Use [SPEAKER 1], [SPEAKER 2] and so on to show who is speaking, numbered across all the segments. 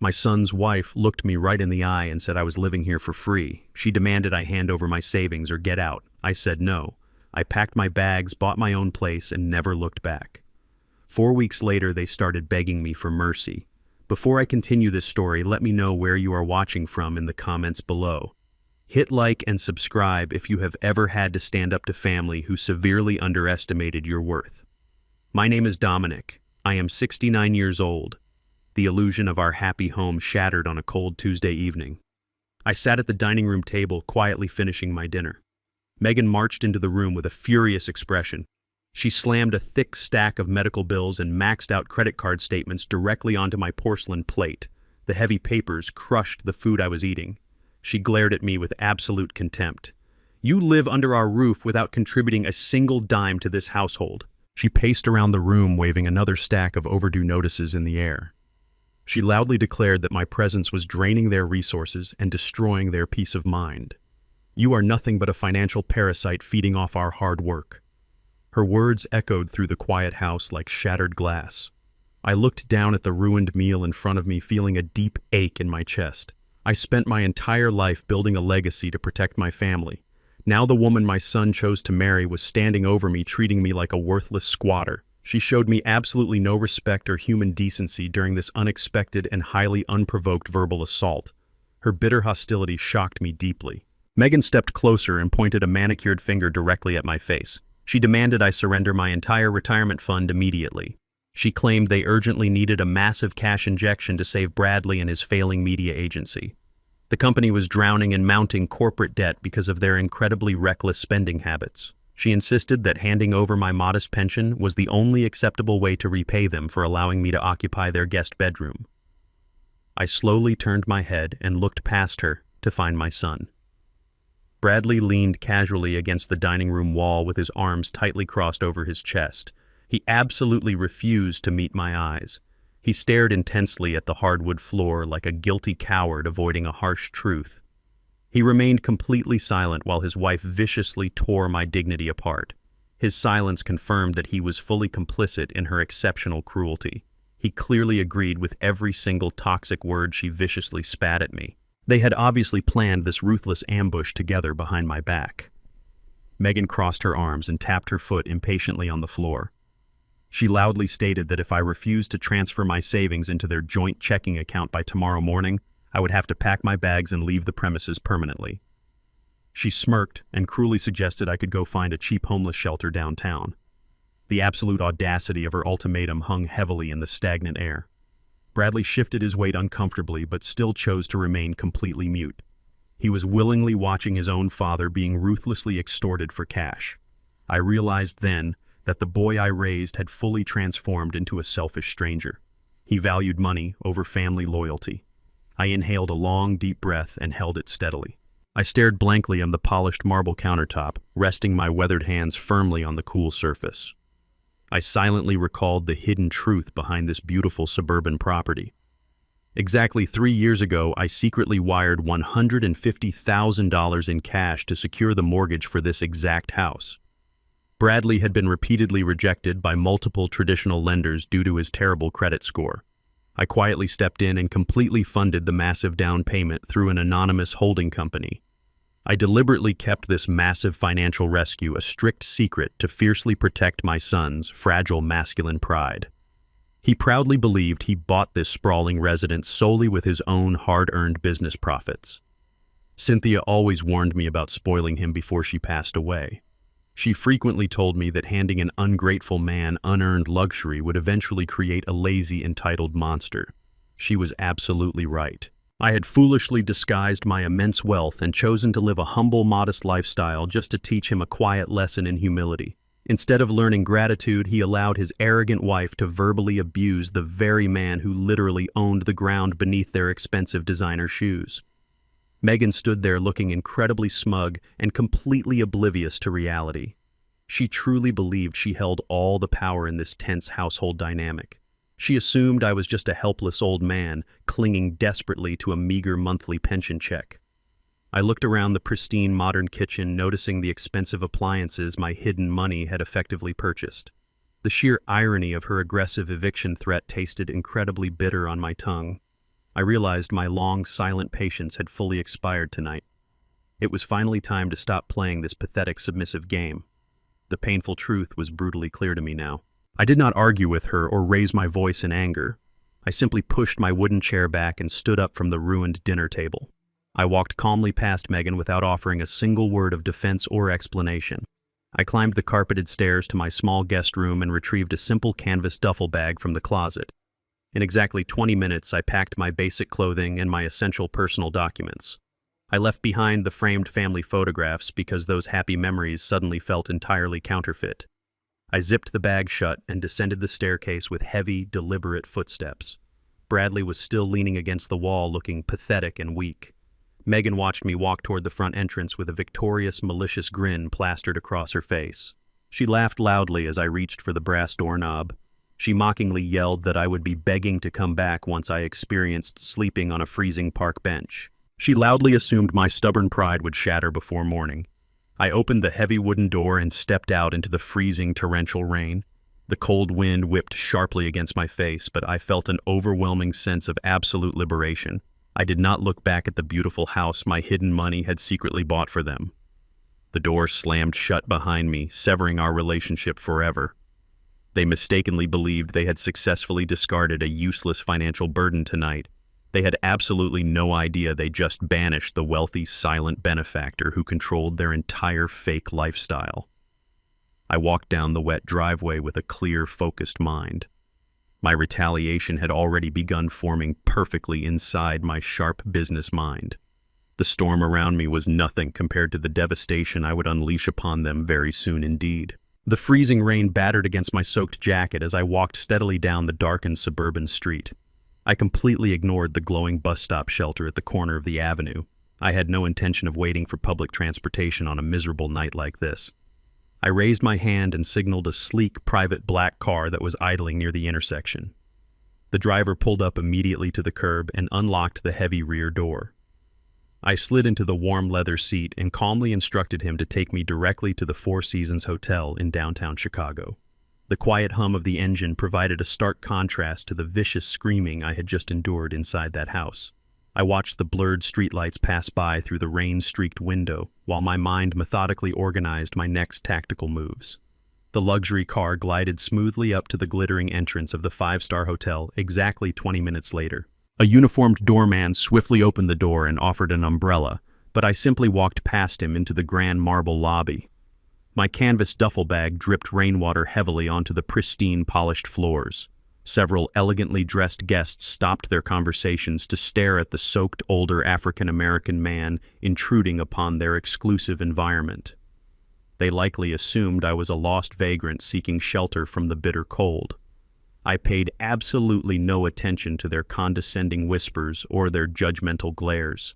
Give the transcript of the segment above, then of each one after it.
[SPEAKER 1] My son's wife looked me right in the eye and said I was living here for free. She demanded I hand over my savings or get out. I said no. I packed my bags, bought my own place, and never looked back. 4 weeks later, they started begging me for mercy. Before I continue this story, let me know where you are watching from in the comments below. Hit like and subscribe if you have ever had to stand up to family who severely underestimated your worth. My name is Dominic. I am 69 years old. The illusion of our happy home shattered on a cold Tuesday evening. I sat at the dining room table, quietly finishing my dinner. Megan marched into the room with a furious expression. She slammed a thick stack of medical bills and maxed-out credit card statements directly onto my porcelain plate. The heavy papers crushed the food I was eating. She glared at me with absolute contempt. "You live under our roof without contributing a single dime to this household." She paced around the room, waving another stack of overdue notices in the air. She loudly declared that my presence was draining their resources and destroying their peace of mind. "You are nothing but a financial parasite feeding off our hard work." Her words echoed through the quiet house like shattered glass. I looked down at the ruined meal in front of me, feeling a deep ache in my chest. I spent my entire life building a legacy to protect my family. Now the woman my son chose to marry was standing over me, treating me like a worthless squatter. She showed me absolutely no respect or human decency during this unexpected and highly unprovoked verbal assault. Her bitter hostility shocked me deeply. Megan stepped closer and pointed a manicured finger directly at my face. She demanded I surrender my entire retirement fund immediately. She claimed they urgently needed a massive cash injection to save Bradley and his failing media agency. The company was drowning in mounting corporate debt because of their incredibly reckless spending habits. She insisted that handing over my modest pension was the only acceptable way to repay them for allowing me to occupy their guest bedroom. I slowly turned my head and looked past her to find my son. Bradley leaned casually against the dining room wall with his arms tightly crossed over his chest. He absolutely refused to meet my eyes. He stared intensely at the hardwood floor like a guilty coward avoiding a harsh truth. He remained completely silent while his wife viciously tore my dignity apart. His silence confirmed that he was fully complicit in her exceptional cruelty. He clearly agreed with every single toxic word she viciously spat at me. They had obviously planned this ruthless ambush together behind my back. Megan crossed her arms and tapped her foot impatiently on the floor. She loudly stated that if I refused to transfer my savings into their joint checking account by tomorrow morning, I would have to pack my bags and leave the premises permanently. She smirked and cruelly suggested I could go find a cheap homeless shelter downtown. The absolute audacity of her ultimatum hung heavily in the stagnant air. Bradley shifted his weight uncomfortably but still chose to remain completely mute. He was willingly watching his own father being ruthlessly extorted for cash. I realized then that the boy I raised had fully transformed into a selfish stranger. He valued money over family loyalty. I inhaled a long, deep breath and held it steadily. I stared blankly on the polished marble countertop, resting my weathered hands firmly on the cool surface. I silently recalled the hidden truth behind this beautiful suburban property. Exactly 3 years ago, I secretly wired $150,000 in cash to secure the mortgage for this exact house. Bradley had been repeatedly rejected by multiple traditional lenders due to his terrible credit score. I quietly stepped in and completely funded the massive down payment through an anonymous holding company. I deliberately kept this massive financial rescue a strict secret to fiercely protect my son's fragile masculine pride. He proudly believed he bought this sprawling residence solely with his own hard-earned business profits. Cynthia always warned me about spoiling him before she passed away. She frequently told me that handing an ungrateful man unearned luxury would eventually create a lazy, entitled monster. She was absolutely right. I had foolishly disguised my immense wealth and chosen to live a humble, modest lifestyle just to teach him a quiet lesson in humility. Instead of learning gratitude, he allowed his arrogant wife to verbally abuse the very man who literally owned the ground beneath their expensive designer shoes. Megan stood there looking incredibly smug and completely oblivious to reality. She truly believed she held all the power in this tense household dynamic. She assumed I was just a helpless old man, clinging desperately to a meager monthly pension check. I looked around the pristine modern kitchen, noticing the expensive appliances my hidden money had effectively purchased. The sheer irony of her aggressive eviction threat tasted incredibly bitter on my tongue. I realized my long, silent patience had fully expired tonight. It was finally time to stop playing this pathetic submissive game. The painful truth was brutally clear to me now. I did not argue with her or raise my voice in anger. I simply pushed my wooden chair back and stood up from the ruined dinner table. I walked calmly past Megan without offering a single word of defense or explanation. I climbed the carpeted stairs to my small guest room and retrieved a simple canvas duffel bag from the closet. In exactly 20 minutes, I packed my basic clothing and my essential personal documents. I left behind the framed family photographs because those happy memories suddenly felt entirely counterfeit. I zipped the bag shut and descended the staircase with heavy, deliberate footsteps. Bradley was still leaning against the wall, looking pathetic and weak. Megan watched me walk toward the front entrance with a victorious, malicious grin plastered across her face. She laughed loudly as I reached for the brass doorknob. She mockingly yelled that I would be begging to come back once I experienced sleeping on a freezing park bench. She loudly assumed my stubborn pride would shatter before morning. I opened the heavy wooden door and stepped out into the freezing torrential rain. The cold wind whipped sharply against my face, but I felt an overwhelming sense of absolute liberation. I did not look back at the beautiful house my hidden money had secretly bought for them. The door slammed shut behind me, severing our relationship forever. They mistakenly believed they had successfully discarded a useless financial burden tonight. They had absolutely no idea they just banished the wealthy, silent benefactor who controlled their entire fake lifestyle. I walked down the wet driveway with a clear, focused mind. My retaliation had already begun forming perfectly inside my sharp business mind. The storm around me was nothing compared to the devastation I would unleash upon them very soon indeed. The freezing rain battered against my soaked jacket as I walked steadily down the darkened suburban street. I completely ignored the glowing bus stop shelter at the corner of the avenue. I had no intention of waiting for public transportation on a miserable night like this. I raised my hand and signaled a sleek, private black car that was idling near the intersection. The driver pulled up immediately to the curb and unlocked the heavy rear door. I slid into the warm leather seat and calmly instructed him to take me directly to the Four Seasons Hotel in downtown Chicago. The quiet hum of the engine provided a stark contrast to the vicious screaming I had just endured inside that house. I watched the blurred streetlights pass by through the rain-streaked window while my mind methodically organized my next tactical moves. The luxury car glided smoothly up to the glittering entrance of the five-star hotel exactly 20 minutes later. A uniformed doorman swiftly opened the door and offered an umbrella, but I simply walked past him into the grand marble lobby. My canvas duffel bag dripped rainwater heavily onto the pristine, polished floors. Several elegantly dressed guests stopped their conversations to stare at the soaked older African-American man intruding upon their exclusive environment. They likely assumed I was a lost vagrant seeking shelter from the bitter cold. I paid absolutely no attention to their condescending whispers or their judgmental glares.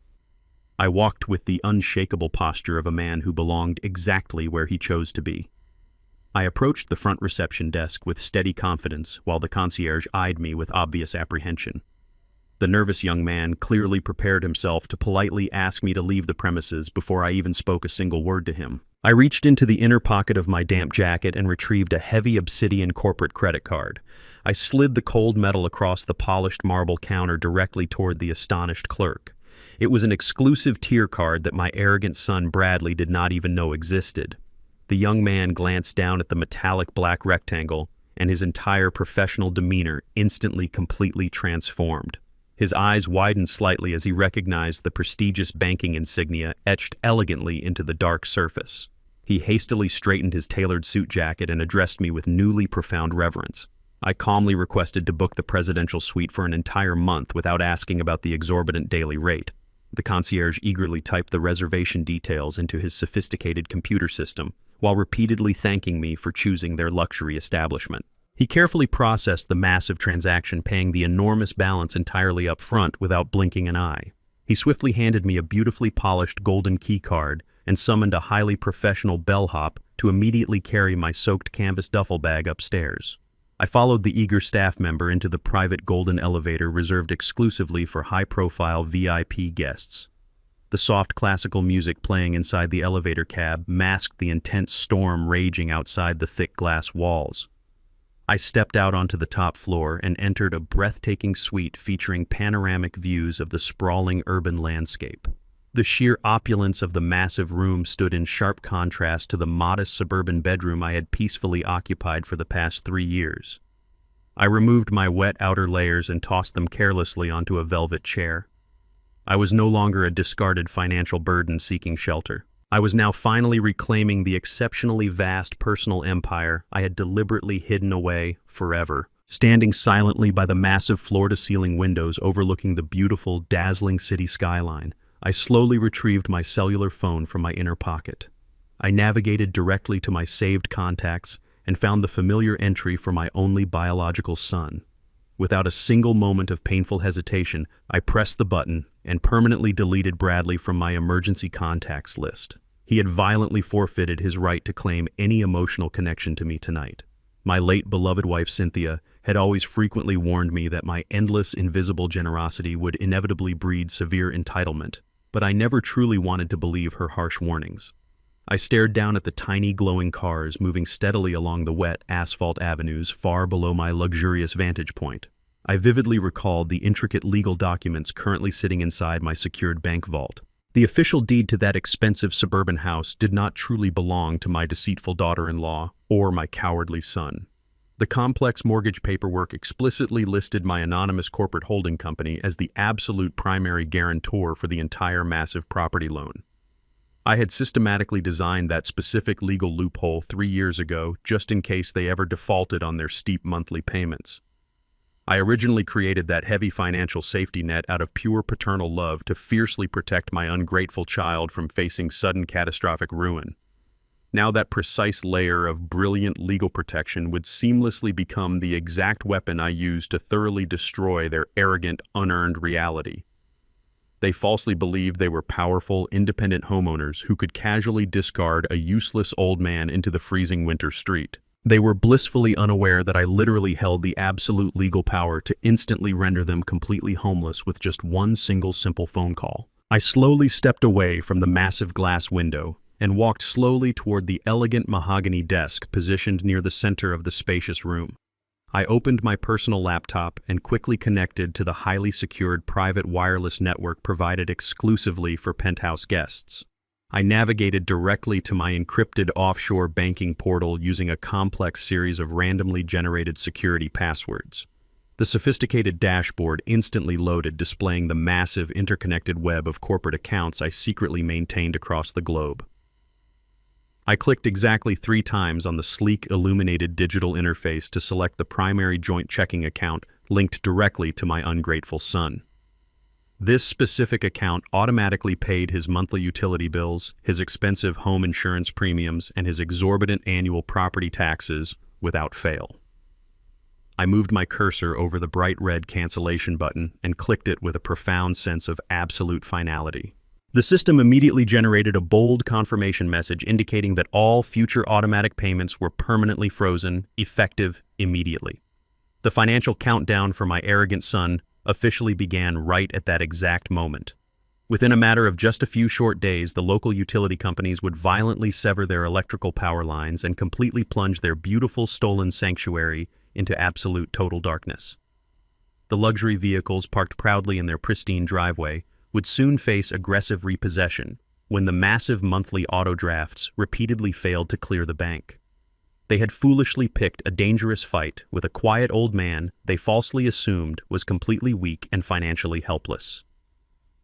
[SPEAKER 1] I walked with the unshakable posture of a man who belonged exactly where he chose to be. I approached the front reception desk with steady confidence while the concierge eyed me with obvious apprehension. The nervous young man clearly prepared himself to politely ask me to leave the premises before I even spoke a single word to him. I reached into the inner pocket of my damp jacket and retrieved a heavy obsidian corporate credit card. I slid the cold metal across the polished marble counter directly toward the astonished clerk. It was an exclusive tier card that my arrogant son Bradley did not even know existed. The young man glanced down at the metallic black rectangle, and his entire professional demeanor instantly completely transformed. His eyes widened slightly as he recognized the prestigious banking insignia etched elegantly into the dark surface. He hastily straightened his tailored suit jacket and addressed me with newly profound reverence. I calmly requested to book the presidential suite for an entire month without asking about the exorbitant daily rate. The concierge eagerly typed the reservation details into his sophisticated computer system, while repeatedly thanking me for choosing their luxury establishment. He carefully processed the massive transaction, paying the enormous balance entirely up front without blinking an eye. He swiftly handed me a beautifully polished golden key card and summoned a highly professional bellhop to immediately carry my soaked canvas duffel bag upstairs. I followed the eager staff member into the private golden elevator reserved exclusively for high-profile VIP guests. The soft classical music playing inside the elevator cab masked the intense storm raging outside the thick glass walls. I stepped out onto the top floor and entered a breathtaking suite featuring panoramic views of the sprawling urban landscape. The sheer opulence of the massive room stood in sharp contrast to the modest suburban bedroom I had peacefully occupied for the past 3 years. I removed my wet outer layers and tossed them carelessly onto a velvet chair. I was no longer a discarded financial burden seeking shelter. I was now finally reclaiming the exceptionally vast personal empire I had deliberately hidden away forever. Standing silently by the massive floor-to-ceiling windows overlooking the beautiful, dazzling city skyline, I slowly retrieved my cellular phone from my inner pocket. I navigated directly to my saved contacts and found the familiar entry for my only biological son. Without a single moment of painful hesitation, I pressed the button and permanently deleted Bradley from my emergency contacts list. He had violently forfeited his right to claim any emotional connection to me tonight. My late beloved wife Cynthia had always frequently warned me that my endless invisible generosity would inevitably breed severe entitlement, but I never truly wanted to believe her harsh warnings. I stared down at the tiny glowing cars moving steadily along the wet asphalt avenues far below my luxurious vantage point. I vividly recalled the intricate legal documents currently sitting inside my secured bank vault. The official deed to that expensive suburban house did not truly belong to my deceitful daughter-in-law or my cowardly son. The complex mortgage paperwork explicitly listed my anonymous corporate holding company as the absolute primary guarantor for the entire massive property loan. I had systematically designed that specific legal loophole 3 years ago just in case they ever defaulted on their steep monthly payments. I originally created that heavy financial safety net out of pure paternal love to fiercely protect my ungrateful child from facing sudden catastrophic ruin. Now that precise layer of brilliant legal protection would seamlessly become the exact weapon I used to thoroughly destroy their arrogant, unearned reality. They falsely believed they were powerful, independent homeowners who could casually discard a useless old man into the freezing winter street. They were blissfully unaware that I literally held the absolute legal power to instantly render them completely homeless with just one single simple phone call. I slowly stepped away from the massive glass window and walked slowly toward the elegant mahogany desk positioned near the center of the spacious room. I opened my personal laptop and quickly connected to the highly secured private wireless network provided exclusively for penthouse guests. I navigated directly to my encrypted offshore banking portal using a complex series of randomly generated security passwords. The sophisticated dashboard instantly loaded, displaying the massive interconnected web of corporate accounts I secretly maintained across the globe. I clicked exactly 3 times on the sleek, illuminated digital interface to select the primary joint checking account linked directly to my ungrateful son. This specific account automatically paid his monthly utility bills, his expensive home insurance premiums, and his exorbitant annual property taxes without fail. I moved my cursor over the bright red cancellation button and clicked it with a profound sense of absolute finality. The system immediately generated a bold confirmation message indicating that all future automatic payments were permanently frozen, effective immediately. The financial countdown for my arrogant son officially began right at that exact moment. Within a matter of just a few short days, the local utility companies would violently sever their electrical power lines and completely plunge their beautiful stolen sanctuary into absolute total darkness. The luxury vehicles parked proudly in their pristine driveway would soon face aggressive repossession when the massive monthly auto drafts repeatedly failed to clear the bank. They had foolishly picked a dangerous fight with a quiet old man they falsely assumed was completely weak and financially helpless.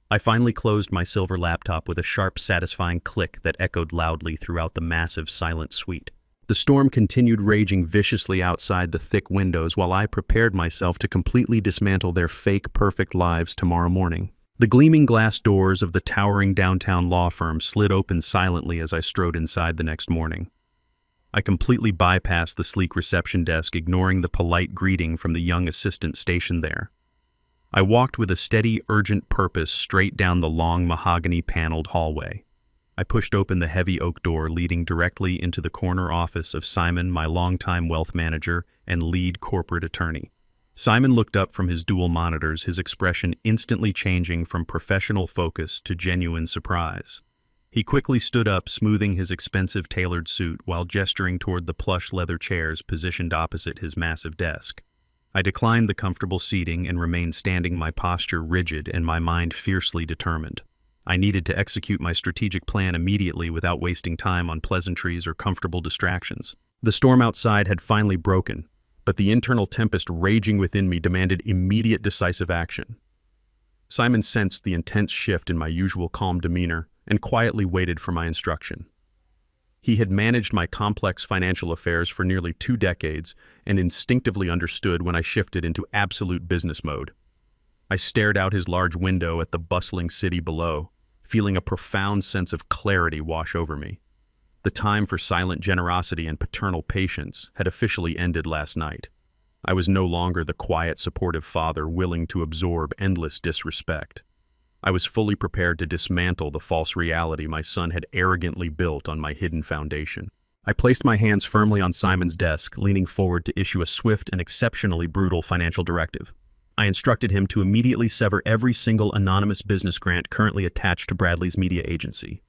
[SPEAKER 1] I finally closed my silver laptop with a sharp, satisfying click that echoed loudly throughout the massive, silent suite. The storm continued raging viciously outside the thick windows while I prepared myself to completely dismantle their fake, perfect lives tomorrow morning. The gleaming glass doors of the towering downtown law firm slid open silently as I strode inside the next morning. I completely bypassed the sleek reception desk, ignoring the polite greeting from the young assistant stationed there. I walked with a steady, urgent purpose straight down the long mahogany-paneled hallway. I pushed open the heavy oak door leading directly into the corner office of Simon, my longtime wealth manager and lead corporate attorney. Simon looked up from his dual monitors, his expression instantly changing from professional focus to genuine surprise. He quickly stood up, smoothing his expensive tailored suit while gesturing toward the plush leather chairs positioned opposite his massive desk. I declined the comfortable seating and remained standing, my posture rigid and my mind fiercely determined. I needed to execute my strategic plan immediately without wasting time on pleasantries or comfortable distractions. The storm outside had finally broken, but the internal tempest raging within me demanded immediate decisive action. Simon sensed the intense shift in my usual calm demeanor and quietly waited for my instruction. He had managed my complex financial affairs for nearly 2 decades and instinctively understood when I shifted into absolute business mode. I stared out his large window at the bustling city below, feeling a profound sense of clarity wash over me. The time for silent generosity and paternal patience had officially ended last night. I was no longer the quiet, supportive father willing to absorb endless disrespect. I was fully prepared to dismantle the false reality my son had arrogantly built on my hidden foundation. I placed my hands firmly on Simon's desk, leaning forward to issue a swift and exceptionally brutal financial directive. I instructed him to immediately sever every single anonymous business grant currently attached to Bradley's media agency.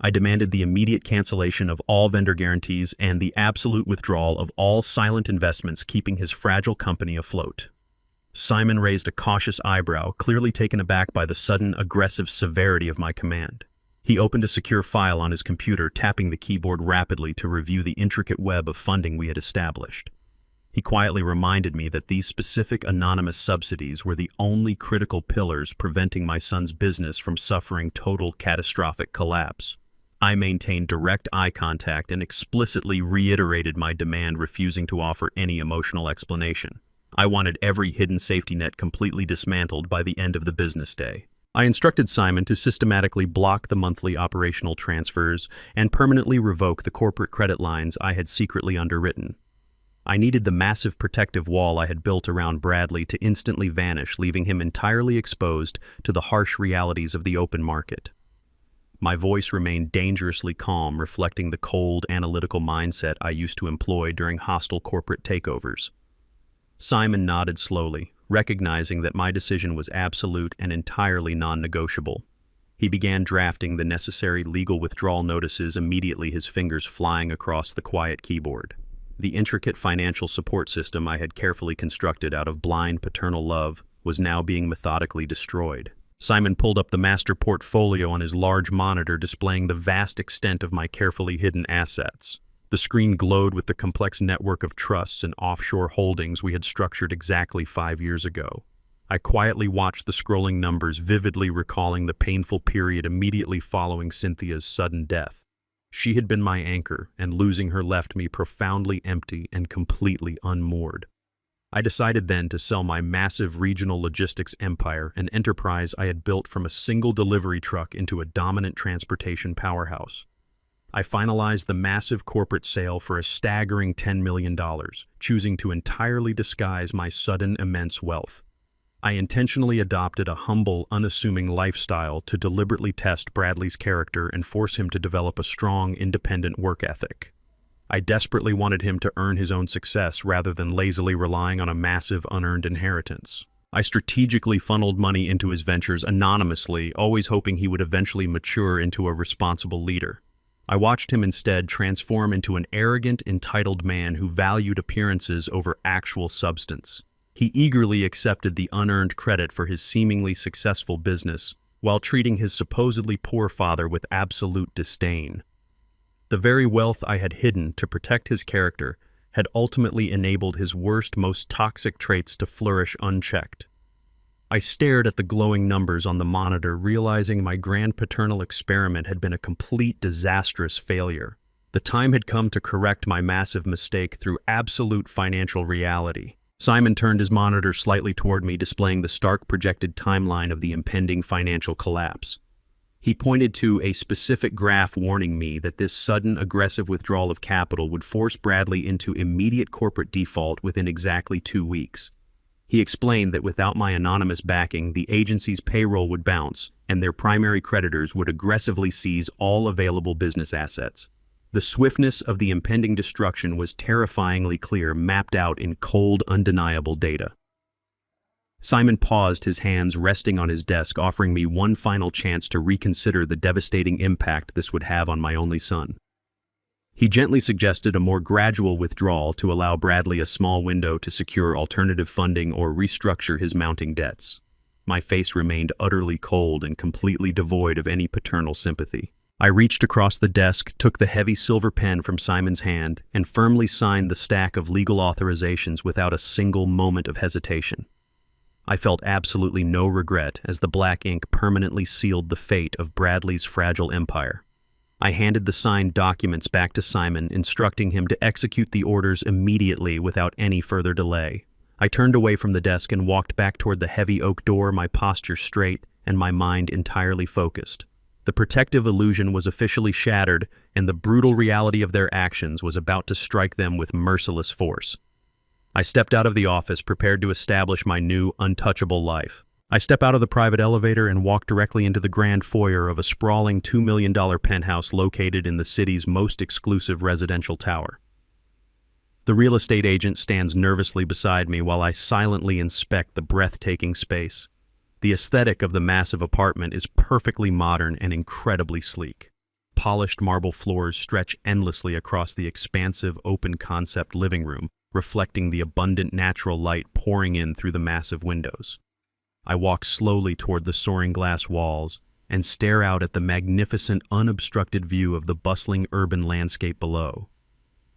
[SPEAKER 1] I demanded the immediate cancellation of all vendor guarantees and the absolute withdrawal of all silent investments keeping his fragile company afloat. Simon raised a cautious eyebrow, clearly taken aback by the sudden, aggressive severity of my command. He opened a secure file on his computer, tapping the keyboard rapidly to review the intricate web of funding we had established. He quietly reminded me that these specific anonymous subsidies were the only critical pillars preventing my son's business from suffering total catastrophic collapse. I maintained direct eye contact and explicitly reiterated my demand, refusing to offer any emotional explanation. I wanted every hidden safety net completely dismantled by the end of the business day. I instructed Simon to systematically block the monthly operational transfers and permanently revoke the corporate credit lines I had secretly underwritten. I needed the massive protective wall I had built around Bradley to instantly vanish, leaving him entirely exposed to the harsh realities of the open market. My voice remained dangerously calm, reflecting the cold, analytical mindset I used to employ during hostile corporate takeovers. Simon nodded slowly, recognizing that my decision was absolute and entirely non-negotiable. He began drafting the necessary legal withdrawal notices, immediately, his fingers flying across the quiet keyboard. The intricate financial support system I had carefully constructed out of blind paternal love was now being methodically destroyed. Simon pulled up the master portfolio on his large monitor, displaying the vast extent of my carefully hidden assets. The screen glowed with the complex network of trusts and offshore holdings we had structured exactly 5 years ago. I quietly watched the scrolling numbers, vividly recalling the painful period immediately following Cynthia's sudden death. She had been my anchor, and losing her left me profoundly empty and completely unmoored. I decided then to sell my massive regional logistics empire, an enterprise I had built from a single delivery truck into a dominant transportation powerhouse. I finalized the massive corporate sale for a staggering $10 million, choosing to entirely disguise my sudden immense wealth. I intentionally adopted a humble, unassuming lifestyle to deliberately test Bradley's character and force him to develop a strong, independent work ethic. I desperately wanted him to earn his own success rather than lazily relying on a massive, unearned inheritance. I strategically funneled money into his ventures anonymously, always hoping he would eventually mature into a responsible leader. I watched him instead transform into an arrogant, entitled man who valued appearances over actual substance. He eagerly accepted the unearned credit for his seemingly successful business, while treating his supposedly poor father with absolute disdain. The very wealth I had hidden to protect his character had ultimately enabled his worst, most toxic traits to flourish unchecked. I stared at the glowing numbers on the monitor, realizing my grand paternal experiment had been a complete disastrous failure. The time had come to correct my massive mistake through absolute financial reality. Simon turned his monitor slightly toward me, displaying the stark projected timeline of the impending financial collapse. He pointed to a specific graph, warning me that this sudden, aggressive withdrawal of capital would force Bradley into immediate corporate default within exactly 2 weeks. He explained that without my anonymous backing, the agency's payroll would bounce, and their primary creditors would aggressively seize all available business assets. The swiftness of the impending destruction was terrifyingly clear, mapped out in cold, undeniable data. Simon paused, his hands resting on his desk, offering me one final chance to reconsider the devastating impact this would have on my only son. He gently suggested a more gradual withdrawal to allow Bradley a small window to secure alternative funding or restructure his mounting debts. My face remained utterly cold and completely devoid of any paternal sympathy. I reached across the desk, took the heavy silver pen from Simon's hand, and firmly signed the stack of legal authorizations without a single moment of hesitation. I felt absolutely no regret as the black ink permanently sealed the fate of Bradley's fragile empire. I handed the signed documents back to Simon, instructing him to execute the orders immediately without any further delay. I turned away from the desk and walked back toward the heavy oak door, my posture straight and my mind entirely focused. The protective illusion was officially shattered, and the brutal reality of their actions was about to strike them with merciless force. I stepped out of the office, prepared to establish my new, untouchable life. I step out of the private elevator and walk directly into the grand foyer of a sprawling $2 million penthouse located in the city's most exclusive residential tower. The real estate agent stands nervously beside me while I silently inspect the breathtaking space. The aesthetic of the massive apartment is perfectly modern and incredibly sleek. Polished marble floors stretch endlessly across the expansive, open-concept living room, reflecting the abundant natural light pouring in through the massive windows. I walk slowly toward the soaring glass walls and stare out at the magnificent, unobstructed view of the bustling urban landscape below.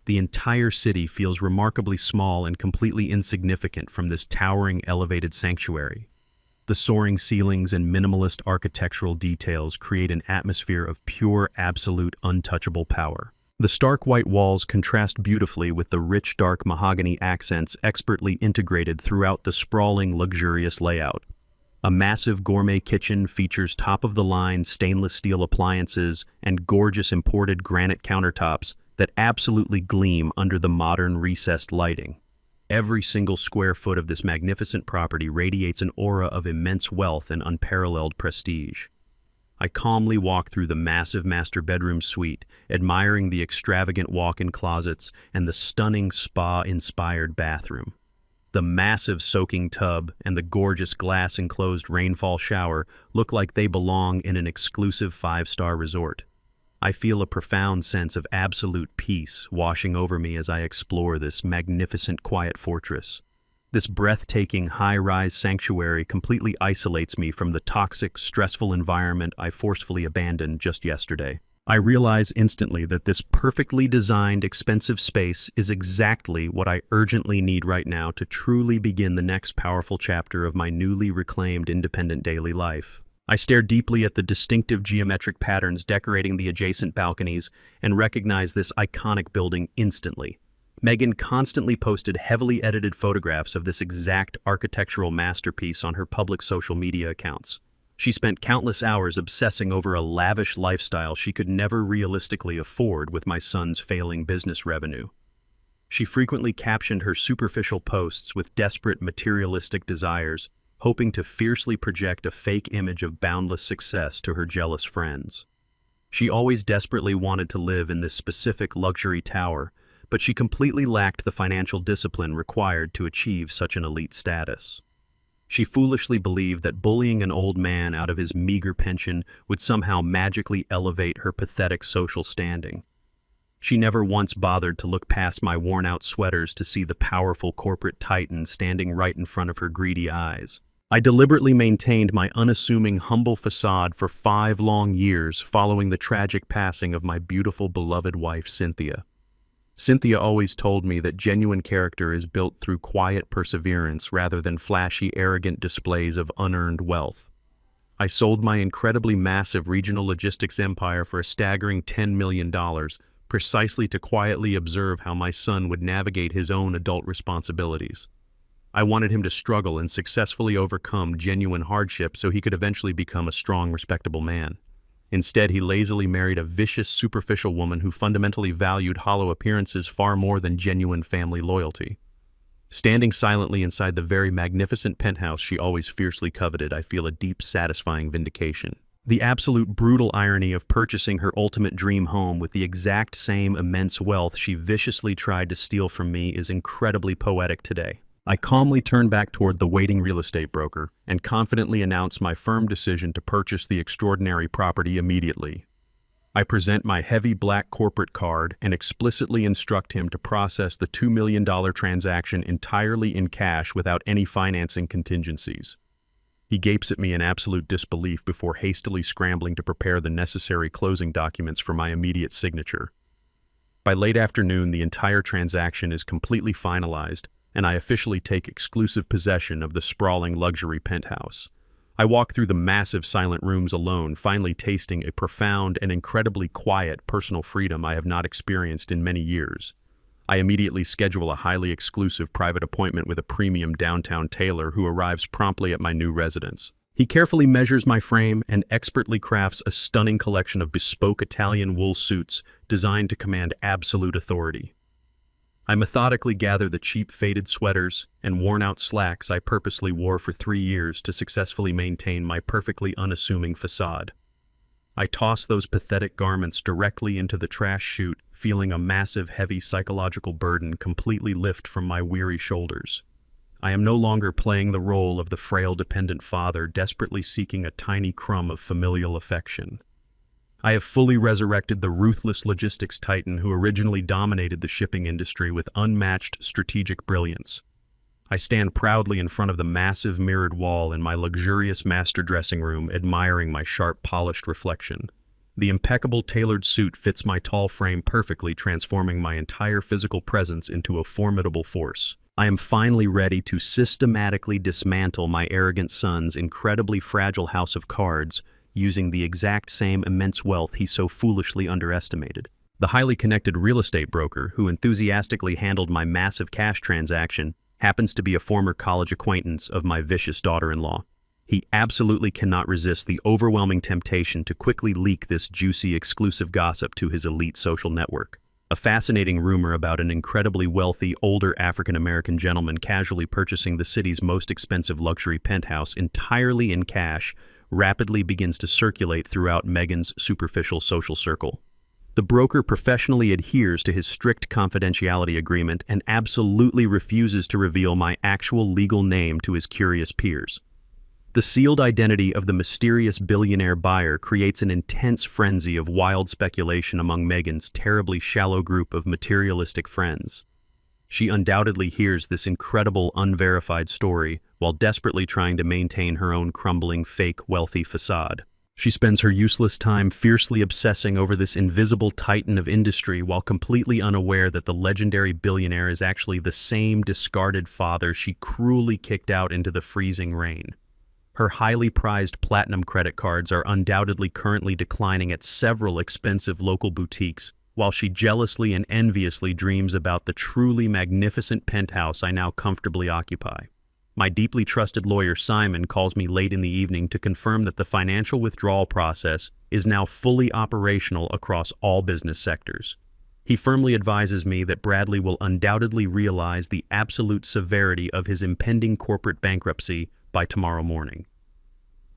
[SPEAKER 1] The entire city feels remarkably small and completely insignificant from this towering, elevated sanctuary. The soaring ceilings and minimalist architectural details create an atmosphere of pure, absolute, untouchable power. The stark white walls contrast beautifully with the rich, dark mahogany accents expertly integrated throughout the sprawling, luxurious layout. A massive gourmet kitchen features top-of-the-line stainless steel appliances and gorgeous imported granite countertops that absolutely gleam under the modern recessed lighting. Every single square foot of this magnificent property radiates an aura of immense wealth and unparalleled prestige. I calmly walk through the massive master bedroom suite, admiring the extravagant walk-in closets and the stunning spa-inspired bathroom. The massive soaking tub and the gorgeous glass-enclosed rainfall shower look like they belong in an exclusive five-star resort. I feel a profound sense of absolute peace washing over me as I explore this magnificent, quiet fortress. This breathtaking, high-rise sanctuary completely isolates me from the toxic, stressful environment I forcefully abandoned just yesterday. I realize instantly that this perfectly designed, expensive space is exactly what I urgently need right now to truly begin the next powerful chapter of my newly reclaimed independent daily life. I stare deeply at the distinctive geometric patterns decorating the adjacent balconies and recognize this iconic building instantly. Megan constantly posted heavily edited photographs of this exact architectural masterpiece on her public social media accounts. She spent countless hours obsessing over a lavish lifestyle she could never realistically afford with my son's failing business revenue. She frequently captioned her superficial posts with desperate materialistic desires, hoping to fiercely project a fake image of boundless success to her jealous friends. She always desperately wanted to live in this specific luxury tower, but she completely lacked the financial discipline required to achieve such an elite status. She foolishly believed that bullying an old man out of his meager pension would somehow magically elevate her pathetic social standing. She never once bothered to look past my worn-out sweaters to see the powerful corporate titan standing right in front of her greedy eyes. I deliberately maintained my unassuming, humble facade for 5 long years following the tragic passing of my beautiful, beloved wife, Cynthia. Cynthia always told me that genuine character is built through quiet perseverance rather than flashy, arrogant displays of unearned wealth. I sold my incredibly massive regional logistics empire for a staggering $10 million, precisely to quietly observe how my son would navigate his own adult responsibilities. I wanted him to struggle and successfully overcome genuine hardship so he could eventually become a strong, respectable man. Instead, he lazily married a vicious, superficial woman who fundamentally valued hollow appearances far more than genuine family loyalty. Standing silently inside the very magnificent penthouse she always fiercely coveted, I feel a deep, satisfying vindication. The absolute brutal irony of purchasing her ultimate dream home with the exact same immense wealth she viciously tried to steal from me is incredibly poetic today. I calmly turn back toward the waiting real estate broker and confidently announce my firm decision to purchase the extraordinary property immediately. I present my heavy black corporate card and explicitly instruct him to process the $2 million transaction entirely in cash without any financing contingencies. He gapes at me in absolute disbelief before hastily scrambling to prepare the necessary closing documents for my immediate signature. By late afternoon, the entire transaction is completely finalized, and I officially take exclusive possession of the sprawling luxury penthouse. I walk through the massive silent rooms alone, finally tasting a profound and incredibly quiet personal freedom I have not experienced in many years. I immediately schedule a highly exclusive private appointment with a premium downtown tailor who arrives promptly at my new residence. He carefully measures my frame and expertly crafts a stunning collection of bespoke Italian wool suits designed to command absolute authority. I methodically gather the cheap faded sweaters and worn-out slacks I purposely wore for 3 years to successfully maintain my perfectly unassuming facade. I toss those pathetic garments directly into the trash chute, feeling a massive, heavy psychological burden completely lift from my weary shoulders. I am no longer playing the role of the frail dependent father desperately seeking a tiny crumb of familial affection. I have fully resurrected the ruthless logistics titan who originally dominated the shipping industry with unmatched strategic brilliance. I stand proudly in front of the massive mirrored wall in my luxurious master dressing room, admiring my sharp, polished reflection. The impeccable tailored suit fits my tall frame perfectly, transforming my entire physical presence into a formidable force. I am finally ready to systematically dismantle my arrogant son's incredibly fragile house of cards, using the exact same immense wealth he so foolishly underestimated. The highly connected real estate broker who enthusiastically handled my massive cash transaction happens to be a former college acquaintance of my vicious daughter-in-law. He absolutely cannot resist the overwhelming temptation to quickly leak this juicy, exclusive gossip to his elite social network. A fascinating rumor about an incredibly wealthy, older African-American gentleman casually purchasing the city's most expensive luxury penthouse entirely in cash rapidly begins to circulate throughout Megan's superficial social circle. The broker professionally adheres to his strict confidentiality agreement and absolutely refuses to reveal my actual legal name to his curious peers. The sealed identity of the mysterious billionaire buyer creates an intense frenzy of wild speculation among Megan's terribly shallow group of materialistic friends. She undoubtedly hears this incredible, unverified story while desperately trying to maintain her own crumbling, fake, wealthy facade. She spends her useless time fiercely obsessing over this invisible titan of industry while completely unaware that the legendary billionaire is actually the same discarded father she cruelly kicked out into the freezing rain. Her highly prized platinum credit cards are undoubtedly currently declining at several expensive local boutiques, while she jealously and enviously dreams about the truly magnificent penthouse I now comfortably occupy. My deeply trusted lawyer Simon calls me late in the evening to confirm that the financial withdrawal process is now fully operational across all business sectors. He firmly advises me that Bradley will undoubtedly realize the absolute severity of his impending corporate bankruptcy by tomorrow morning.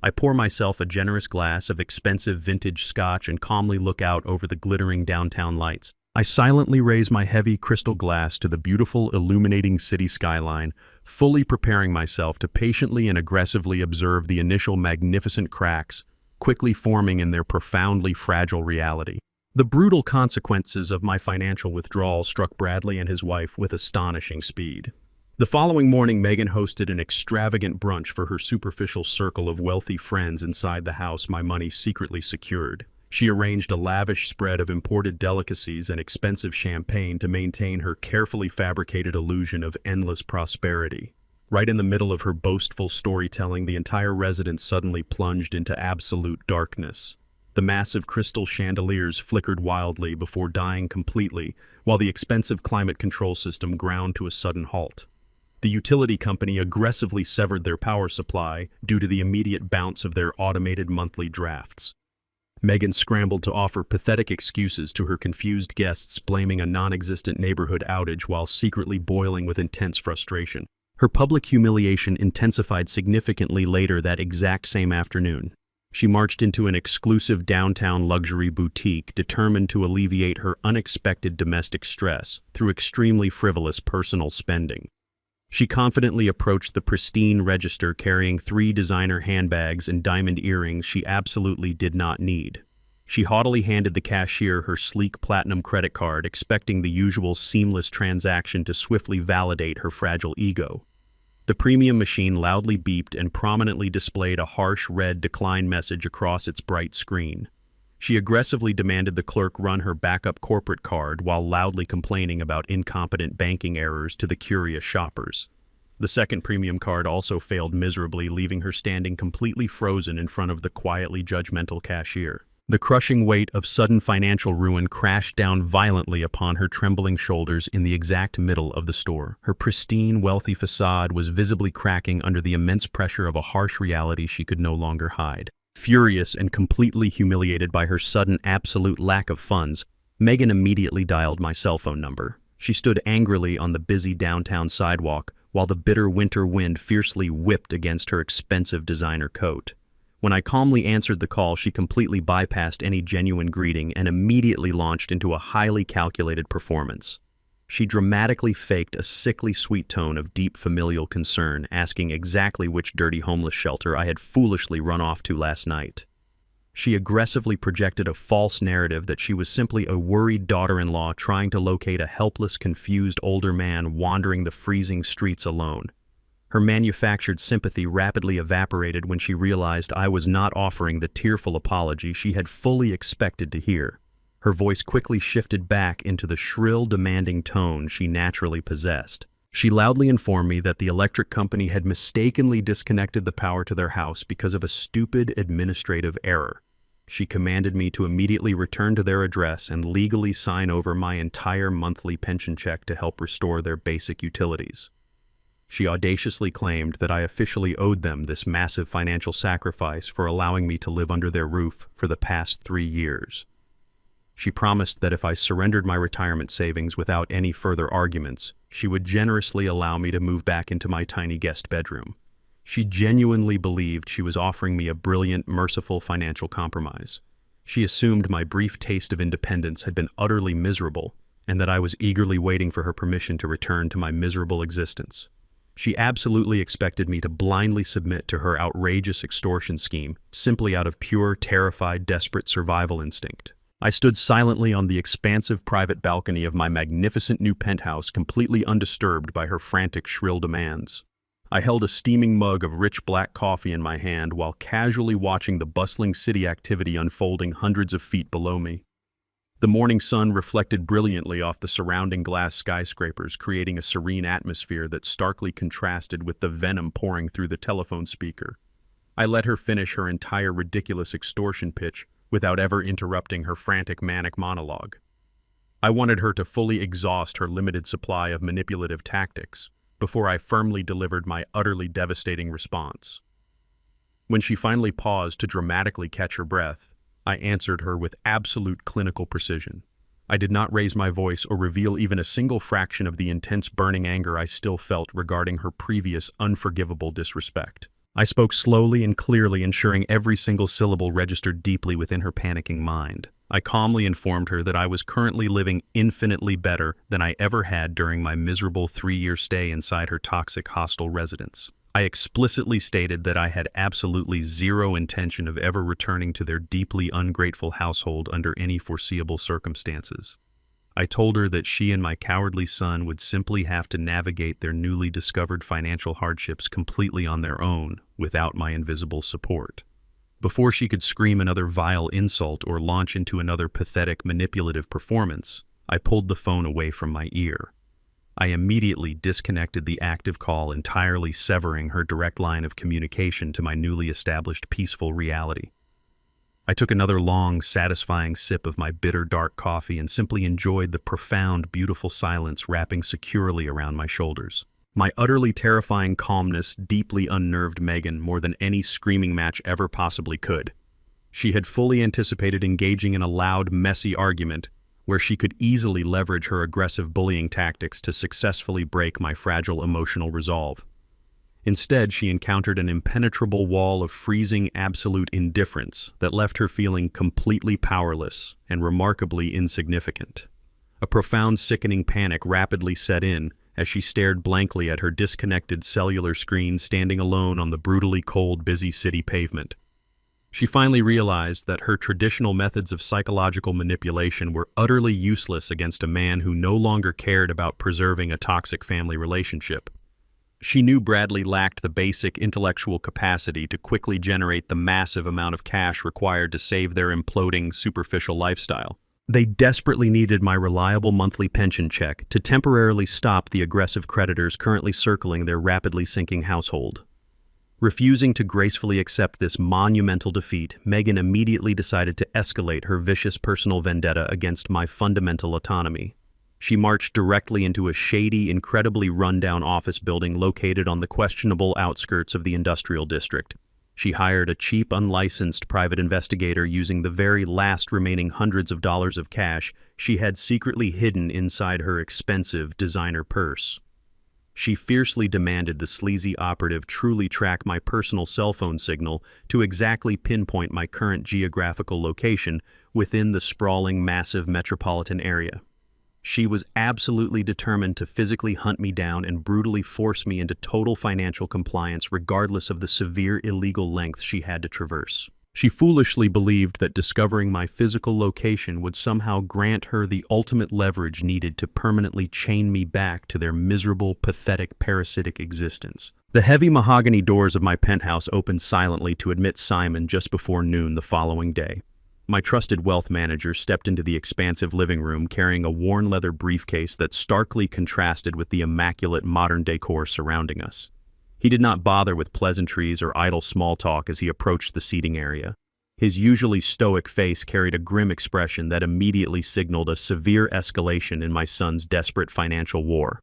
[SPEAKER 1] I pour myself a generous glass of expensive vintage scotch and calmly look out over the glittering downtown lights. I silently raise my heavy crystal glass to the beautiful illuminating city skyline, fully preparing myself to patiently and aggressively observe the initial magnificent cracks, quickly forming in their profoundly fragile reality. The brutal consequences of my financial withdrawal struck Bradley and his wife with astonishing speed. The following morning, Megan hosted an extravagant brunch for her superficial circle of wealthy friends inside the house my money secretly secured. She arranged a lavish spread of imported delicacies and expensive champagne to maintain her carefully fabricated illusion of endless prosperity. Right in the middle of her boastful storytelling, the entire residence suddenly plunged into absolute darkness. The massive crystal chandeliers flickered wildly before dying completely, while the expensive climate control system ground to a sudden halt. The utility company aggressively severed their power supply due to the immediate bounce of their automated monthly drafts. Megan scrambled to offer pathetic excuses to her confused guests, blaming a non-existent neighborhood outage while secretly boiling with intense frustration. Her public humiliation intensified significantly later that exact same afternoon. She marched into an exclusive downtown luxury boutique, determined to alleviate her unexpected domestic stress through extremely frivolous personal spending. She confidently approached the pristine register carrying 3 designer handbags and diamond earrings she absolutely did not need. She haughtily handed the cashier her sleek platinum credit card, expecting the usual seamless transaction to swiftly validate her fragile ego. The premium machine loudly beeped and prominently displayed a harsh red decline message across its bright screen. She aggressively demanded the clerk run her backup corporate card while loudly complaining about incompetent banking errors to the curious shoppers. The second premium card also failed miserably, leaving her standing completely frozen in front of the quietly judgmental cashier. The crushing weight of sudden financial ruin crashed down violently upon her trembling shoulders in the exact middle of the store. Her pristine, wealthy facade was visibly cracking under the immense pressure of a harsh reality she could no longer hide. Furious and completely humiliated by her sudden absolute lack of funds, Megan immediately dialed my cell phone number. She stood angrily on the busy downtown sidewalk while the bitter winter wind fiercely whipped against her expensive designer coat. When I calmly answered the call, she completely bypassed any genuine greeting and immediately launched into a highly calculated performance. She dramatically faked a sickly sweet tone of deep familial concern, asking exactly which dirty homeless shelter I had foolishly run off to last night. She aggressively projected a false narrative that she was simply a worried daughter-in-law trying to locate a helpless, confused older man wandering the freezing streets alone. Her manufactured sympathy rapidly evaporated when she realized I was not offering the tearful apology she had fully expected to hear. Her voice quickly shifted back into the shrill, demanding tone she naturally possessed. She loudly informed me that the electric company had mistakenly disconnected the power to their house because of a stupid administrative error. She commanded me to immediately return to their address and legally sign over my entire monthly pension check to help restore their basic utilities. She audaciously claimed that I officially owed them this massive financial sacrifice for allowing me to live under their roof for the past 3 years. She promised that if I surrendered my retirement savings without any further arguments, she would generously allow me to move back into my tiny guest bedroom. She genuinely believed she was offering me a brilliant, merciful financial compromise. She assumed my brief taste of independence had been utterly miserable, and that I was eagerly waiting for her permission to return to my miserable existence. She absolutely expected me to blindly submit to her outrageous extortion scheme, simply out of pure, terrified, desperate survival instinct. I stood silently on the expansive private balcony of my magnificent new penthouse, completely undisturbed by her frantic, shrill demands. I held a steaming mug of rich black coffee in my hand while casually watching the bustling city activity unfolding hundreds of feet below me. The morning sun reflected brilliantly off the surrounding glass skyscrapers, creating a serene atmosphere that starkly contrasted with the venom pouring through the telephone speaker. I let her finish her entire ridiculous extortion pitch without ever interrupting her frantic manic monologue. I wanted her to fully exhaust her limited supply of manipulative tactics before I firmly delivered my utterly devastating response. When she finally paused to dramatically catch her breath, I answered her with absolute clinical precision. I did not raise my voice or reveal even a single fraction of the intense burning anger I still felt regarding her previous unforgivable disrespect. I spoke slowly and clearly, ensuring every single syllable registered deeply within her panicking mind. I calmly informed her that I was currently living infinitely better than I ever had during my miserable 3-year stay inside her toxic hostel residence. I explicitly stated that I had absolutely zero intention of ever returning to their deeply ungrateful household under any foreseeable circumstances. I told her that she and my cowardly son would simply have to navigate their newly discovered financial hardships completely on their own, without my invisible support. Before she could scream another vile insult or launch into another pathetic, manipulative performance, I pulled the phone away from my ear. I immediately disconnected the active call, entirely severing her direct line of communication to my newly established peaceful reality. I took another long, satisfying sip of my bitter, dark coffee and simply enjoyed the profound, beautiful silence wrapping securely around my shoulders. My utterly terrifying calmness deeply unnerved Megan more than any screaming match ever possibly could. She had fully anticipated engaging in a loud, messy argument where she could easily leverage her aggressive bullying tactics to successfully break my fragile emotional resolve. Instead, she encountered an impenetrable wall of freezing, absolute indifference that left her feeling completely powerless and remarkably insignificant. A profound, sickening panic rapidly set in as she stared blankly at her disconnected cellular screen standing alone on the brutally cold, busy city pavement. She finally realized that her traditional methods of psychological manipulation were utterly useless against a man who no longer cared about preserving a toxic family relationship. She knew Bradley lacked the basic intellectual capacity to quickly generate the massive amount of cash required to save their imploding, superficial lifestyle. They desperately needed my reliable monthly pension check to temporarily stop the aggressive creditors currently circling their rapidly sinking household. Refusing to gracefully accept this monumental defeat, Megan immediately decided to escalate her vicious personal vendetta against my fundamental autonomy. She marched directly into a shady, incredibly run-down office building located on the questionable outskirts of the industrial district. She hired a cheap, unlicensed private investigator using the very last remaining hundreds of dollars of cash she had secretly hidden inside her expensive designer purse. She fiercely demanded the sleazy operative truly track my personal cell phone signal to exactly pinpoint my current geographical location within the sprawling, massive metropolitan area. She was absolutely determined to physically hunt me down and brutally force me into total financial compliance regardless of the severe illegal lengths she had to traverse. She foolishly believed that discovering my physical location would somehow grant her the ultimate leverage needed to permanently chain me back to their miserable, pathetic, parasitic existence. The heavy mahogany doors of my penthouse opened silently to admit Simon just before noon the following day. My trusted wealth manager stepped into the expansive living room carrying a worn leather briefcase that starkly contrasted with the immaculate modern decor surrounding us. He did not bother with pleasantries or idle small talk as he approached the seating area. His usually stoic face carried a grim expression that immediately signaled a severe escalation in my son's desperate financial war.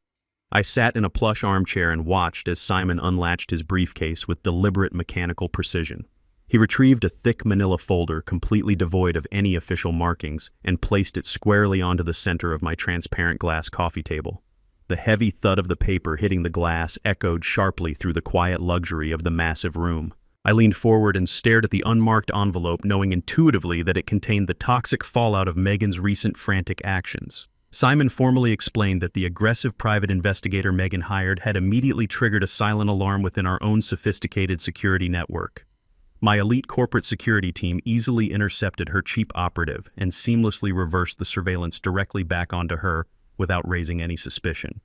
[SPEAKER 1] I sat in a plush armchair and watched as Simon unlatched his briefcase with deliberate mechanical precision. He retrieved a thick manila folder completely devoid of any official markings and placed it squarely onto the center of my transparent glass coffee table. The heavy thud of the paper hitting the glass echoed sharply through the quiet luxury of the massive room. I leaned forward and stared at the unmarked envelope, knowing intuitively that it contained the toxic fallout of Megan's recent frantic actions. Simon formally explained that the aggressive private investigator Megan hired had immediately triggered a silent alarm within our own sophisticated security network. My elite corporate security team easily intercepted her cheap operative and seamlessly reversed the surveillance directly back onto her without raising any suspicion.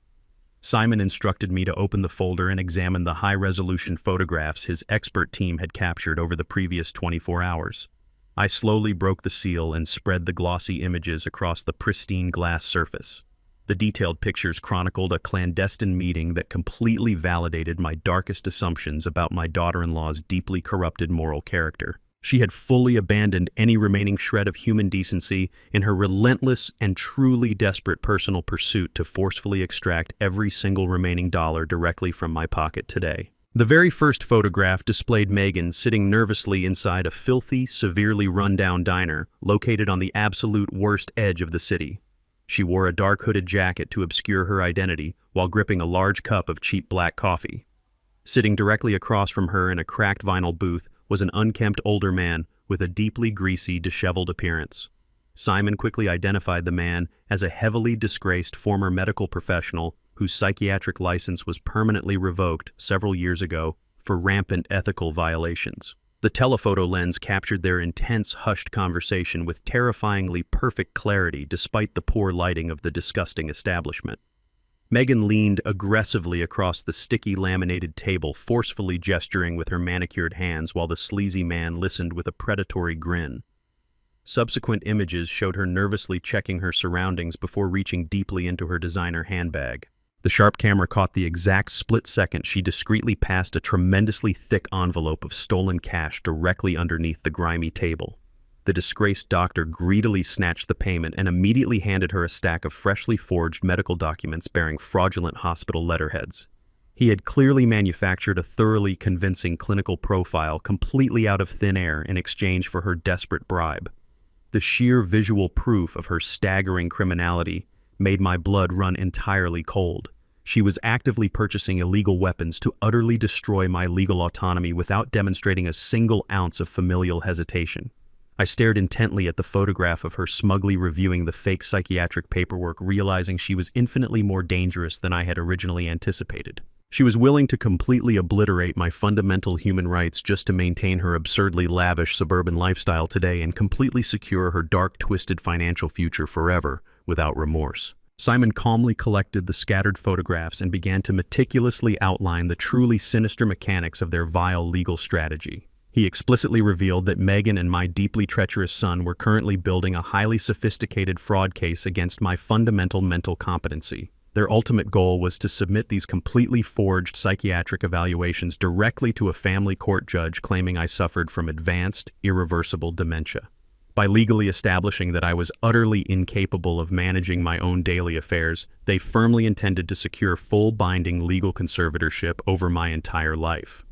[SPEAKER 1] Simon instructed me to open the folder and examine the high-resolution photographs his expert team had captured over the previous 24 hours. I slowly broke the seal and spread the glossy images across the pristine glass surface. The detailed pictures chronicled a clandestine meeting that completely validated my darkest assumptions about my daughter-in-law's deeply corrupted moral character. She had fully abandoned any remaining shred of human decency in her relentless and truly desperate personal pursuit to forcefully extract every single remaining dollar directly from my pocket today. The very first photograph displayed Megan sitting nervously inside a filthy, severely run-down diner located on the absolute worst edge of the city. She wore a dark hooded jacket to obscure her identity while gripping a large cup of cheap black coffee. Sitting directly across from her in a cracked vinyl booth was an unkempt older man with a deeply greasy, disheveled appearance. Simon quickly identified the man as a heavily disgraced former medical professional whose psychiatric license was permanently revoked several years ago for rampant ethical violations. The telephoto lens captured their intense, hushed conversation with terrifyingly perfect clarity despite the poor lighting of the disgusting establishment. Megan leaned aggressively across the sticky laminated table, forcefully gesturing with her manicured hands while the sleazy man listened with a predatory grin. Subsequent images showed her nervously checking her surroundings before reaching deeply into her designer handbag. The sharp camera caught the exact split second she discreetly passed a tremendously thick envelope of stolen cash directly underneath the grimy table. The disgraced doctor greedily snatched the payment and immediately handed her a stack of freshly forged medical documents bearing fraudulent hospital letterheads. He had clearly manufactured a thoroughly convincing clinical profile completely out of thin air in exchange for her desperate bribe. The sheer visual proof of her staggering criminality made my blood run entirely cold. She was actively purchasing illegal weapons to utterly destroy my legal autonomy without demonstrating a single ounce of familial hesitation. I stared intently at the photograph of her, smugly reviewing the fake psychiatric paperwork, realizing she was infinitely more dangerous than I had originally anticipated. She was willing to completely obliterate my fundamental human rights just to maintain her absurdly lavish suburban lifestyle today and completely secure her dark, twisted financial future forever, without remorse. Simon calmly collected the scattered photographs and began to meticulously outline the truly sinister mechanics of their vile legal strategy. He explicitly revealed that Megan and my deeply treacherous son were currently building a highly sophisticated fraud case against my fundamental mental competency. Their ultimate goal was to submit these completely forged psychiatric evaluations directly to a family court judge, claiming I suffered from advanced, irreversible dementia. By legally establishing that I was utterly incapable of managing my own daily affairs, they firmly intended to secure full binding legal conservatorship over my entire life.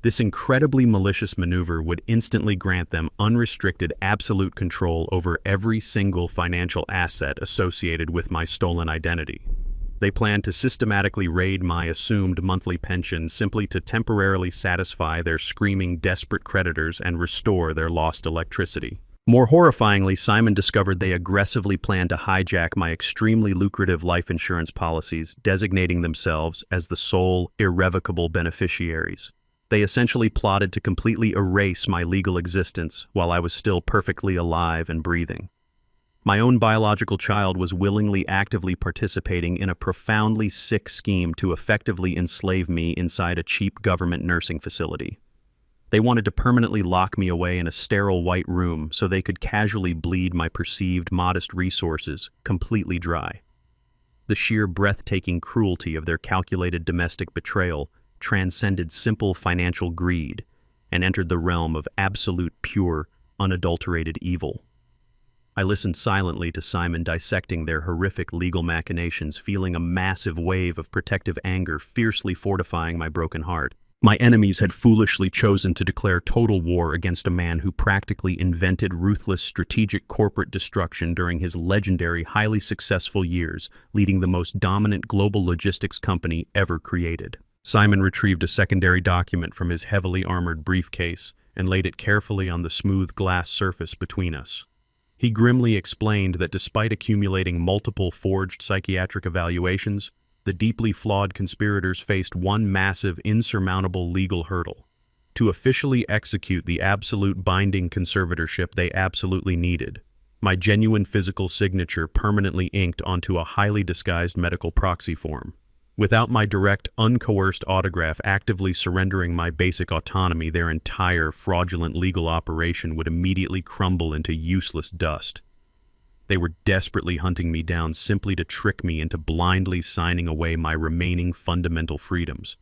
[SPEAKER 1] This incredibly malicious maneuver would instantly grant them unrestricted absolute control over every single financial asset associated with my stolen identity. They planned to systematically raid my assumed monthly pension simply to temporarily satisfy their screaming, desperate creditors and restore their lost electricity. More horrifyingly, Simon discovered they aggressively planned to hijack my extremely lucrative life insurance policies, designating themselves as the sole, irrevocable beneficiaries. They essentially plotted to completely erase my legal existence while I was still perfectly alive and breathing. My own biological child was willingly, actively participating in a profoundly sick scheme to effectively enslave me inside a cheap government nursing facility. They wanted to permanently lock me away in a sterile white room so they could casually bleed my perceived modest resources completely dry. The sheer breathtaking cruelty of their calculated domestic betrayal transcended simple financial greed and entered the realm of absolute, pure, unadulterated evil. I listened silently to Simon dissecting their horrific legal machinations, feeling a massive wave of protective anger fiercely fortifying my broken heart. My enemies had foolishly chosen to declare total war against a man who practically invented ruthless strategic corporate destruction during his legendary, highly successful years, leading the most dominant global logistics company ever created. Simon retrieved a secondary document from his heavily armored briefcase and laid it carefully on the smooth glass surface between us. He grimly explained that despite accumulating multiple forged psychiatric evaluations, the deeply flawed conspirators faced one massive, insurmountable legal hurdle: to officially execute the absolute binding conservatorship they absolutely needed. My genuine physical signature permanently inked onto a highly disguised medical proxy form. Without my direct, uncoerced autograph actively surrendering my basic autonomy, their entire fraudulent legal operation would immediately crumble into useless dust. They were desperately hunting me down simply to trick me into blindly signing away my remaining fundamental freedoms.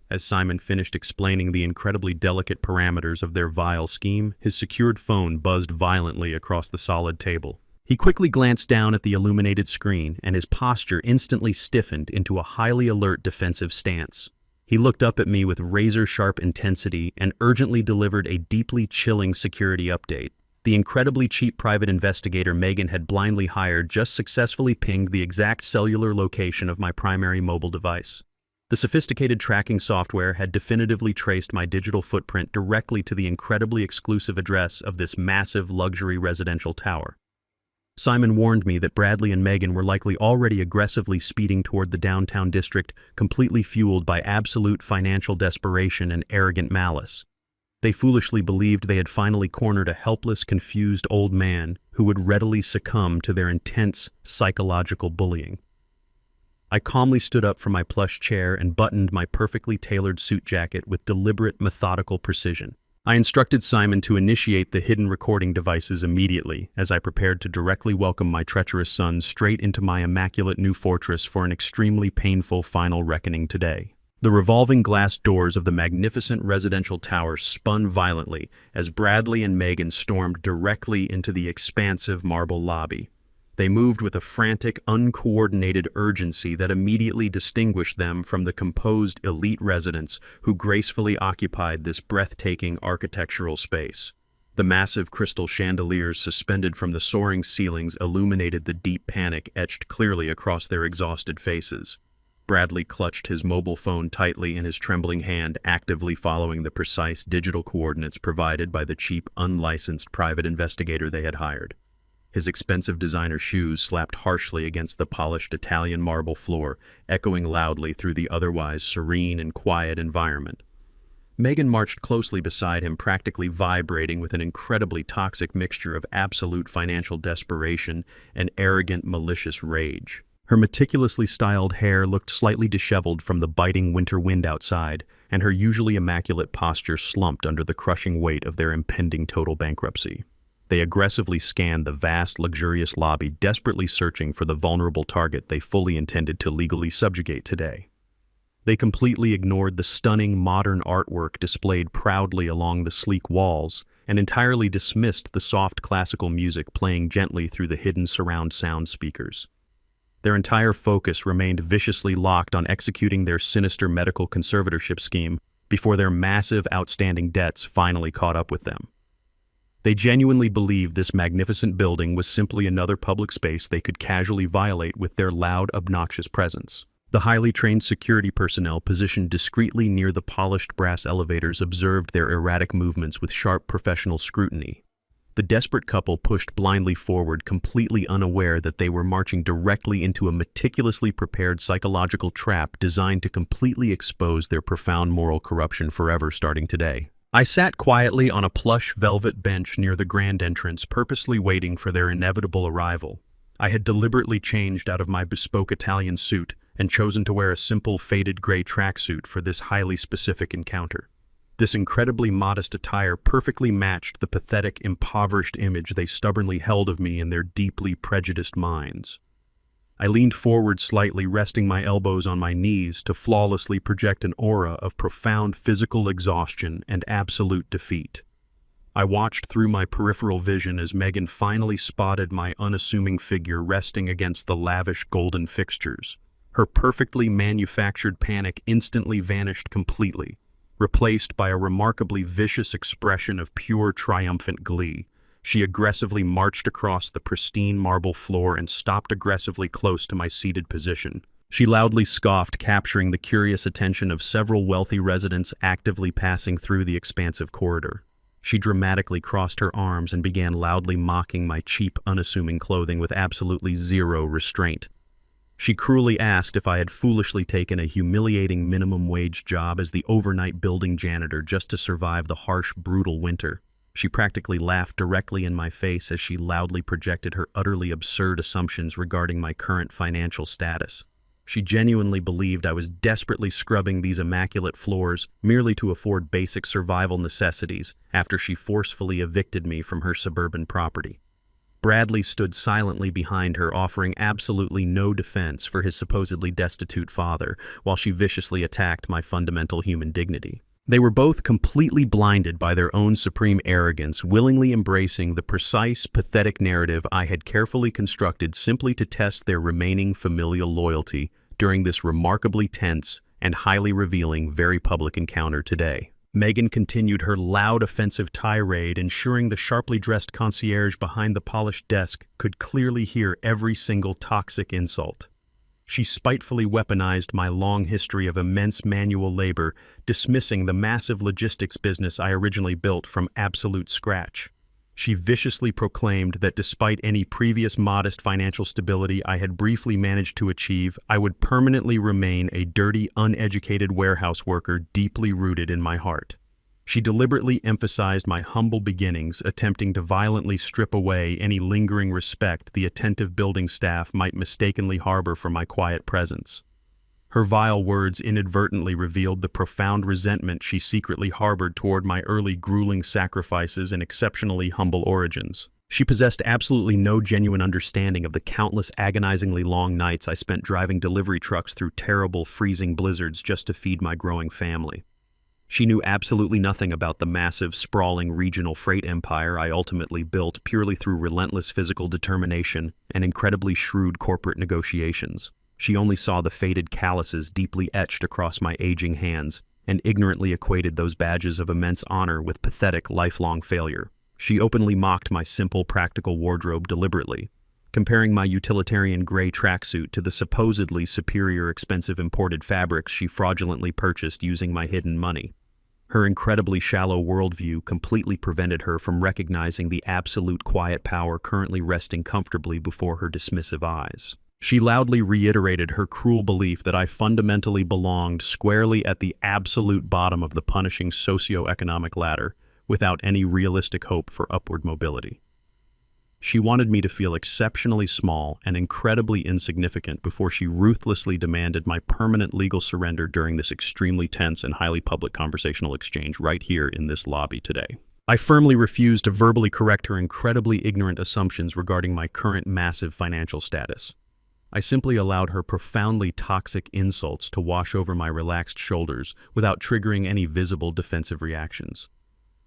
[SPEAKER 1] As Simon finished explaining the incredibly delicate parameters of their vile scheme, his secured phone buzzed violently across the solid table. He quickly glanced down at the illuminated screen, and his posture instantly stiffened into a highly alert defensive stance. He looked up at me with razor-sharp intensity and urgently delivered a deeply chilling security update. The incredibly cheap private investigator Megan had blindly hired just successfully pinged the exact cellular location of my primary mobile device. The sophisticated tracking software had definitively traced my digital footprint directly to the incredibly exclusive address of this massive luxury residential tower. Simon warned me that Bradley and Megan were likely already aggressively speeding toward the downtown district, completely fueled by absolute financial desperation and arrogant malice. They foolishly believed they had finally cornered a helpless, confused old man who would readily succumb to their intense psychological bullying. I calmly stood up from my plush chair and buttoned my perfectly tailored suit jacket with deliberate, methodical precision. I instructed Simon to initiate the hidden recording devices immediately as I prepared to directly welcome my treacherous son straight into my immaculate new fortress for an extremely painful final reckoning today. The revolving glass doors of the magnificent residential tower spun violently as Bradley and Megan stormed directly into the expansive marble lobby. They moved with a frantic, uncoordinated urgency that immediately distinguished them from the composed elite residents who gracefully occupied this breathtaking architectural space. The massive crystal chandeliers suspended from the soaring ceilings illuminated the deep panic etched clearly across their exhausted faces. Bradley clutched his mobile phone tightly in his trembling hand, actively following the precise digital coordinates provided by the cheap, unlicensed private investigator they had hired. His expensive designer shoes slapped harshly against the polished Italian marble floor, echoing loudly through the otherwise serene and quiet environment. Megan marched closely beside him, practically vibrating with an incredibly toxic mixture of absolute financial desperation and arrogant, malicious rage. Her meticulously styled hair looked slightly disheveled from the biting winter wind outside, and her usually immaculate posture slumped under the crushing weight of their impending total bankruptcy. They aggressively scanned the vast, luxurious lobby, desperately searching for the vulnerable target they fully intended to legally subjugate today. They completely ignored the stunning modern artwork displayed proudly along the sleek walls and entirely dismissed the soft classical music playing gently through the hidden surround sound speakers. Their entire focus remained viciously locked on executing their sinister medical conservatorship scheme before their massive outstanding debts finally caught up with them. They genuinely believed this magnificent building was simply another public space they could casually violate with their loud, obnoxious presence. The highly trained security personnel positioned discreetly near the polished brass elevators observed their erratic movements with sharp professional scrutiny. The desperate couple pushed blindly forward, completely unaware that they were marching directly into a meticulously prepared psychological trap designed to completely expose their profound moral corruption forever starting today. I sat quietly on a plush velvet bench near the grand entrance, purposely waiting for their inevitable arrival. I had deliberately changed out of my bespoke Italian suit and chosen to wear a simple faded gray tracksuit for this highly specific encounter. This incredibly modest attire perfectly matched the pathetic, impoverished image they stubbornly held of me in their deeply prejudiced minds. I leaned forward slightly, resting my elbows on my knees to flawlessly project an aura of profound physical exhaustion and absolute defeat. I watched through my peripheral vision as Megan finally spotted my unassuming figure resting against the lavish golden fixtures. Her perfectly manufactured panic instantly vanished completely, replaced by a remarkably vicious expression of pure triumphant glee. She aggressively marched across the pristine marble floor and stopped aggressively close to my seated position. She loudly scoffed, capturing the curious attention of several wealthy residents actively passing through the expansive corridor. She dramatically crossed her arms and began loudly mocking my cheap, unassuming clothing with absolutely zero restraint. She cruelly asked if I had foolishly taken a humiliating minimum wage job as the overnight building janitor just to survive the harsh, brutal winter. She practically laughed directly in my face as she loudly projected her utterly absurd assumptions regarding my current financial status. She genuinely believed I was desperately scrubbing these immaculate floors merely to afford basic survival necessities after she forcefully evicted me from her suburban property. Bradley stood silently behind her, offering absolutely no defense for his supposedly destitute father, while she viciously attacked my fundamental human dignity. They were both completely blinded by their own supreme arrogance, willingly embracing the precise, pathetic narrative I had carefully constructed simply to test their remaining familial loyalty during this remarkably tense and highly revealing very public encounter today. Megan continued her loud, offensive tirade, ensuring the sharply dressed concierge behind the polished desk could clearly hear every single toxic insult. She spitefully weaponized my long history of immense manual labor, dismissing the massive logistics business I originally built from absolute scratch. She viciously proclaimed that despite any previous modest financial stability I had briefly managed to achieve, I would permanently remain a dirty, uneducated warehouse worker deeply rooted in my heart. She deliberately emphasized my humble beginnings, attempting to violently strip away any lingering respect the attentive building staff might mistakenly harbor for my quiet presence. Her vile words inadvertently revealed the profound resentment she secretly harbored toward my early grueling sacrifices and exceptionally humble origins. She possessed absolutely no genuine understanding of the countless agonizingly long nights I spent driving delivery trucks through terrible, freezing blizzards just to feed my growing family. She knew absolutely nothing about the massive, sprawling regional freight empire I ultimately built purely through relentless physical determination and incredibly shrewd corporate negotiations. She only saw the faded calluses deeply etched across my aging hands and ignorantly equated those badges of immense honor with pathetic, lifelong failure. She openly mocked my simple, practical wardrobe deliberately, comparing my utilitarian gray tracksuit to the supposedly superior expensive imported fabrics she fraudulently purchased using my hidden money. Her incredibly shallow worldview completely prevented her from recognizing the absolute quiet power currently resting comfortably before her dismissive eyes. She loudly reiterated her cruel belief that I fundamentally belonged squarely at the absolute bottom of the punishing socioeconomic ladder, without any realistic hope for upward mobility. She wanted me to feel exceptionally small and incredibly insignificant before she ruthlessly demanded my permanent legal surrender during this extremely tense and highly public conversational exchange right here in this lobby today. I firmly refused to verbally correct her incredibly ignorant assumptions regarding my current massive financial status. I simply allowed her profoundly toxic insults to wash over my relaxed shoulders without triggering any visible defensive reactions.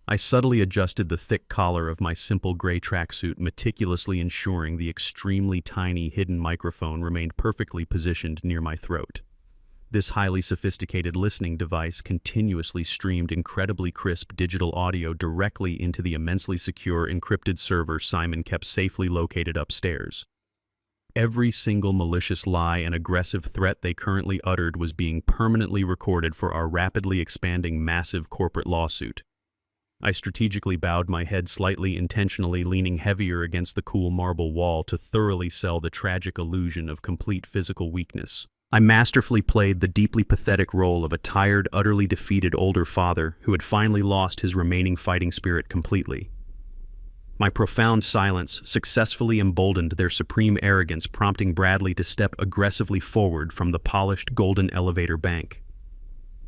[SPEAKER 1] I subtly adjusted the thick collar of my simple gray tracksuit, meticulously ensuring the extremely tiny hidden microphone remained perfectly positioned near my throat. This highly sophisticated listening device continuously streamed incredibly crisp digital audio directly into the immensely secure encrypted server Simon kept safely located upstairs. Every single malicious lie and aggressive threat they currently uttered was being permanently recorded for our rapidly expanding massive corporate lawsuit. I strategically bowed my head slightly, intentionally leaning heavier against the cool marble wall to thoroughly sell the tragic illusion of complete physical weakness. I masterfully played the deeply pathetic role of a tired, utterly defeated older father who had finally lost his remaining fighting spirit completely. My profound silence successfully emboldened their supreme arrogance, prompting Bradley to step aggressively forward from the polished golden elevator bank.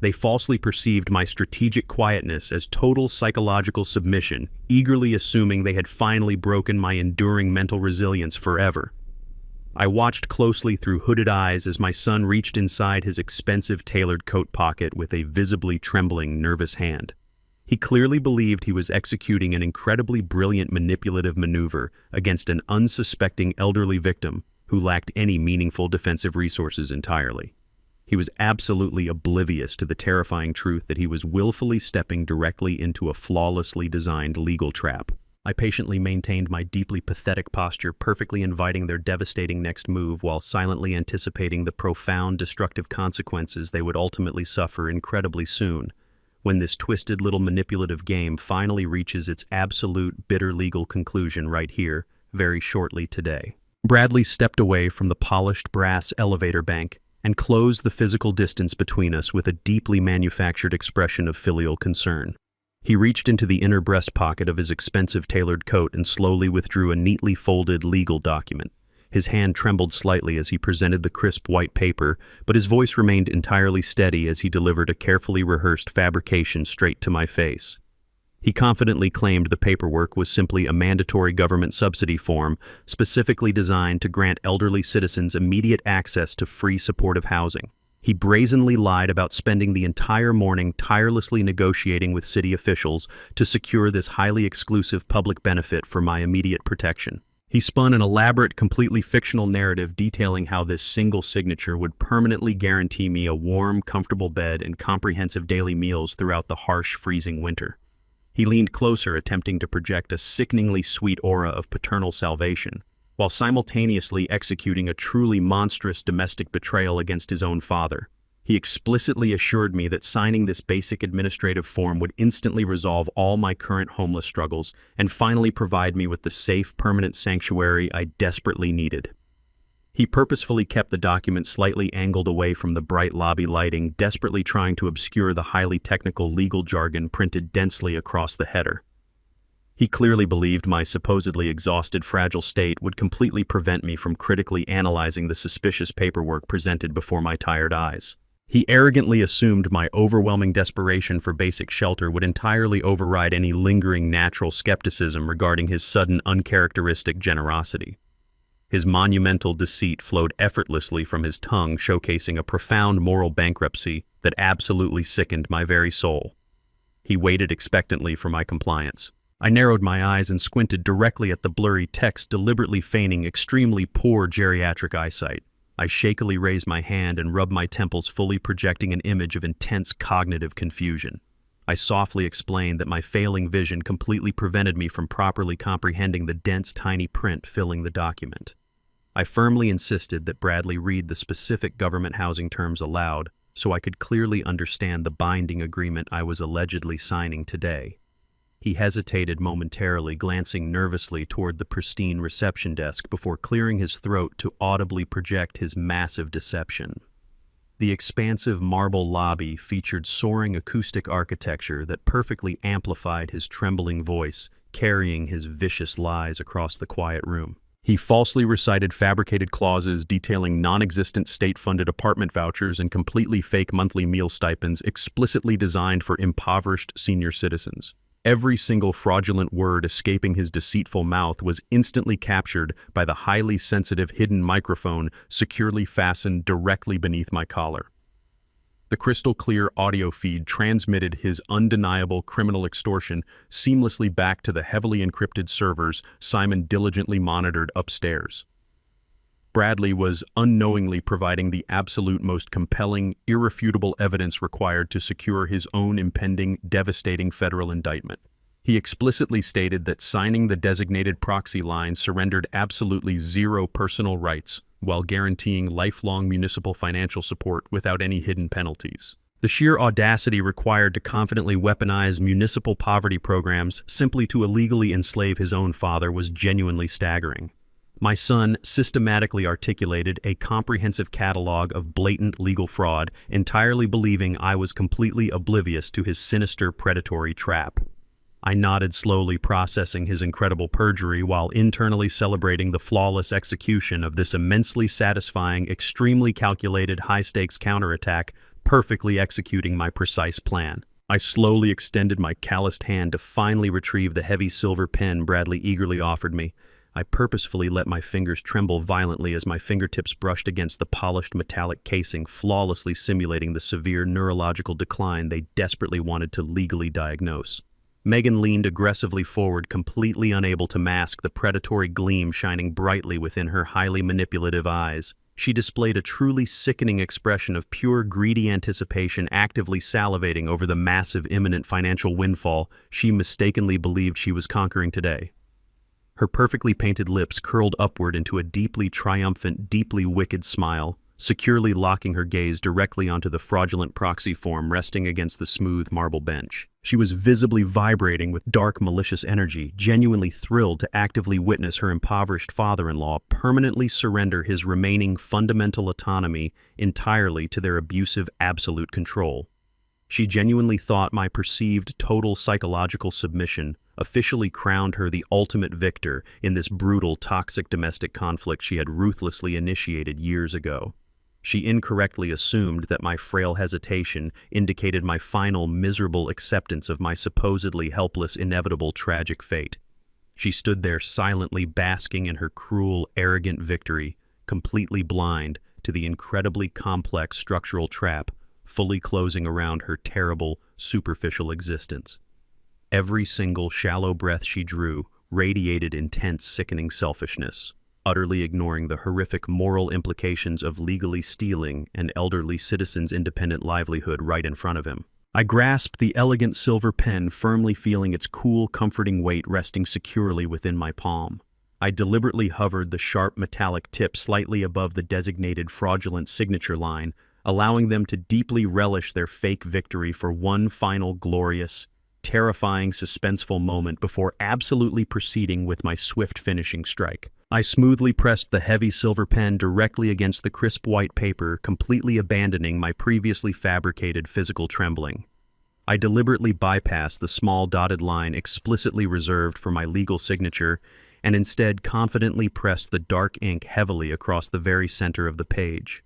[SPEAKER 1] They falsely perceived my strategic quietness as total psychological submission, eagerly assuming they had finally broken my enduring mental resilience forever. I watched closely through hooded eyes as my son reached inside his expensive tailored coat pocket with a visibly trembling, nervous hand. He clearly believed he was executing an incredibly brilliant manipulative maneuver against an unsuspecting elderly victim who lacked any meaningful defensive resources entirely. He was absolutely oblivious to the terrifying truth that he was willfully stepping directly into a flawlessly designed legal trap. I patiently maintained my deeply pathetic posture, perfectly inviting their devastating next move while silently anticipating the profound destructive consequences they would ultimately suffer incredibly soon, when this twisted little manipulative game finally reaches its absolute bitter legal conclusion right here, very shortly today. Bradley stepped away from the polished brass elevator bank and closed the physical distance between us with a deeply manufactured expression of filial concern. He reached into the inner breast pocket of his expensive tailored coat and slowly withdrew a neatly folded legal document. His hand trembled slightly as he presented the crisp white paper, but his voice remained entirely steady as he delivered a carefully rehearsed fabrication straight to my face. He confidently claimed the paperwork was simply a mandatory government subsidy form specifically designed to grant elderly citizens immediate access to free supportive housing. He brazenly lied about spending the entire morning tirelessly negotiating with city officials to secure this highly exclusive public benefit for my immediate protection. He spun an elaborate, completely fictional narrative detailing how this single signature would permanently guarantee me a warm, comfortable bed and comprehensive daily meals throughout the harsh, freezing winter. He leaned closer, attempting to project a sickeningly sweet aura of paternal salvation, while simultaneously executing a truly monstrous domestic betrayal against his own father. He explicitly assured me that signing this basic administrative form would instantly resolve all my current homeless struggles and finally provide me with the safe, permanent sanctuary I desperately needed. He purposefully kept the document slightly angled away from the bright lobby lighting, desperately trying to obscure the highly technical legal jargon printed densely across the header. He clearly believed my supposedly exhausted, fragile state would completely prevent me from critically analyzing the suspicious paperwork presented before my tired eyes. He arrogantly assumed my overwhelming desperation for basic shelter would entirely override any lingering natural skepticism regarding his sudden, uncharacteristic generosity. His monumental deceit flowed effortlessly from his tongue, showcasing a profound moral bankruptcy that absolutely sickened my very soul. He waited expectantly for my compliance. I narrowed my eyes and squinted directly at the blurry text, deliberately feigning extremely poor geriatric eyesight. I shakily raised my hand and rubbed my temples, fully projecting an image of intense cognitive confusion. I softly explained that my failing vision completely prevented me from properly comprehending the dense, tiny print filling the document. I firmly insisted that Bradley read the specific government housing terms aloud so I could clearly understand the binding agreement I was allegedly signing today. He hesitated momentarily, glancing nervously toward the pristine reception desk before clearing his throat to audibly project his massive deception. The expansive marble lobby featured soaring acoustic architecture that perfectly amplified his trembling voice, carrying his vicious lies across the quiet room. He falsely recited fabricated clauses detailing non-existent state-funded apartment vouchers and completely fake monthly meal stipends explicitly designed for impoverished senior citizens. Every single fraudulent word escaping his deceitful mouth was instantly captured by the highly sensitive hidden microphone securely fastened directly beneath my collar. The crystal-clear audio feed transmitted his undeniable criminal extortion seamlessly back to the heavily encrypted servers Simon diligently monitored upstairs. Bradley was unknowingly providing the absolute most compelling, irrefutable evidence required to secure his own impending, devastating federal indictment. He explicitly stated that signing the designated proxy line surrendered absolutely zero personal rights, while guaranteeing lifelong municipal financial support without any hidden penalties. The sheer audacity required to confidently weaponize municipal poverty programs simply to illegally enslave his own father was genuinely staggering. My son systematically articulated a comprehensive catalog of blatant legal fraud, entirely believing I was completely oblivious to his sinister predatory trap. I nodded slowly, processing his incredible perjury while internally celebrating the flawless execution of this immensely satisfying, extremely calculated high-stakes counterattack, perfectly executing my precise plan. I slowly extended my calloused hand to finally retrieve the heavy silver pen Bradley eagerly offered me. I purposefully let my fingers tremble violently as my fingertips brushed against the polished metallic casing, flawlessly simulating the severe neurological decline they desperately wanted to legally diagnose. Megan leaned aggressively forward, completely unable to mask the predatory gleam shining brightly within her highly manipulative eyes. She displayed a truly sickening expression of pure greedy anticipation, actively salivating over the massive imminent financial windfall she mistakenly believed she was conquering today. Her perfectly painted lips curled upward into a deeply triumphant, deeply wicked smile, securely locking her gaze directly onto the fraudulent proxy form resting against the smooth marble bench. She was visibly vibrating with dark, malicious energy, genuinely thrilled to actively witness her impoverished father-in-law permanently surrender his remaining fundamental autonomy entirely to their abusive absolute control. She genuinely thought my perceived total psychological submission officially crowned her the ultimate victor in this brutal, toxic domestic conflict she had ruthlessly initiated years ago. She incorrectly assumed that my frail hesitation indicated my final miserable acceptance of my supposedly helpless, inevitable, tragic fate. She stood there silently basking in her cruel, arrogant victory, completely blind to the incredibly complex structural trap fully closing around her terrible, superficial existence. Every single shallow breath she drew radiated intense, sickening selfishness, utterly ignoring the horrific moral implications of legally stealing an elderly citizen's independent livelihood right in front of him. I grasped the elegant silver pen, firmly feeling its cool, comforting weight resting securely within my palm. I deliberately hovered the sharp metallic tip slightly above the designated fraudulent signature line, allowing them to deeply relish their fake victory for one final glorious, terrifying, suspenseful moment before absolutely proceeding with my swift finishing strike. I smoothly pressed the heavy silver pen directly against the crisp white paper, completely abandoning my previously fabricated physical trembling. I deliberately bypassed the small dotted line explicitly reserved for my legal signature and instead confidently pressed the dark ink heavily across the very center of the page.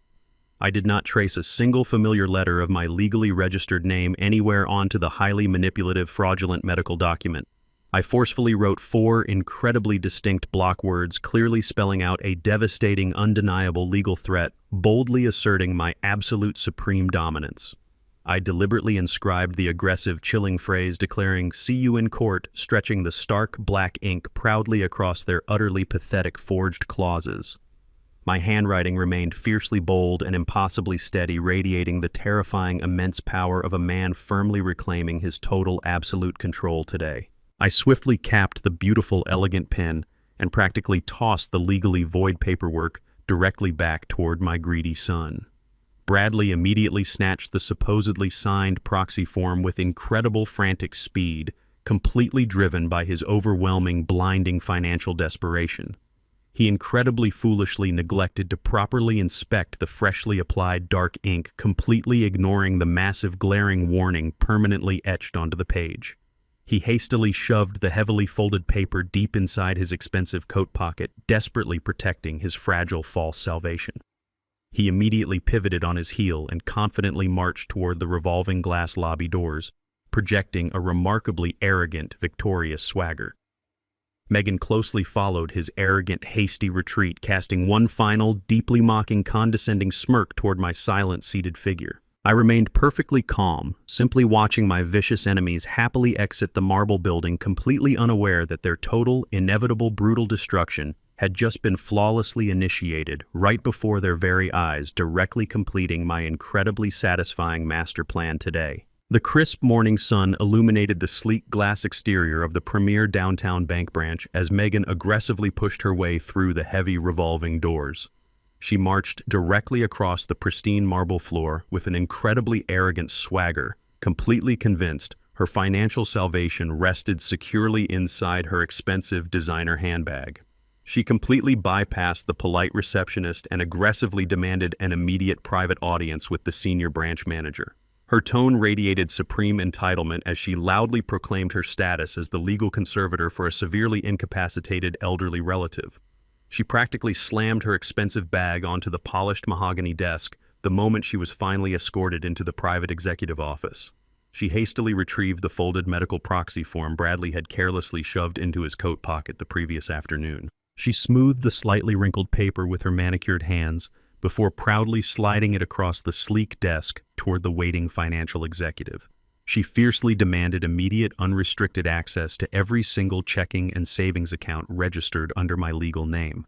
[SPEAKER 1] I did not trace a single familiar letter of my legally registered name anywhere onto the highly manipulative, fraudulent medical document. I forcefully wrote 4 incredibly distinct block words, clearly spelling out a devastating, undeniable legal threat, boldly asserting my absolute supreme dominance. I deliberately inscribed the aggressive, chilling phrase declaring, "See you in court," stretching the stark black ink proudly across their utterly pathetic forged clauses. My handwriting remained fiercely bold and impossibly steady, radiating the terrifying, immense power of a man firmly reclaiming his total, absolute control today. I swiftly capped the beautiful, elegant pen and practically tossed the legally void paperwork directly back toward my greedy son. Bradley immediately snatched the supposedly signed proxy form with incredible frantic speed, completely driven by his overwhelming, blinding financial desperation. He incredibly foolishly neglected to properly inspect the freshly applied dark ink, completely ignoring the massive glaring warning permanently etched onto the page. He hastily shoved the heavily folded paper deep inside his expensive coat pocket, desperately protecting his fragile false salvation. He immediately pivoted on his heel and confidently marched toward the revolving glass lobby doors, projecting a remarkably arrogant, victorious swagger. Megan closely followed his arrogant, hasty retreat, casting one final, deeply mocking, condescending smirk toward my silent, seated figure. I remained perfectly calm, simply watching my vicious enemies happily exit the marble building, completely unaware that their total, inevitable, brutal destruction had just been flawlessly initiated right before their very eyes, directly completing my incredibly satisfying master plan today. The crisp morning sun illuminated the sleek glass exterior of the premier downtown bank branch as Megan aggressively pushed her way through the heavy revolving doors. She marched directly across the pristine marble floor with an incredibly arrogant swagger, completely convinced her financial salvation rested securely inside her expensive designer handbag. She completely bypassed the polite receptionist and aggressively demanded an immediate private audience with the senior branch manager. Her tone radiated supreme entitlement as she loudly proclaimed her status as the legal conservator for a severely incapacitated elderly relative. She practically slammed her expensive bag onto the polished mahogany desk the moment she was finally escorted into the private executive office. She hastily retrieved the folded medical proxy form Bradley had carelessly shoved into his coat pocket the previous afternoon. She smoothed the slightly wrinkled paper with her manicured hands before proudly sliding it across the sleek desk toward the waiting financial executive. She fiercely demanded immediate, unrestricted access to every single checking and savings account registered under my legal name.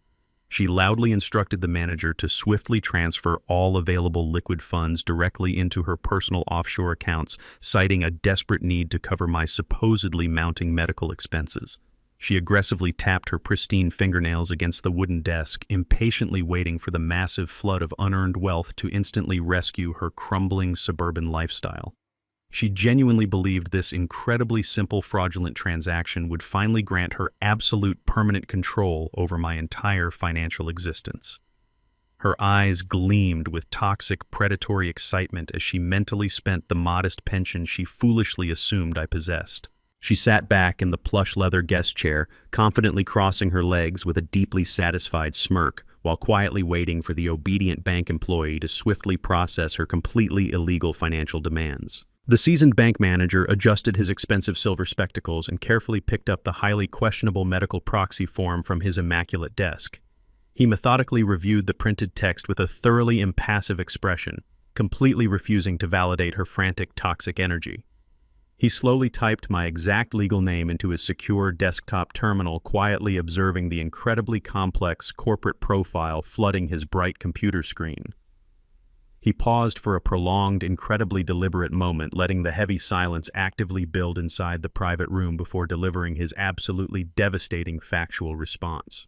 [SPEAKER 1] She loudly instructed the manager to swiftly transfer all available liquid funds directly into her personal offshore accounts, citing a desperate need to cover my supposedly mounting medical expenses. She aggressively tapped her pristine fingernails against the wooden desk, impatiently waiting for the massive flood of unearned wealth to instantly rescue her crumbling suburban lifestyle. She genuinely believed this incredibly simple fraudulent transaction would finally grant her absolute permanent control over my entire financial existence. Her eyes gleamed with toxic, predatory excitement as she mentally spent the modest pension she foolishly assumed I possessed. She sat back in the plush leather guest chair, confidently crossing her legs with a deeply satisfied smirk, while quietly waiting for the obedient bank employee to swiftly process her completely illegal financial demands. The seasoned bank manager adjusted his expensive silver spectacles and carefully picked up the highly questionable medical proxy form from his immaculate desk. He methodically reviewed the printed text with a thoroughly impassive expression, completely refusing to validate her frantic, toxic energy. He slowly typed my exact legal name into his secure desktop terminal, quietly observing the incredibly complex corporate profile flooding his bright computer screen. He paused for a prolonged, incredibly deliberate moment, letting the heavy silence actively build inside the private room before delivering his absolutely devastating factual response.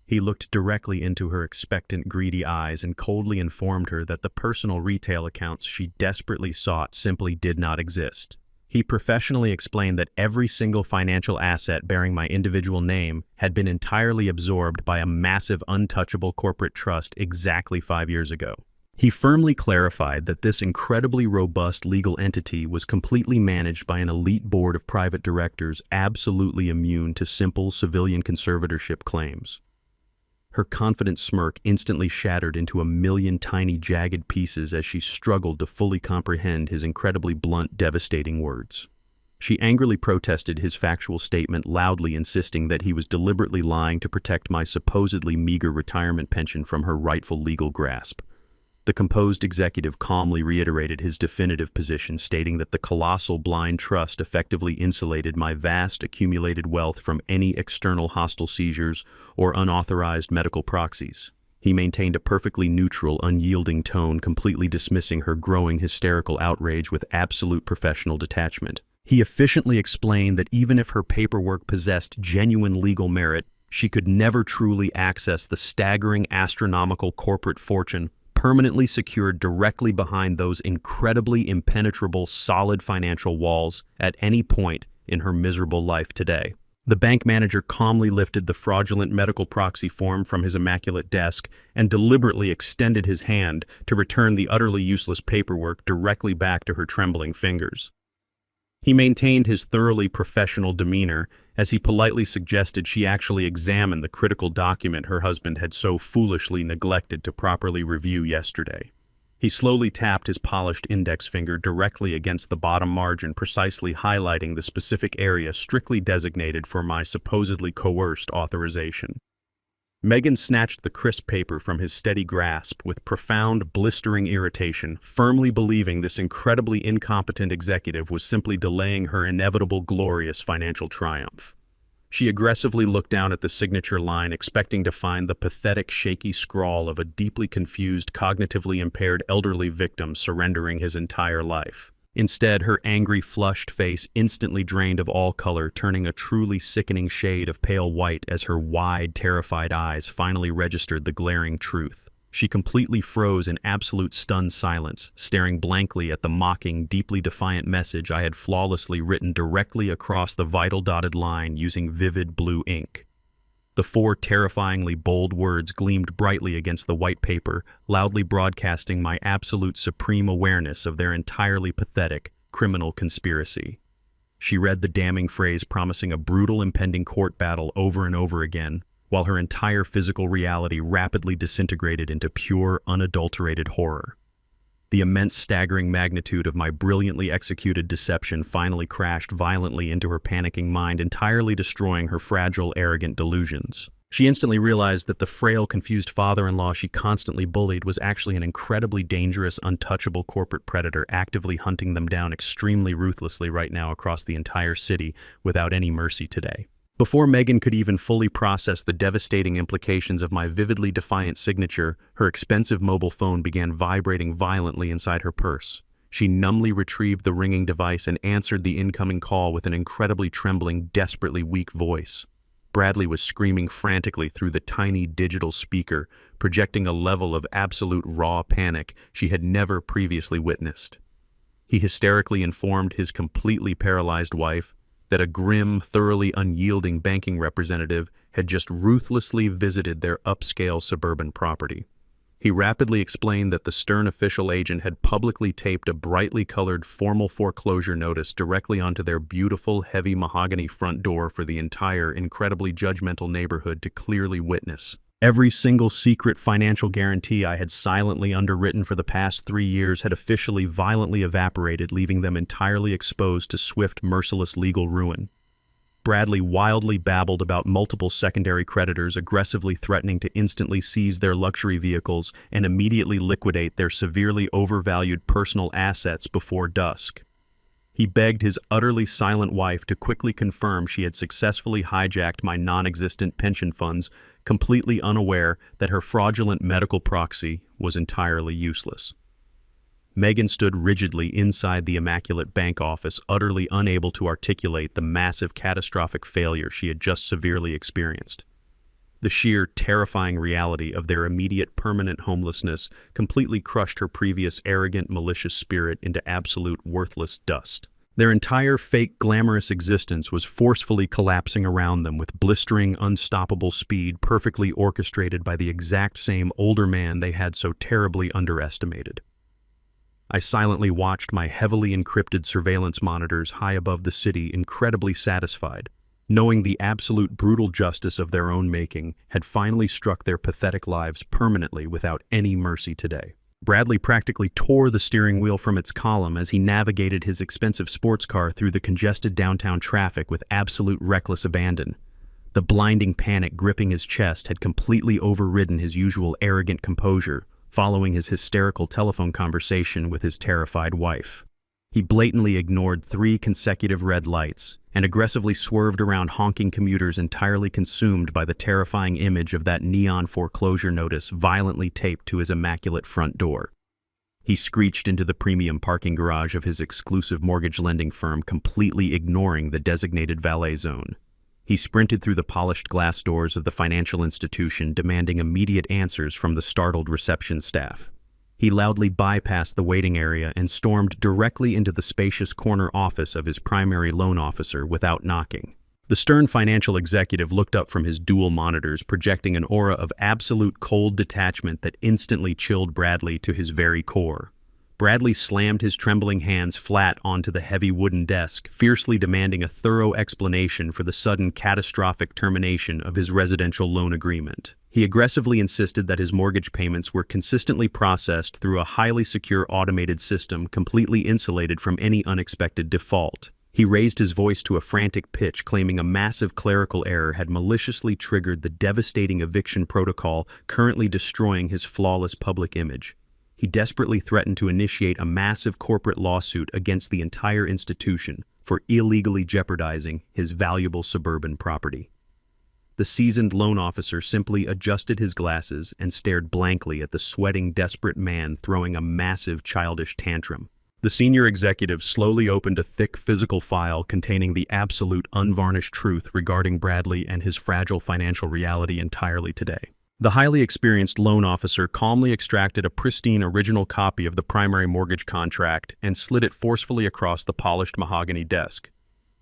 [SPEAKER 1] He looked directly into her expectant, greedy eyes and coldly informed her that the personal retail accounts she desperately sought simply did not exist. He professionally explained that every single financial asset bearing my individual name had been entirely absorbed by a massive, untouchable corporate trust exactly 5 years ago. He firmly clarified that this incredibly robust legal entity was completely managed by an elite board of private directors absolutely immune to simple civilian conservatorship claims. Her confident smirk instantly shattered into a million tiny, jagged pieces as she struggled to fully comprehend his incredibly blunt, devastating words. She angrily protested his factual statement, loudly insisting that he was deliberately lying to protect my supposedly meager retirement pension from her rightful legal grasp. The composed executive calmly reiterated his definitive position, stating that the colossal blind trust effectively insulated my vast accumulated wealth from any external hostile seizures or unauthorized medical proxies. He maintained a perfectly neutral, unyielding tone, completely dismissing her growing hysterical outrage with absolute professional detachment. He efficiently explained that even if her paperwork possessed genuine legal merit, She could never truly access the staggering astronomical corporate fortune permanently secured directly behind those incredibly impenetrable solid financial walls at any point in her miserable life today. The bank manager calmly lifted the fraudulent medical proxy form from his immaculate desk and deliberately extended his hand to return the utterly useless paperwork directly back to her trembling fingers. He maintained his thoroughly professional demeanor as he politely suggested she actually examine the critical document her husband had so foolishly neglected to properly review yesterday. He slowly tapped his polished index finger directly against the bottom margin, precisely highlighting the specific area strictly designated for my supposedly coerced authorization. Megan snatched the crisp paper from his steady grasp with profound, blistering irritation, firmly believing this incredibly incompetent executive was simply delaying her inevitable glorious financial triumph. She aggressively looked down at the signature line, expecting to find the pathetic, shaky scrawl of a deeply confused, cognitively impaired elderly victim surrendering his entire life. Instead, her angry, flushed face instantly drained of all color, turning a truly sickening shade of pale white as her wide, terrified eyes finally registered the glaring truth. She completely froze in absolute stunned silence, staring blankly at the mocking, deeply defiant message I had flawlessly written directly across the vital dotted line using vivid blue ink. The 4 terrifyingly bold words gleamed brightly against the white paper, loudly broadcasting my absolute supreme awareness of their entirely pathetic, criminal conspiracy. She read the damning phrase promising a brutal impending court battle over and over again, while her entire physical reality rapidly disintegrated into pure, unadulterated horror. The immense staggering magnitude of my brilliantly executed deception finally crashed violently into her panicking mind, entirely destroying her fragile, arrogant delusions. She instantly realized that the frail, confused father-in-law she constantly bullied was actually an incredibly dangerous, untouchable corporate predator actively hunting them down extremely ruthlessly right now across the entire city without any mercy today. Before Megan could even fully process the devastating implications of my vividly defiant signature, her expensive mobile phone began vibrating violently inside her purse. She numbly retrieved the ringing device and answered the incoming call with an incredibly trembling, desperately weak voice. Bradley was screaming frantically through the tiny digital speaker, projecting a level of absolute raw panic she had never previously witnessed. He hysterically informed his completely paralyzed wife that a grim, thoroughly unyielding banking representative had just ruthlessly visited their upscale suburban property. He rapidly explained that the stern official agent had publicly taped a brightly colored formal foreclosure notice directly onto their beautiful, heavy mahogany front door for the entire, incredibly judgmental neighborhood to clearly witness. Every single secret financial guarantee I had silently underwritten for the past 3 years had officially violently evaporated, leaving them entirely exposed to swift, merciless legal ruin. Bradley wildly babbled about multiple secondary creditors aggressively threatening to instantly seize their luxury vehicles and immediately liquidate their severely overvalued personal assets before dusk. He begged his utterly silent wife to quickly confirm she had successfully hijacked my non-existent pension funds, completely unaware that her fraudulent medical proxy was entirely useless. Megan stood rigidly inside the immaculate bank office, utterly unable to articulate the massive catastrophic failure she had just severely experienced. The sheer, terrifying reality of their immediate permanent homelessness completely crushed her previous arrogant, malicious spirit into absolute worthless dust. Their entire fake, glamorous existence was forcefully collapsing around them with blistering, unstoppable speed perfectly orchestrated by the exact same older man they had so terribly underestimated. I silently watched my heavily encrypted surveillance monitors high above the city, incredibly satisfied, knowing the absolute brutal justice of their own making had finally struck their pathetic lives permanently without any mercy today. Bradley practically tore the steering wheel from its column as he navigated his expensive sports car through the congested downtown traffic with absolute reckless abandon. The blinding panic gripping his chest had completely overridden his usual arrogant composure following his hysterical telephone conversation with his terrified wife. He blatantly ignored 3 consecutive red lights and aggressively swerved around honking commuters entirely consumed by the terrifying image of that neon foreclosure notice violently taped to his immaculate front door. He screeched into the premium parking garage of his exclusive mortgage lending firm, completely ignoring the designated valet zone. He sprinted through the polished glass doors of the financial institution, demanding immediate answers from the startled reception staff. He loudly bypassed the waiting area and stormed directly into the spacious corner office of his primary loan officer without knocking. The stern financial executive looked up from his dual monitors, projecting an aura of absolute cold detachment that instantly chilled Bradley to his very core. Bradley slammed his trembling hands flat onto the heavy wooden desk, fiercely demanding a thorough explanation for the sudden catastrophic termination of his residential loan agreement. He aggressively insisted that his mortgage payments were consistently processed through a highly secure automated system completely insulated from any unexpected default. He raised his voice to a frantic pitch, claiming a massive clerical error had maliciously triggered the devastating eviction protocol currently destroying his flawless public image. He desperately threatened to initiate a massive corporate lawsuit against the entire institution for illegally jeopardizing his valuable suburban property. The seasoned loan officer simply adjusted his glasses and stared blankly at the sweating, desperate man throwing a massive childish tantrum. The senior executive slowly opened a thick physical file containing the absolute unvarnished truth regarding Bradley and his fragile financial reality entirely today. The highly experienced loan officer calmly extracted a pristine original copy of the primary mortgage contract and slid it forcefully across the polished mahogany desk.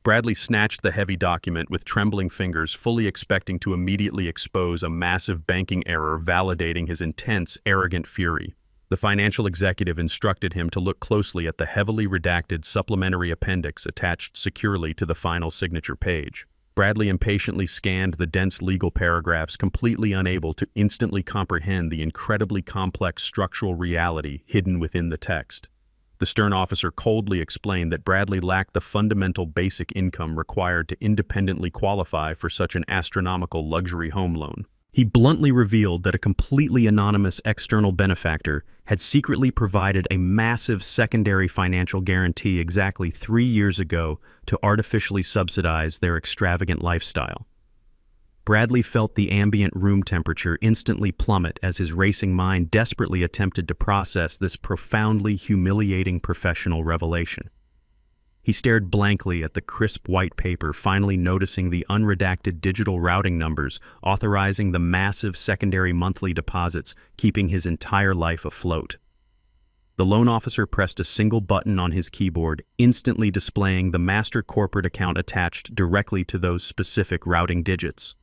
[SPEAKER 1] Bradley snatched the heavy document with trembling fingers, fully expecting to immediately expose a massive banking error validating his intense, arrogant fury. The financial executive instructed him to look closely at the heavily redacted supplementary appendix attached securely to the final signature page. Bradley impatiently scanned the dense legal paragraphs, completely unable to instantly comprehend the incredibly complex structural reality hidden within the text. The stern officer coldly explained that Bradley lacked the fundamental basic income required to independently qualify for such an astronomical luxury home loan. He bluntly revealed that a completely anonymous external benefactor had secretly provided a massive secondary financial guarantee exactly 3 years ago to artificially subsidize their extravagant lifestyle. Bradley felt the ambient room temperature instantly plummet as his racing mind desperately attempted to process this profoundly humiliating professional revelation. He stared blankly at the crisp white paper, finally noticing the unredacted digital routing numbers authorizing the massive secondary monthly deposits, keeping his entire life afloat. The loan officer pressed a single button on his keyboard, instantly displaying the master corporate account attached directly to those specific routing digits.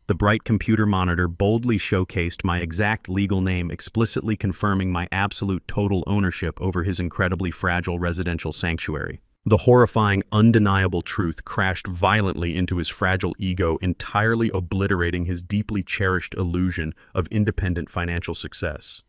[SPEAKER 1] The bright computer monitor boldly showcased my exact legal name, explicitly confirming my absolute total ownership over his incredibly fragile residential sanctuary. The horrifying, undeniable truth crashed violently into his fragile ego, entirely obliterating his deeply cherished illusion of independent financial success.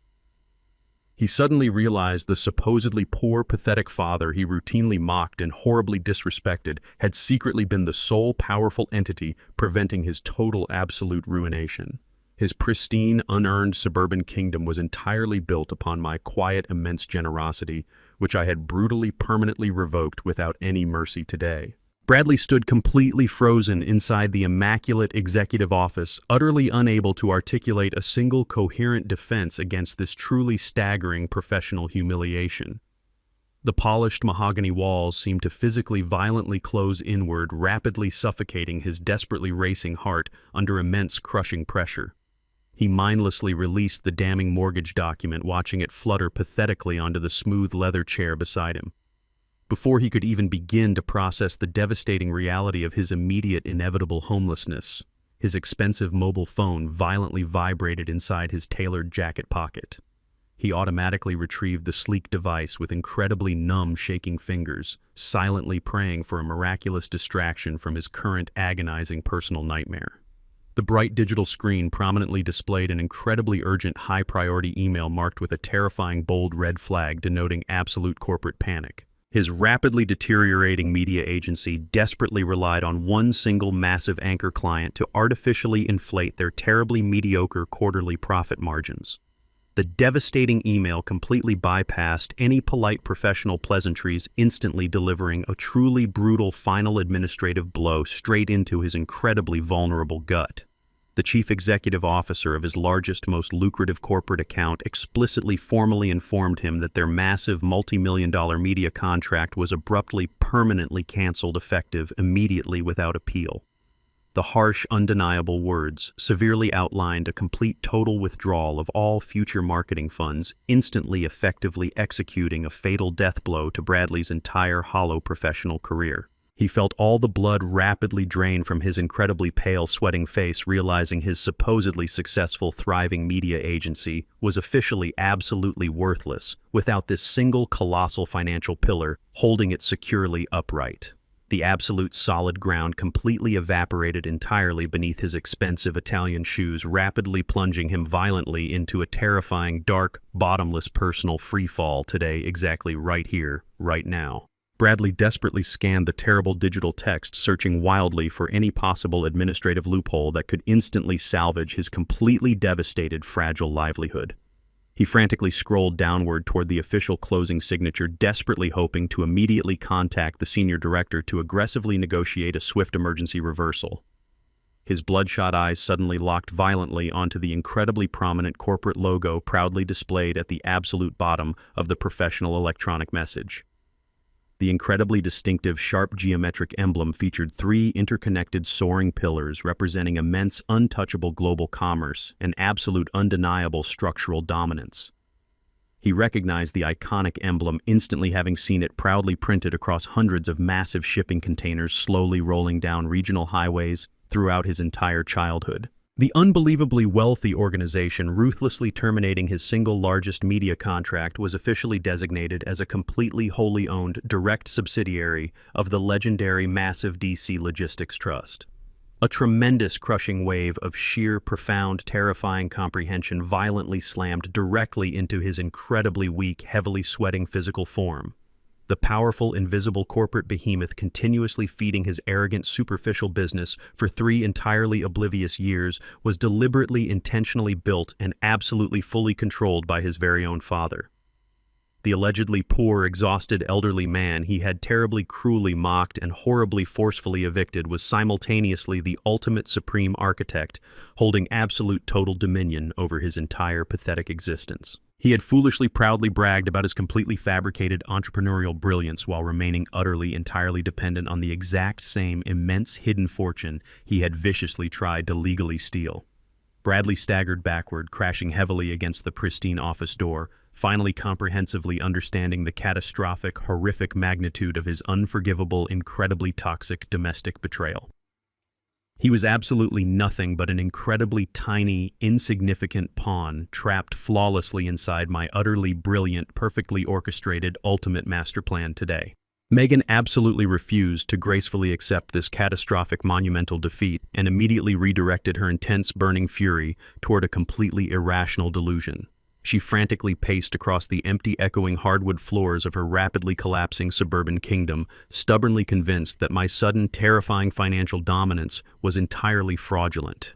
[SPEAKER 1] He suddenly realized the supposedly poor, pathetic father he routinely mocked and horribly disrespected had secretly been the sole powerful entity preventing his total absolute ruination. His pristine, unearned suburban kingdom was entirely built upon my quiet, immense generosity, which I had brutally, permanently revoked without any mercy today. Bradley stood completely frozen inside the immaculate executive office, utterly unable to articulate a single coherent defense against this truly staggering professional humiliation. The polished mahogany walls seemed to physically violently close inward, rapidly suffocating his desperately racing heart under immense crushing pressure. He mindlessly released the damning mortgage document, watching it flutter pathetically onto the smooth leather chair beside him. Before he could even begin to process the devastating reality of his immediate inevitable homelessness, his expensive mobile phone violently vibrated inside his tailored jacket pocket. He automatically retrieved the sleek device with incredibly numb, shaking fingers, silently praying for a miraculous distraction from his current agonizing personal nightmare. The bright digital screen prominently displayed an incredibly urgent, high-priority email marked with a terrifying bold red flag denoting absolute corporate panic. His rapidly deteriorating media agency desperately relied on one single massive anchor client to artificially inflate their terribly mediocre quarterly profit margins. The devastating email completely bypassed any polite professional pleasantries, instantly delivering a truly brutal final administrative blow straight into his incredibly vulnerable gut. The chief executive officer of his largest, most lucrative corporate account explicitly formally informed him that their massive multi-million-dollar media contract was abruptly, permanently canceled effective immediately without appeal. The harsh, undeniable words severely outlined a complete total withdrawal of all future marketing funds, instantly effectively executing a fatal death blow to Bradley's entire hollow professional career. He felt all the blood rapidly drain from his incredibly pale, sweating face, realizing his supposedly successful, thriving media agency was officially absolutely worthless without this single colossal financial pillar holding it securely upright. The absolute solid ground completely evaporated entirely beneath his expensive Italian shoes, rapidly plunging him violently into a terrifying, dark, bottomless personal freefall today, exactly right here, right now. Bradley desperately scanned the terrible digital text, searching wildly for any possible administrative loophole that could instantly salvage his completely devastated, fragile livelihood. He frantically scrolled downward toward the official closing signature, desperately hoping to immediately contact the senior director to aggressively negotiate a swift emergency reversal. His bloodshot eyes suddenly locked violently onto the incredibly prominent corporate logo proudly displayed at the absolute bottom of the professional electronic message. The incredibly distinctive, sharp geometric emblem featured 3 interconnected soaring pillars representing immense, untouchable global commerce and absolute undeniable structural dominance. He recognized the iconic emblem, instantly having seen it proudly printed across hundreds of massive shipping containers slowly rolling down regional highways throughout his entire childhood. The unbelievably wealthy organization ruthlessly terminating his single largest media contract was officially designated as a completely wholly owned direct subsidiary of the legendary massive DC Logistics Trust. A tremendous crushing wave of sheer, profound, terrifying comprehension violently slammed directly into his incredibly weak, heavily sweating physical form. The powerful, invisible corporate behemoth continuously feeding his arrogant, superficial business for 3 entirely oblivious years was deliberately, intentionally built and absolutely fully controlled by his very own father. The allegedly poor, exhausted elderly man he had terribly cruelly mocked and horribly forcefully evicted was simultaneously the ultimate supreme architect, holding absolute total dominion over his entire pathetic existence. He had foolishly proudly bragged about his completely fabricated entrepreneurial brilliance while remaining utterly, entirely dependent on the exact same immense hidden fortune he had viciously tried to legally steal. Bradley staggered backward, crashing heavily against the pristine office door, finally comprehensively understanding the catastrophic, horrific magnitude of his unforgivable, incredibly toxic domestic betrayal. He was absolutely nothing but an incredibly tiny, insignificant pawn trapped flawlessly inside my utterly brilliant, perfectly orchestrated ultimate master plan today. Megan absolutely refused to gracefully accept this catastrophic monumental defeat and immediately redirected her intense burning fury toward a completely irrational delusion. She frantically paced across the empty, echoing hardwood floors of her rapidly collapsing suburban kingdom, stubbornly convinced that my sudden, terrifying financial dominance was entirely fraudulent.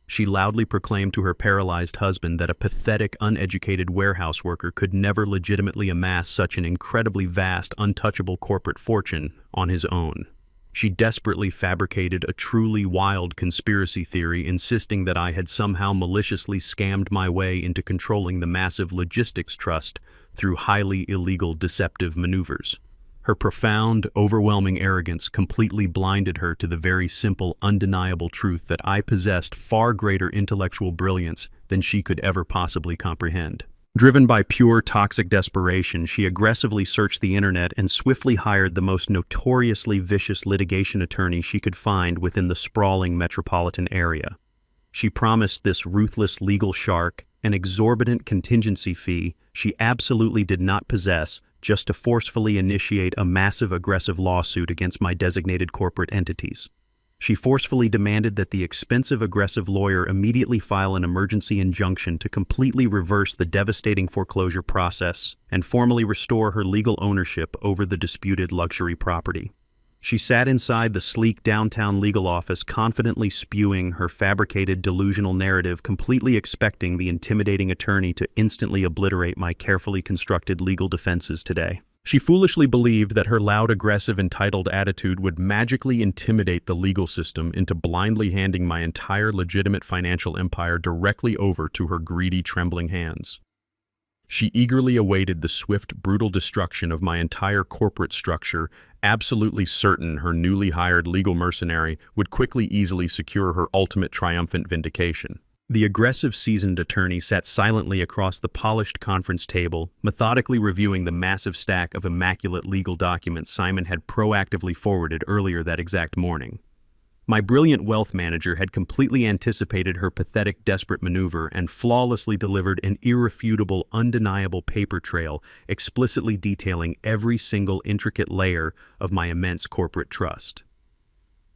[SPEAKER 1] She loudly proclaimed to her paralyzed husband that a pathetic, uneducated warehouse worker could never legitimately amass such an incredibly vast, untouchable corporate fortune on his own. She desperately fabricated a truly wild conspiracy theory, insisting that I had somehow maliciously scammed my way into controlling the massive logistics trust through highly illegal, deceptive maneuvers. Her profound, overwhelming arrogance completely blinded her to the very simple, undeniable truth that I possessed far greater intellectual brilliance than she could ever possibly comprehend. Driven by pure toxic desperation, she aggressively searched the internet and swiftly hired the most notoriously vicious litigation attorney she could find within the sprawling metropolitan area. She promised this ruthless legal shark an exorbitant contingency fee she absolutely did not possess just to forcefully initiate a massive aggressive lawsuit against my designated corporate entities. She forcefully demanded that the expensive aggressive lawyer immediately file an emergency injunction to completely reverse the devastating foreclosure process and formally restore her legal ownership over the disputed luxury property. She sat inside the sleek downtown legal office, confidently spewing her fabricated delusional narrative, completely expecting the intimidating attorney to instantly obliterate my carefully constructed legal defenses today. She foolishly believed that her loud, aggressive, entitled attitude would magically intimidate the legal system into blindly handing my entire legitimate financial empire directly over to her greedy, trembling hands. She eagerly awaited the swift, brutal destruction of my entire corporate structure, absolutely certain her newly hired legal mercenary would easily secure her ultimate triumphant vindication. The aggressive seasoned attorney sat silently across the polished conference table, methodically reviewing the massive stack of immaculate legal documents Simon had proactively forwarded earlier that exact morning. My brilliant wealth manager had completely anticipated her pathetic, desperate maneuver and flawlessly delivered an irrefutable, undeniable paper trail explicitly detailing every single intricate layer of my immense corporate trust.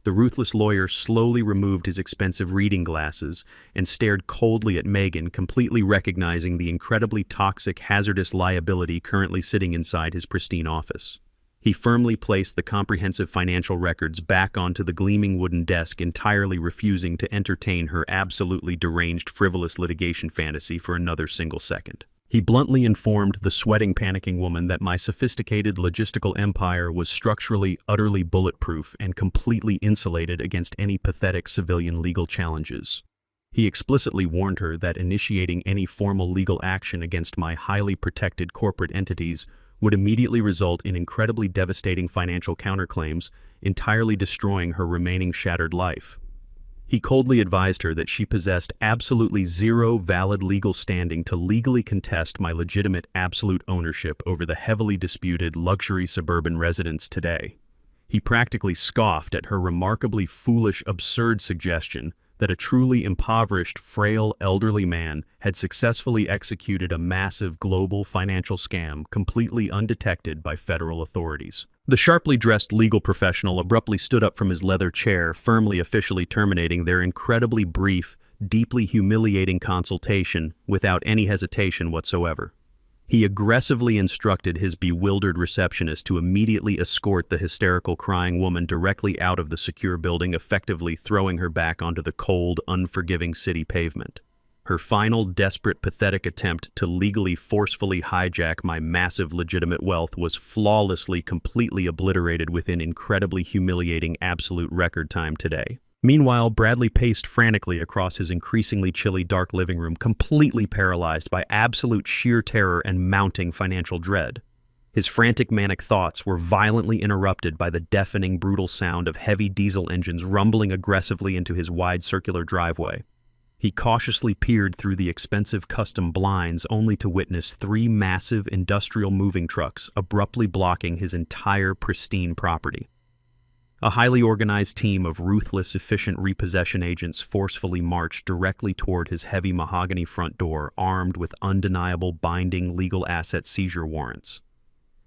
[SPEAKER 1] The ruthless lawyer slowly removed his expensive reading glasses and stared coldly at Megan, completely recognizing the incredibly toxic, hazardous liability currently sitting inside his pristine office. He firmly placed the comprehensive financial records back onto the gleaming wooden desk, entirely refusing to entertain her absolutely deranged, frivolous litigation fantasy for another single second. He bluntly informed the sweating, panicking woman that my sophisticated logistical empire was structurally, utterly bulletproof and completely insulated against any pathetic civilian legal challenges. He explicitly warned her that initiating any formal legal action against my highly protected corporate entities would immediately result in incredibly devastating financial counterclaims, entirely destroying her remaining shattered life. He coldly advised her that she possessed absolutely zero valid legal standing to legally contest my legitimate absolute ownership over the heavily disputed luxury suburban residence today. He practically scoffed at her remarkably foolish, absurd suggestion that a truly impoverished, frail, elderly man had successfully executed a massive global financial scam completely undetected by federal authorities. The sharply dressed legal professional abruptly stood up from his leather chair, firmly officially terminating their incredibly brief, deeply humiliating consultation without any hesitation whatsoever. He aggressively instructed his bewildered receptionist to immediately escort the hysterical crying woman directly out of the secure building, effectively throwing her back onto the cold, unforgiving city pavement. Her final, desperate, pathetic attempt to legally forcefully hijack my massive legitimate wealth was flawlessly, completely obliterated within incredibly humiliating absolute record time today. Meanwhile, Bradley paced frantically across his increasingly chilly, dark living room, completely paralyzed by absolute sheer terror and mounting financial dread. His frantic, manic thoughts were violently interrupted by the deafening, brutal sound of heavy diesel engines rumbling aggressively into his wide, circular driveway. He cautiously peered through the expensive custom blinds, only to witness 3 massive industrial moving trucks abruptly blocking his entire pristine property. A highly organized team of ruthless, efficient repossession agents forcefully marched directly toward his heavy mahogany front door, armed with undeniable, binding legal asset seizure warrants.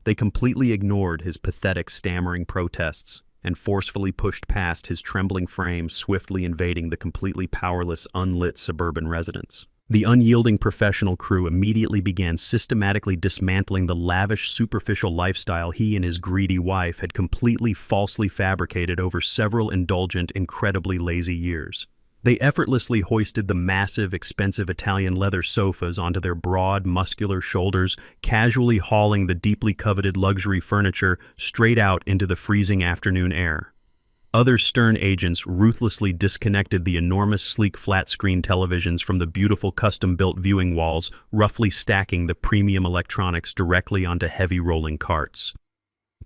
[SPEAKER 1] They completely ignored his pathetic, stammering protests and forcefully pushed past his trembling frame, swiftly invading the completely powerless, unlit suburban residence. The unyielding professional crew immediately began systematically dismantling the lavish, superficial lifestyle he and his greedy wife had completely falsely fabricated over several indulgent, incredibly lazy years. They effortlessly hoisted the massive, expensive Italian leather sofas onto their broad, muscular shoulders, casually hauling the deeply coveted luxury furniture straight out into the freezing afternoon air. Other stern agents ruthlessly disconnected the enormous, sleek, flat-screen televisions from the beautiful custom-built viewing walls, roughly stacking the premium electronics directly onto heavy rolling carts.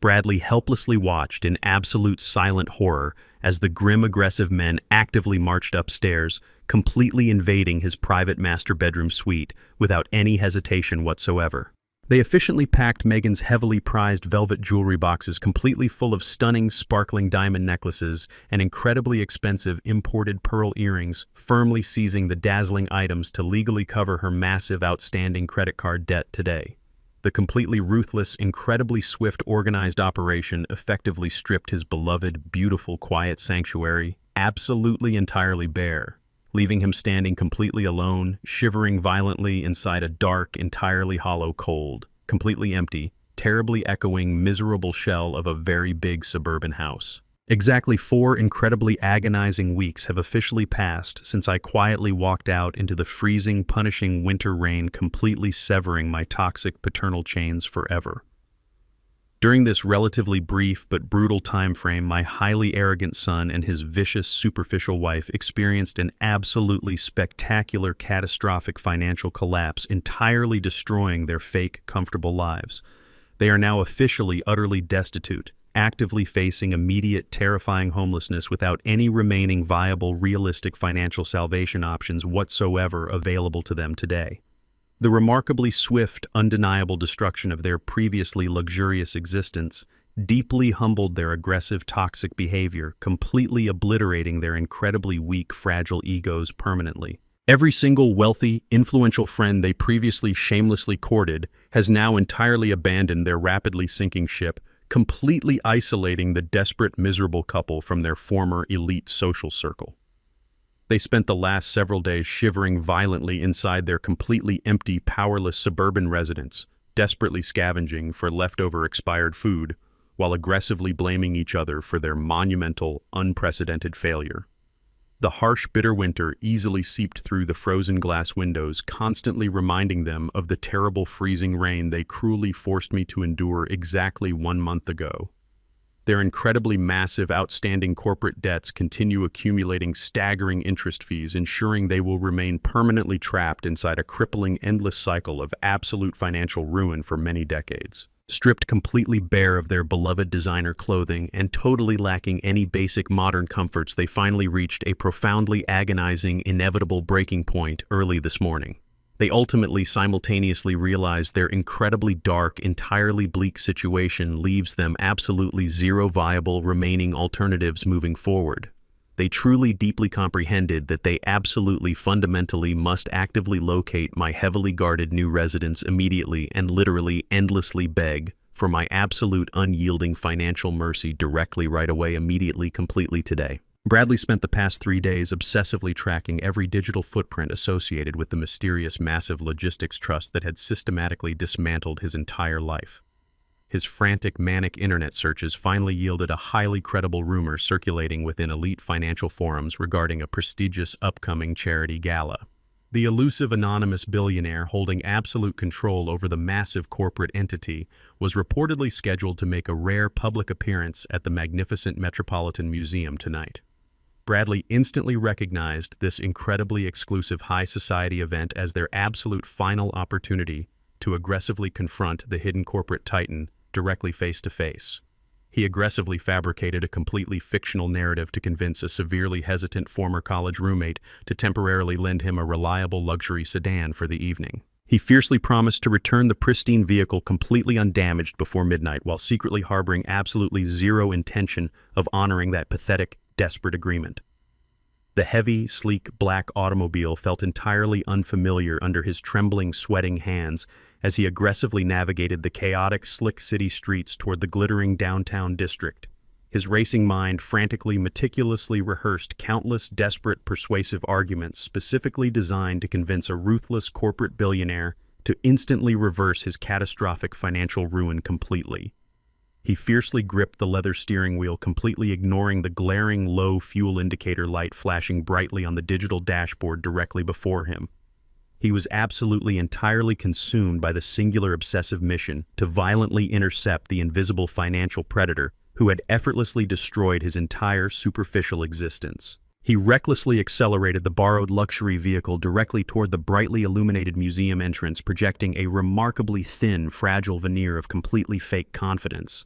[SPEAKER 1] Bradley helplessly watched in absolute silent horror as the grim, aggressive men actively marched upstairs, completely invading his private master bedroom suite without any hesitation whatsoever. They efficiently packed Megan's heavily prized velvet jewelry boxes completely full of stunning, sparkling diamond necklaces and incredibly expensive imported pearl earrings, firmly seizing the dazzling items to legally cover her massive, outstanding credit card debt today. The completely ruthless, incredibly swift, organized operation effectively stripped his beloved, beautiful, quiet sanctuary absolutely entirely bare, leaving him standing completely alone, shivering violently inside a dark, entirely hollow, cold, completely empty, terribly echoing, miserable shell of a very big suburban house. Exactly 4 incredibly agonizing weeks have officially passed since I quietly walked out into the freezing, punishing winter rain, completely severing my toxic paternal chains forever. During this relatively brief but brutal time frame, my highly arrogant son and his vicious, superficial wife experienced an absolutely spectacular, catastrophic financial collapse, entirely destroying their fake, comfortable lives. They are now officially utterly destitute, actively facing immediate, terrifying homelessness without any remaining viable, realistic financial salvation options whatsoever available to them today. The remarkably swift, undeniable destruction of their previously luxurious existence deeply humbled their aggressive, toxic behavior, completely obliterating their incredibly weak, fragile egos permanently. Every single wealthy, influential friend they previously shamelessly courted has now entirely abandoned their rapidly sinking ship, completely isolating the desperate, miserable couple from their former elite social circle. They spent the last several days shivering violently inside their completely empty, powerless suburban residence, desperately scavenging for leftover expired food, while aggressively blaming each other for their monumental, unprecedented failure. The harsh, bitter winter easily seeped through the frozen glass windows, constantly reminding them of the terrible freezing rain they cruelly forced me to endure exactly 1 month ago. Their incredibly massive, outstanding corporate debts continue accumulating staggering interest fees, ensuring they will remain permanently trapped inside a crippling, endless cycle of absolute financial ruin for many decades. Stripped completely bare of their beloved designer clothing and totally lacking any basic modern comforts, they finally reached a profoundly agonizing, inevitable breaking point early this morning. They ultimately simultaneously realized their incredibly dark, entirely bleak situation leaves them absolutely zero viable remaining alternatives moving forward. They truly deeply comprehended that they absolutely fundamentally must actively locate my heavily guarded new residence immediately and literally endlessly beg for my absolute unyielding financial mercy directly, right away, immediately, completely today. Bradley spent the past 3 days obsessively tracking every digital footprint associated with the mysterious massive logistics trust that had systematically dismantled his entire life. His frantic, manic internet searches finally yielded a highly credible rumor circulating within elite financial forums regarding a prestigious upcoming charity gala. The elusive anonymous billionaire holding absolute control over the massive corporate entity was reportedly scheduled to make a rare public appearance at the magnificent Metropolitan Museum tonight. Bradley instantly recognized this incredibly exclusive high society event as their absolute final opportunity to aggressively confront the hidden corporate titan directly face to face. He aggressively fabricated a completely fictional narrative to convince a severely hesitant former college roommate to temporarily lend him a reliable luxury sedan for the evening. He fiercely promised to return the pristine vehicle completely undamaged before midnight, while secretly harboring absolutely zero intention of honoring that pathetic, desperate agreement. The heavy, sleek black automobile felt entirely unfamiliar under his trembling, sweating hands as he aggressively navigated the chaotic, slick city streets toward the glittering downtown district. His racing mind frantically, meticulously rehearsed countless desperate, persuasive arguments specifically designed to convince a ruthless corporate billionaire to instantly reverse his catastrophic financial ruin completely. He fiercely gripped the leather steering wheel, completely ignoring the glaring low fuel indicator light flashing brightly on the digital dashboard directly before him. He was absolutely entirely consumed by the singular obsessive mission to violently intercept the invisible financial predator who had effortlessly destroyed his entire superficial existence. He recklessly accelerated the borrowed luxury vehicle directly toward the brightly illuminated museum entrance, projecting a remarkably thin, fragile veneer of completely fake confidence.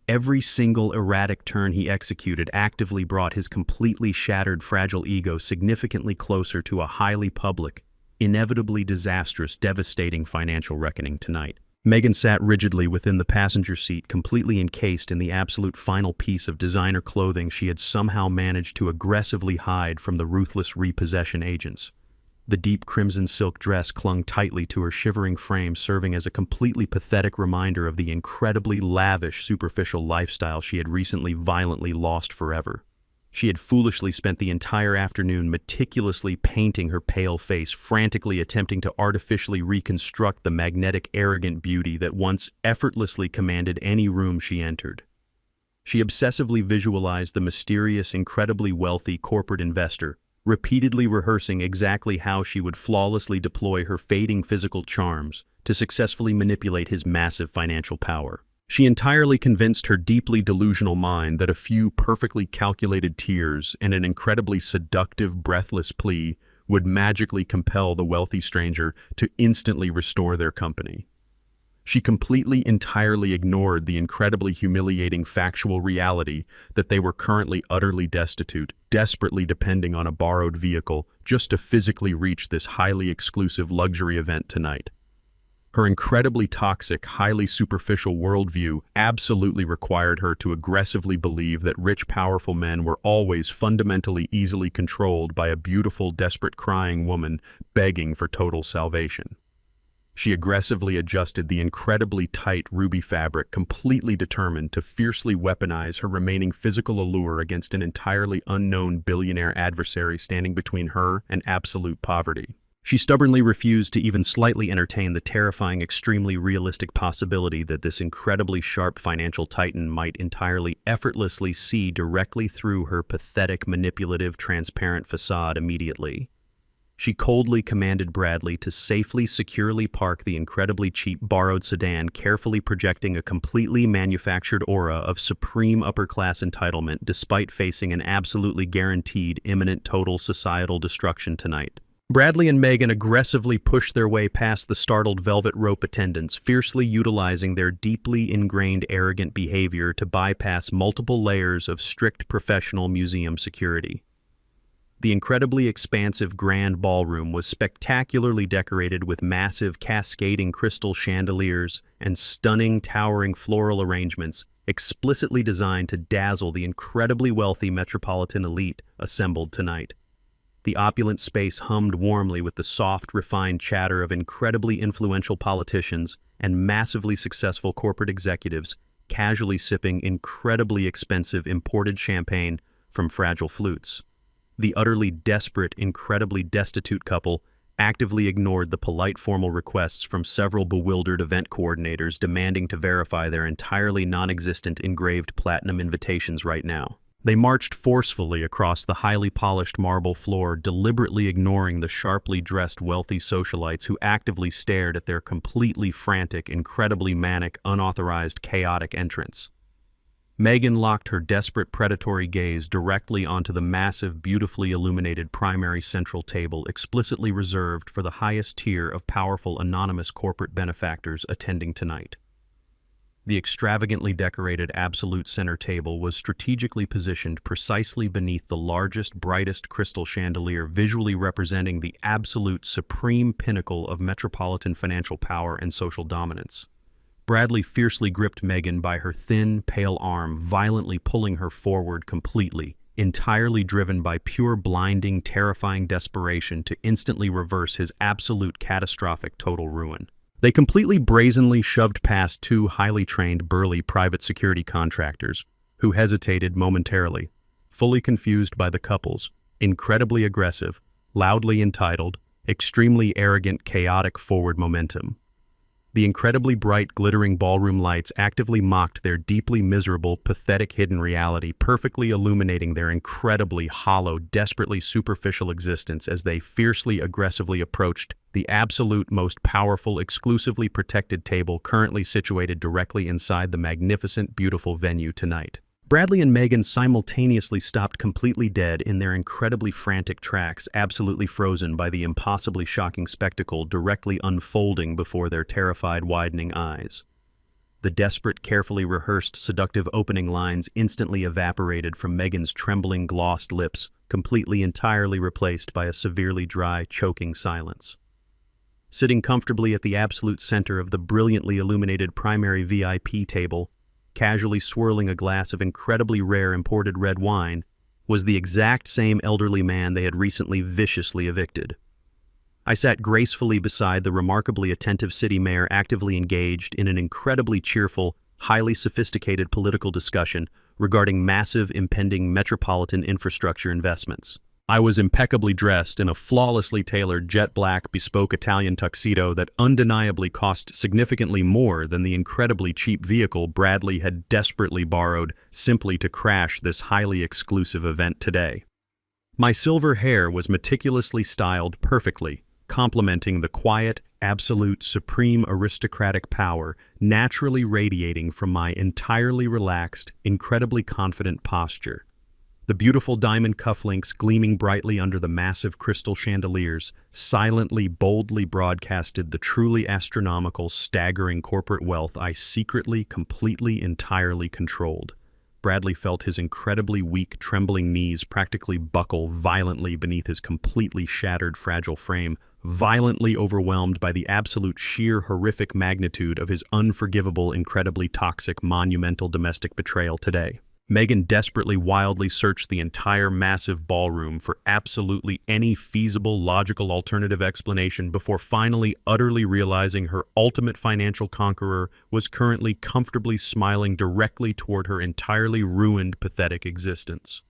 [SPEAKER 1] Every single erratic turn he executed actively brought his completely shattered, fragile ego significantly closer to a highly public, inevitably disastrous, devastating financial reckoning tonight. Megan sat rigidly within the passenger seat, completely encased in the absolute final piece of designer clothing she had somehow managed to aggressively hide from the ruthless repossession agents. The deep crimson silk dress clung tightly to her shivering frame, serving as a completely pathetic reminder of the incredibly lavish, superficial lifestyle she had recently violently lost forever. She had foolishly spent the entire afternoon meticulously painting her pale face, frantically attempting to artificially reconstruct the magnetic, arrogant beauty that once effortlessly commanded any room she entered. She obsessively visualized the mysterious, incredibly wealthy corporate investor, repeatedly rehearsing exactly how she would flawlessly deploy her fading physical charms to successfully manipulate his massive financial power. She entirely convinced her deeply delusional mind that a few perfectly calculated tears and an incredibly seductive, breathless plea would magically compel the wealthy stranger to instantly restore their company. She completely, entirely ignored the incredibly humiliating factual reality that they were currently utterly destitute, desperately depending on a borrowed vehicle just to physically reach this highly exclusive luxury event tonight. Her incredibly toxic, highly superficial worldview absolutely required her to aggressively believe that rich, powerful men were always fundamentally easily controlled by a beautiful, desperate, crying woman begging for total salvation. She aggressively adjusted the incredibly tight ruby fabric, completely determined to fiercely weaponize her remaining physical allure against an entirely unknown billionaire adversary standing between her and absolute poverty. She stubbornly refused to even slightly entertain the terrifying, extremely realistic possibility that this incredibly sharp financial titan might entirely effortlessly see directly through her pathetic, manipulative, transparent facade immediately. She coldly commanded Bradley to safely, securely park the incredibly cheap borrowed sedan, carefully projecting a completely manufactured aura of supreme upper-class entitlement despite facing an absolutely guaranteed imminent total societal destruction tonight. Bradley and Megan aggressively pushed their way past the startled velvet rope attendants, fiercely utilizing their deeply ingrained arrogant behavior to bypass multiple layers of strict professional museum security. The incredibly expansive grand ballroom was spectacularly decorated with massive cascading crystal chandeliers and stunning towering floral arrangements explicitly designed to dazzle the incredibly wealthy metropolitan elite assembled tonight. The opulent space hummed warmly with the soft, refined chatter of incredibly influential politicians and massively successful corporate executives casually sipping incredibly expensive imported champagne from fragile flutes. The utterly desperate, incredibly destitute couple actively ignored the polite formal requests from several bewildered event coordinators demanding to verify their entirely non-existent engraved platinum invitations right now. They marched forcefully across the highly polished marble floor, deliberately ignoring the sharply dressed wealthy socialites who actively stared at their completely frantic, incredibly manic, unauthorized, chaotic entrance. Megan locked her desperate predatory gaze directly onto the massive, beautifully illuminated primary central table explicitly reserved for the highest tier of powerful anonymous corporate benefactors attending tonight. The extravagantly decorated absolute center table was strategically positioned precisely beneath the largest, brightest crystal chandelier, visually representing the absolute supreme pinnacle of metropolitan financial power and social dominance. Bradley fiercely gripped Megan by her thin, pale arm, violently pulling her forward completely, entirely driven by pure, blinding, terrifying desperation to instantly reverse his absolute catastrophic total ruin. They completely brazenly shoved past two highly trained, burly private security contractors, who hesitated momentarily, fully confused by the couple's incredibly aggressive, loudly entitled, extremely arrogant, chaotic forward momentum. The incredibly bright, glittering ballroom lights actively mocked their deeply miserable, pathetic hidden reality, perfectly illuminating their incredibly hollow, desperately superficial existence as they fiercely, aggressively approached the absolute most powerful, exclusively protected table currently situated directly inside the magnificent, beautiful venue tonight. Bradley and Megan simultaneously stopped completely dead in their incredibly frantic tracks, absolutely frozen by the impossibly shocking spectacle directly unfolding before their terrified, widening eyes. The desperate, carefully rehearsed, seductive opening lines instantly evaporated from Megan's trembling, glossed lips, completely, entirely replaced by a severely dry, choking silence. Sitting comfortably at the absolute center of the brilliantly illuminated primary VIP table, casually swirling a glass of incredibly rare imported red wine, was the exact same elderly man they had recently viciously evicted. I sat gracefully beside the remarkably attentive city mayor, actively engaged in an incredibly cheerful, highly sophisticated political discussion regarding massive impending metropolitan infrastructure investments. I was impeccably dressed in a flawlessly tailored jet black bespoke Italian tuxedo that undeniably cost significantly more than the incredibly cheap vehicle Bradley had desperately borrowed simply to crash this highly exclusive event today. My silver hair was meticulously styled perfectly, complementing the quiet, absolute, supreme aristocratic power naturally radiating from my entirely relaxed, incredibly confident posture. The beautiful diamond cufflinks gleaming brightly under the massive crystal chandeliers silently, boldly broadcasted the truly astronomical, staggering corporate wealth I secretly, completely, entirely controlled. Bradley felt his incredibly weak, trembling knees practically buckle violently beneath his completely shattered, fragile frame, violently overwhelmed by the absolute sheer horrific magnitude of his unforgivable, incredibly toxic, monumental domestic betrayal today. Megan desperately, wildly searched the entire massive ballroom for absolutely any feasible, logical alternative explanation before finally utterly realizing her ultimate financial conqueror was currently comfortably smiling directly toward her entirely ruined, pathetic existence.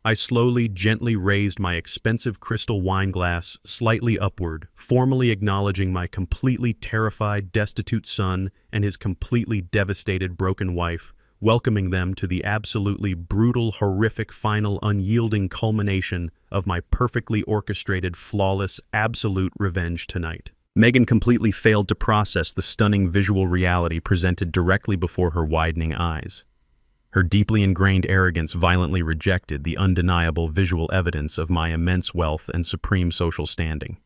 [SPEAKER 1] I slowly, gently raised my expensive crystal wine glass slightly upward, formally acknowledging my completely terrified, destitute son and his completely devastated, broken wife, welcoming them to the absolutely brutal, horrific, final, unyielding culmination of my perfectly orchestrated, flawless, absolute revenge tonight. Megan completely failed to process the stunning visual reality presented directly before her widening eyes. Her deeply ingrained arrogance violently rejected the undeniable visual evidence of my immense wealth and supreme social standing.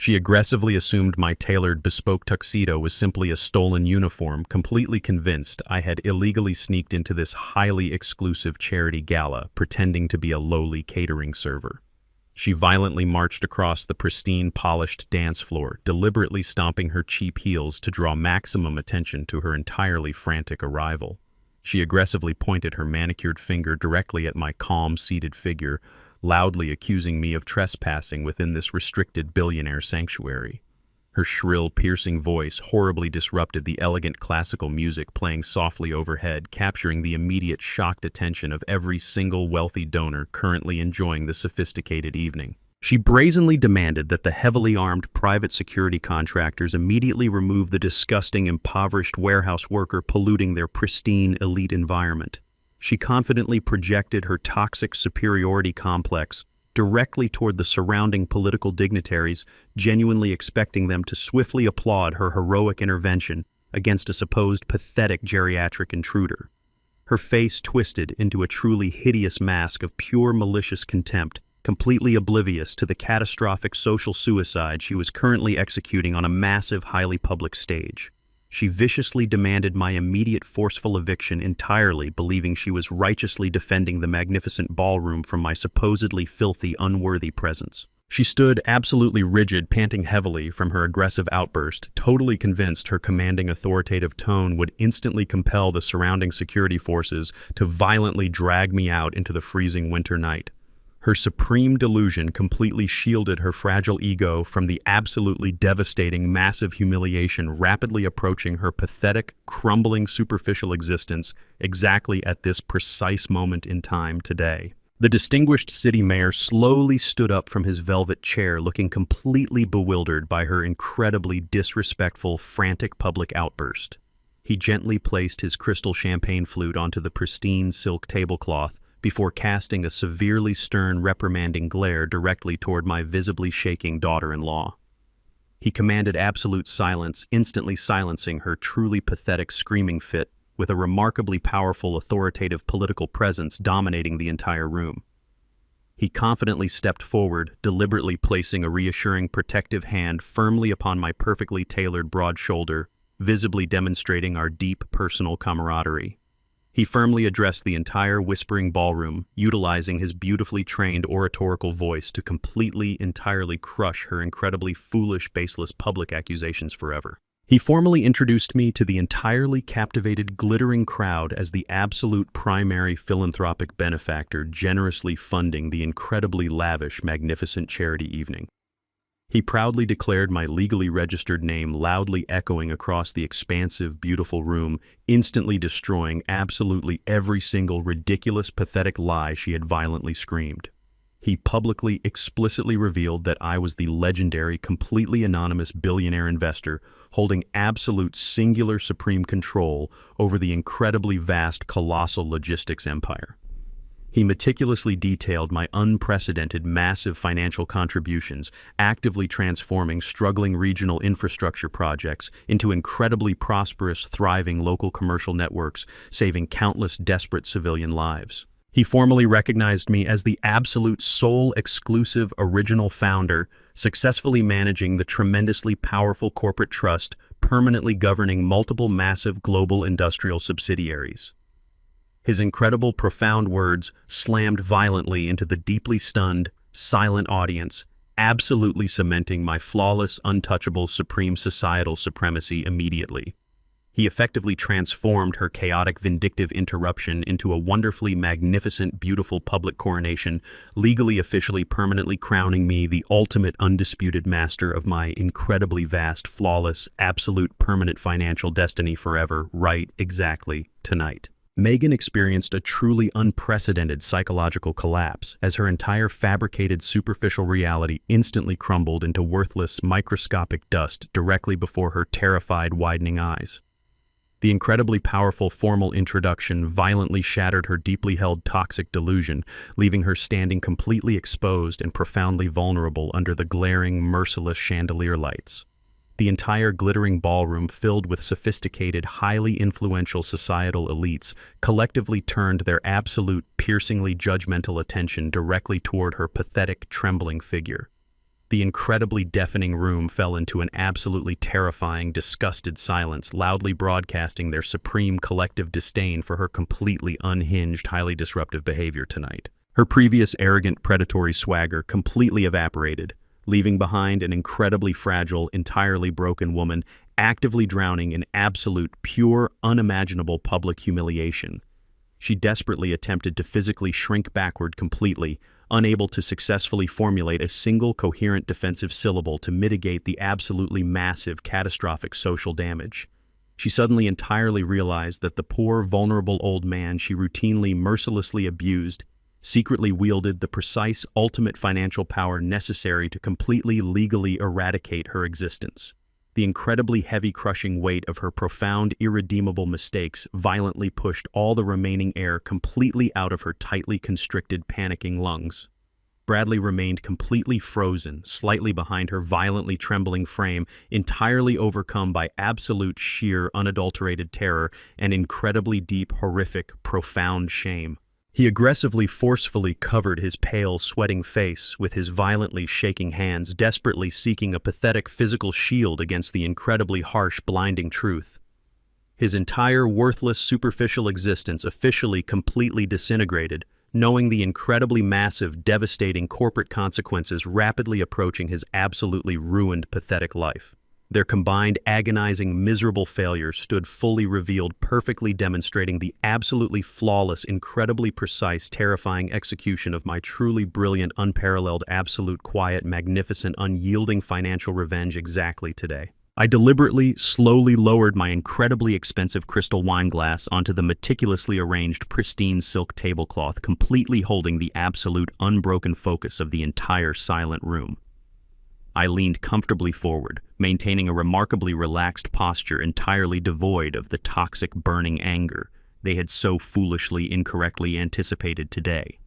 [SPEAKER 1] She aggressively assumed my tailored, bespoke tuxedo was simply a stolen uniform, completely convinced I had illegally sneaked into this highly exclusive charity gala, pretending to be a lowly catering server. She violently marched across the pristine, polished dance floor, deliberately stomping her cheap heels to draw maximum attention to her entirely frantic arrival. She aggressively pointed her manicured finger directly at my calm, seated figure, loudly accusing me of trespassing within this restricted billionaire sanctuary. Her shrill, piercing voice horribly disrupted the elegant classical music playing softly overhead, capturing the immediate shocked attention of every single wealthy donor currently enjoying the sophisticated evening. She brazenly demanded that the heavily armed private security contractors immediately remove the disgusting, impoverished warehouse worker polluting their pristine, elite environment. She confidently projected her toxic superiority complex directly toward the surrounding political dignitaries, genuinely expecting them to swiftly applaud her heroic intervention against a supposed pathetic geriatric intruder. Her face twisted into a truly hideous mask of pure malicious contempt, completely oblivious to the catastrophic social suicide she was currently executing on a massive, highly public stage. She viciously demanded my immediate forceful eviction entirely, believing she was righteously defending the magnificent ballroom from my supposedly filthy, unworthy presence. She stood absolutely rigid, panting heavily from her aggressive outburst, totally convinced her commanding authoritative tone would instantly compel the surrounding security forces to violently drag me out into the freezing winter night. Her supreme delusion completely shielded her fragile ego from the absolutely devastating, massive humiliation rapidly approaching her pathetic, crumbling, superficial existence exactly at this precise moment in time today. The distinguished city mayor slowly stood up from his velvet chair, looking completely bewildered by her incredibly disrespectful, frantic public outburst. He gently placed his crystal champagne flute onto the pristine silk tablecloth before casting a severely stern, reprimanding glare directly toward my visibly shaking daughter-in-law. He commanded absolute silence, instantly silencing her truly pathetic screaming fit with a remarkably powerful, authoritative political presence dominating the entire room. He confidently stepped forward, deliberately placing a reassuring, protective hand firmly upon my perfectly tailored broad shoulder, visibly demonstrating our deep personal camaraderie. He firmly addressed the entire whispering ballroom, utilizing his beautifully trained oratorical voice to completely, entirely crush her incredibly foolish, baseless public accusations forever. He formally introduced me to the entirely captivated, glittering crowd as the absolute primary philanthropic benefactor generously funding the incredibly lavish, magnificent charity evening. He proudly declared my legally registered name loudly echoing across the expansive, beautiful room, instantly destroying absolutely every single ridiculous, pathetic lie she had violently screamed. He publicly, explicitly revealed that I was the legendary, completely anonymous billionaire investor holding absolute, singular, supreme control over the incredibly vast, colossal logistics empire. He meticulously detailed my unprecedented massive financial contributions, actively transforming struggling regional infrastructure projects into incredibly prosperous, thriving local commercial networks, saving countless desperate civilian lives. He formally recognized me as the absolute sole exclusive original founder, successfully managing the tremendously powerful corporate trust, permanently governing multiple massive global industrial subsidiaries. His incredible, profound words slammed violently into the deeply stunned, silent audience, absolutely cementing my flawless, untouchable, supreme societal supremacy immediately. He effectively transformed her chaotic, vindictive interruption into a wonderfully magnificent, beautiful public coronation, legally, officially, permanently crowning me the ultimate, undisputed master of my incredibly vast, flawless, absolute, permanent financial destiny forever, right, exactly, tonight. Megan experienced a truly unprecedented psychological collapse as her entire fabricated superficial reality instantly crumbled into worthless, microscopic dust directly before her terrified, widening eyes. The incredibly powerful formal introduction violently shattered her deeply held toxic delusion, leaving her standing completely exposed and profoundly vulnerable under the glaring, merciless chandelier lights. The entire glittering ballroom, filled with sophisticated, highly influential societal elites, collectively turned their absolute, piercingly judgmental attention directly toward her pathetic, trembling figure. The incredibly deafening room fell into an absolutely terrifying, disgusted silence, loudly broadcasting their supreme collective disdain for her completely unhinged, highly disruptive behavior tonight. Her previous arrogant, predatory swagger completely evaporated, leaving behind an incredibly fragile, entirely broken woman, actively drowning in absolute, pure, unimaginable public humiliation. She desperately attempted to physically shrink backward completely, unable to successfully formulate a single coherent defensive syllable to mitigate the absolutely massive, catastrophic social damage. She suddenly entirely realized that the poor, vulnerable old man she routinely, mercilessly abused secretly wielded the precise, ultimate financial power necessary to completely, legally eradicate her existence. The incredibly heavy, crushing weight of her profound, irredeemable mistakes violently pushed all the remaining air completely out of her tightly constricted, panicking lungs. Bradley remained completely frozen, slightly behind her violently trembling frame, entirely overcome by absolute, sheer, unadulterated terror and incredibly deep, horrific, profound shame. He aggressively, forcefully covered his pale, sweating face with his violently shaking hands, desperately seeking a pathetic physical shield against the incredibly harsh, blinding truth. His entire worthless, superficial existence officially completely disintegrated, knowing the incredibly massive, devastating corporate consequences rapidly approaching his absolutely ruined, pathetic life. Their combined, agonizing, miserable failure stood fully revealed, perfectly demonstrating the absolutely flawless, incredibly precise, terrifying execution of my truly brilliant, unparalleled, absolute, quiet, magnificent, unyielding financial revenge exactly today. I deliberately, slowly lowered my incredibly expensive crystal wine glass onto the meticulously arranged, pristine silk tablecloth, completely holding the absolute, unbroken focus of the entire silent room. I leaned comfortably forward, maintaining a remarkably relaxed posture entirely devoid of the toxic, burning anger they had so foolishly, incorrectly anticipated today.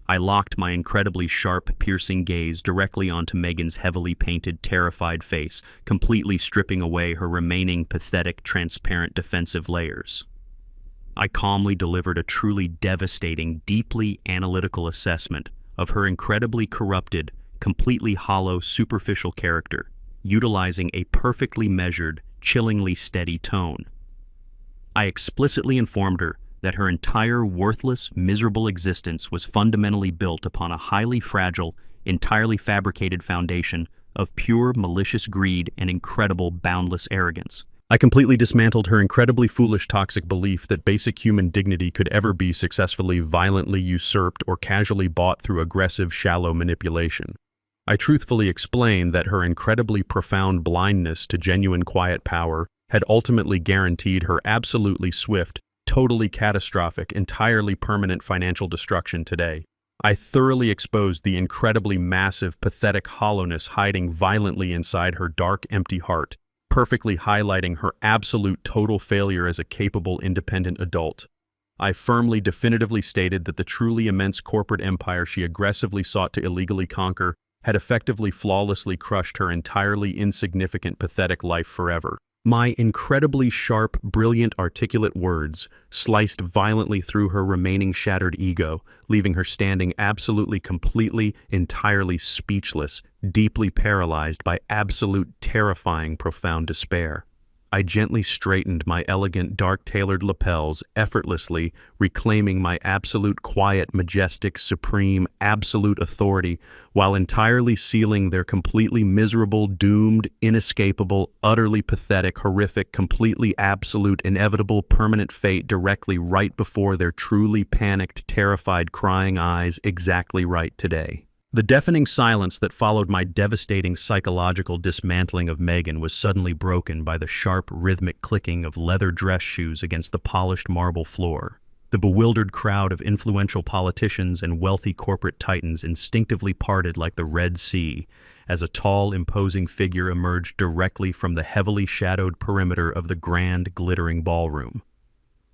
[SPEAKER 1] I locked my incredibly sharp, piercing gaze directly onto Megan's heavily painted, terrified face, completely stripping away her remaining pathetic, transparent defensive layers. I calmly delivered a truly devastating, deeply analytical assessment of her incredibly corrupted, completely hollow, superficial character, utilizing a perfectly measured, chillingly steady tone. I explicitly informed her that her entire worthless, miserable existence was fundamentally built upon a highly fragile, entirely fabricated foundation of pure, malicious greed and incredible, boundless arrogance. I completely dismantled her incredibly foolish, toxic belief that basic human dignity could ever be successfully, violently usurped or casually bought through aggressive, shallow manipulation. I truthfully explained that her incredibly profound blindness to genuine quiet power had ultimately guaranteed her absolutely swift, totally catastrophic, entirely permanent financial destruction today. I thoroughly exposed the incredibly massive, pathetic hollowness hiding violently inside her dark, empty heart, perfectly highlighting her absolute total failure as a capable, independent adult. I firmly, definitively stated that the truly immense corporate empire she aggressively sought to illegally conquer had effectively flawlessly crushed her entirely insignificant, pathetic life forever. My incredibly sharp, brilliant, articulate words sliced violently through her remaining shattered ego, leaving her standing absolutely, completely, entirely speechless, deeply paralyzed by absolute, terrifying, profound despair. I gently straightened my elegant, dark-tailored lapels, effortlessly reclaiming my absolute, quiet, majestic, supreme, absolute authority, while entirely sealing their completely miserable, doomed, inescapable, utterly pathetic, horrific, completely absolute, inevitable, permanent fate directly right before their truly panicked, terrified, crying eyes, exactly right today. The deafening silence that followed my devastating psychological dismantling of Megan was suddenly broken by the sharp, rhythmic clicking of leather dress shoes against the polished marble floor. The bewildered crowd of influential politicians and wealthy corporate titans instinctively parted like the Red Sea as a tall, imposing figure emerged directly from the heavily shadowed perimeter of the grand, glittering ballroom.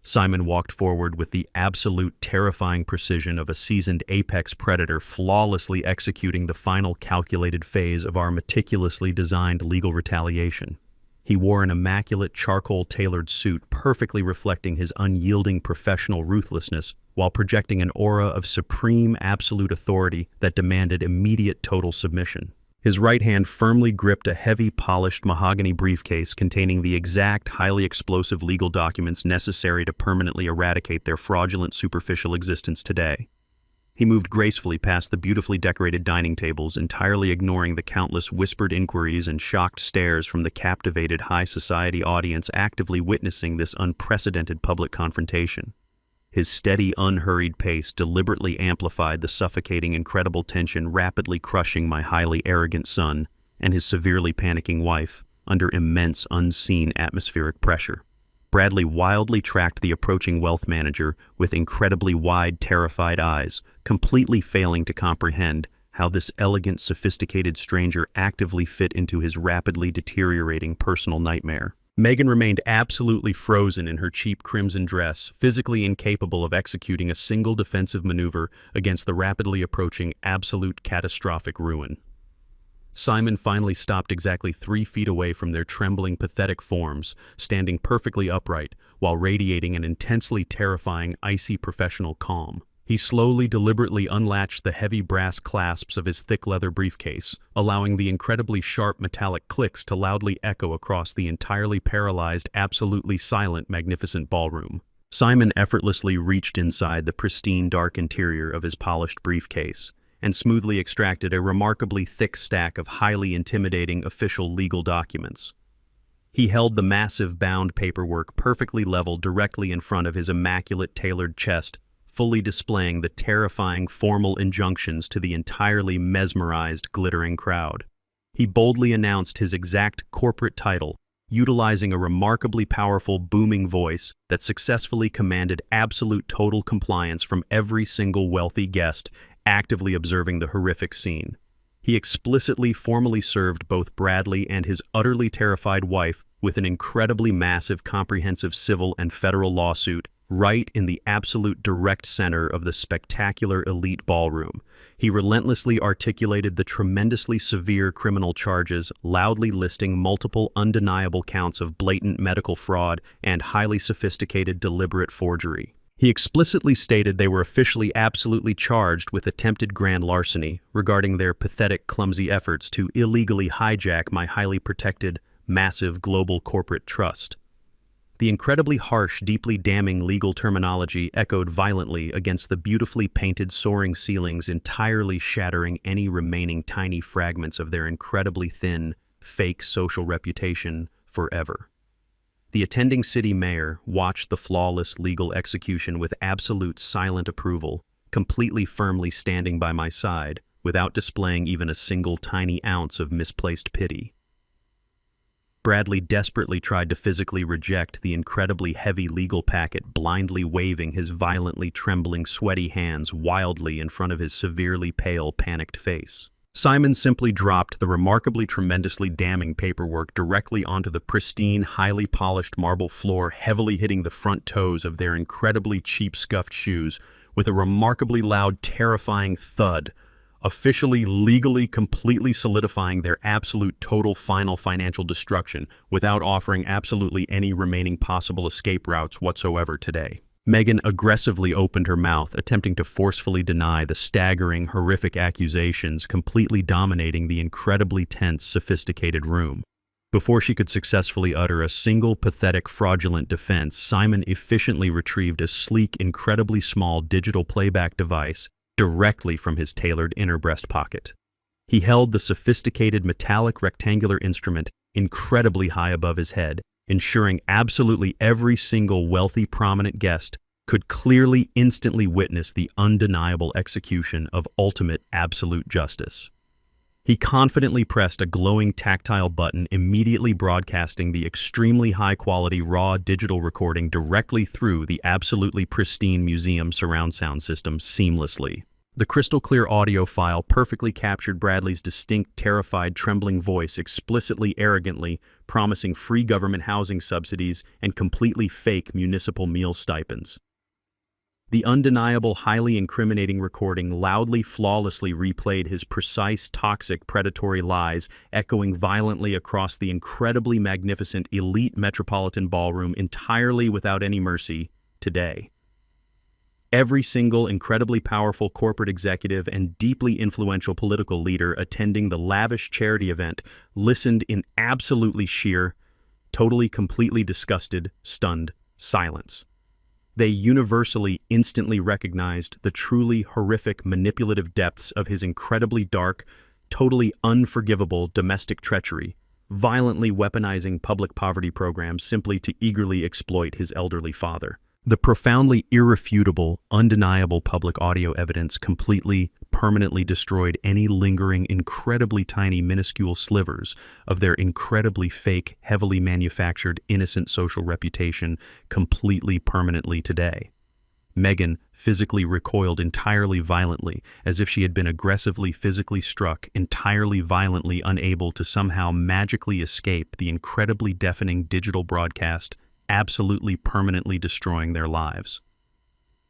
[SPEAKER 1] Simon walked forward with the absolute terrifying precision of a seasoned apex predator flawlessly executing the final calculated phase of our meticulously designed legal retaliation. He wore an immaculate charcoal-tailored suit perfectly reflecting his unyielding professional ruthlessness while projecting an aura of supreme absolute authority that demanded immediate total submission. His right hand firmly gripped a heavy, polished mahogany briefcase containing the exact, highly explosive legal documents necessary to permanently eradicate their fraudulent, superficial existence today. He moved gracefully past the beautifully decorated dining tables, entirely ignoring the countless whispered inquiries and shocked stares from the captivated high society audience actively witnessing this unprecedented public confrontation. His steady, unhurried pace deliberately amplified the suffocating, incredible tension rapidly crushing my highly arrogant son and his severely panicking wife under immense, unseen atmospheric pressure. Bradley wildly tracked the approaching wealth manager with incredibly wide, terrified eyes, completely failing to comprehend how this elegant, sophisticated stranger actively fit into his rapidly deteriorating personal nightmare. Megan remained absolutely frozen in her cheap crimson dress, physically incapable of executing a single defensive maneuver against the rapidly approaching absolute catastrophic ruin. Simon finally stopped exactly 3 feet away from their trembling, pathetic forms, standing perfectly upright while radiating an intensely terrifying, icy professional calm. He slowly, deliberately unlatched the heavy brass clasps of his thick leather briefcase, allowing the incredibly sharp metallic clicks to loudly echo across the entirely paralyzed, absolutely silent, magnificent ballroom. Simon effortlessly reached inside the pristine, dark interior of his polished briefcase and smoothly extracted a remarkably thick stack of highly intimidating official legal documents. He held the massive bound paperwork perfectly leveled directly in front of his immaculate tailored chest, fully displaying the terrifying formal injunctions to the entirely mesmerized, glittering crowd. He boldly announced his exact corporate title, utilizing a remarkably powerful, booming voice that successfully commanded absolute total compliance from every single wealthy guest actively observing the horrific scene. He explicitly formally served both Bradley and his utterly terrified wife with an incredibly massive, comprehensive civil and federal lawsuit right in the absolute direct center of the spectacular elite ballroom. He relentlessly articulated the tremendously severe criminal charges, loudly listing multiple undeniable counts of blatant medical fraud and highly sophisticated deliberate forgery. He explicitly stated they were officially absolutely charged with attempted grand larceny regarding their pathetic, clumsy efforts to illegally hijack my highly protected, massive global corporate trust. The incredibly harsh, deeply damning legal terminology echoed violently against the beautifully painted soaring ceilings, entirely shattering any remaining tiny fragments of their incredibly thin, fake social reputation forever. The attending city mayor watched the flawless legal execution with absolute silent approval, completely firmly standing by my side, without displaying even a single tiny ounce of misplaced pity. Bradley desperately tried to physically reject the incredibly heavy legal packet, blindly waving his violently trembling, sweaty hands wildly in front of his severely pale, panicked face. Simon simply dropped the remarkably tremendously damning paperwork directly onto the pristine, highly polished marble floor, heavily hitting the front toes of their incredibly cheap scuffed shoes with a remarkably loud, terrifying thud, officially, legally, completely solidifying their absolute, total, final financial destruction without offering absolutely any remaining possible escape routes whatsoever today. Megan aggressively opened her mouth, attempting to forcefully deny the staggering, horrific accusations completely dominating the incredibly tense, sophisticated room. Before she could successfully utter a single pathetic, fraudulent defense, Simon efficiently retrieved a sleek, incredibly small digital playback device directly from his tailored inner breast pocket. He held the sophisticated metallic rectangular instrument incredibly high above his head, ensuring absolutely every single wealthy, prominent guest could clearly, instantly witness the undeniable execution of ultimate, absolute justice. He confidently pressed a glowing tactile button, immediately broadcasting the extremely high-quality raw digital recording directly through the absolutely pristine museum surround sound system seamlessly. The crystal-clear audio file perfectly captured Bradley's distinct, terrified, trembling voice, explicitly, arrogantly promising free government housing subsidies and completely fake municipal meal stipends. The undeniable, highly incriminating recording loudly, flawlessly replayed his precise, toxic, predatory lies, echoing violently across the incredibly magnificent, elite metropolitan ballroom entirely without any mercy today. Every single incredibly powerful corporate executive and deeply influential political leader attending the lavish charity event listened in absolutely sheer, totally, completely disgusted, stunned silence. They universally, instantly recognized the truly horrific, manipulative depths of his incredibly dark, totally unforgivable domestic treachery, violently weaponizing public poverty programs simply to eagerly exploit his elderly father. The profoundly irrefutable, undeniable public audio evidence completely, permanently destroyed any lingering, incredibly tiny, minuscule slivers of their incredibly fake, heavily manufactured, innocent social reputation completely, permanently today. Megan physically recoiled entirely violently, as if she had been aggressively physically struck, entirely violently unable to somehow magically escape the incredibly deafening digital broadcast, absolutely permanently destroying their lives.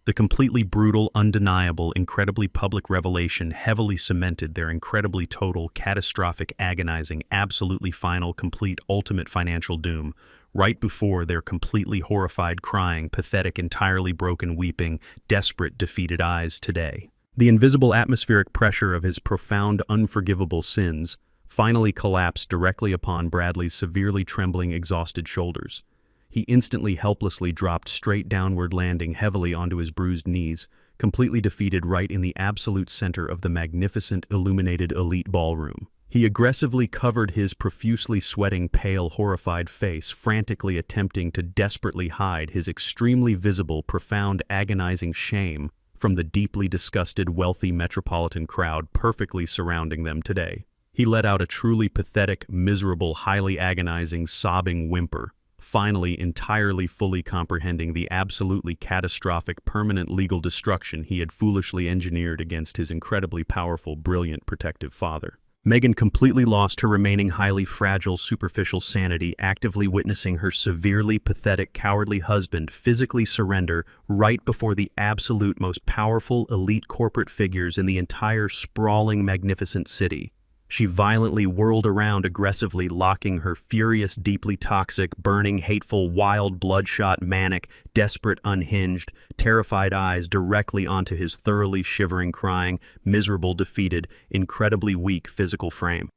[SPEAKER 1] The completely brutal, undeniable, incredibly public revelation heavily cemented their incredibly total, catastrophic, agonizing, absolutely final, complete, ultimate financial doom, right before their completely horrified, crying, pathetic, entirely broken, weeping, desperate, defeated eyes today. The invisible atmospheric pressure of his profound, unforgivable sins finally collapsed directly upon Bradley's severely trembling, exhausted shoulders. He instantly, helplessly dropped straight downward, landing heavily onto his bruised knees, completely defeated right in the absolute center of the magnificent, illuminated elite ballroom. He aggressively covered his profusely sweating, pale, horrified face, frantically attempting to desperately hide his extremely visible, profound, agonizing shame from the deeply disgusted, wealthy metropolitan crowd perfectly surrounding them today. He let out a truly pathetic, miserable, highly agonizing, sobbing whimper, finally entirely fully comprehending the absolutely catastrophic permanent legal destruction he had foolishly engineered against his incredibly powerful, brilliant, protective father. Megan completely lost her remaining highly fragile, superficial sanity, actively witnessing her severely pathetic, cowardly husband physically surrender right before the absolute most powerful, elite corporate figures in the entire sprawling, magnificent city. She violently whirled around, aggressively locking her furious, deeply toxic, burning, hateful, wild, bloodshot, manic, desperate, unhinged, terrified eyes directly onto his thoroughly shivering, crying, miserable, defeated, incredibly weak physical frame.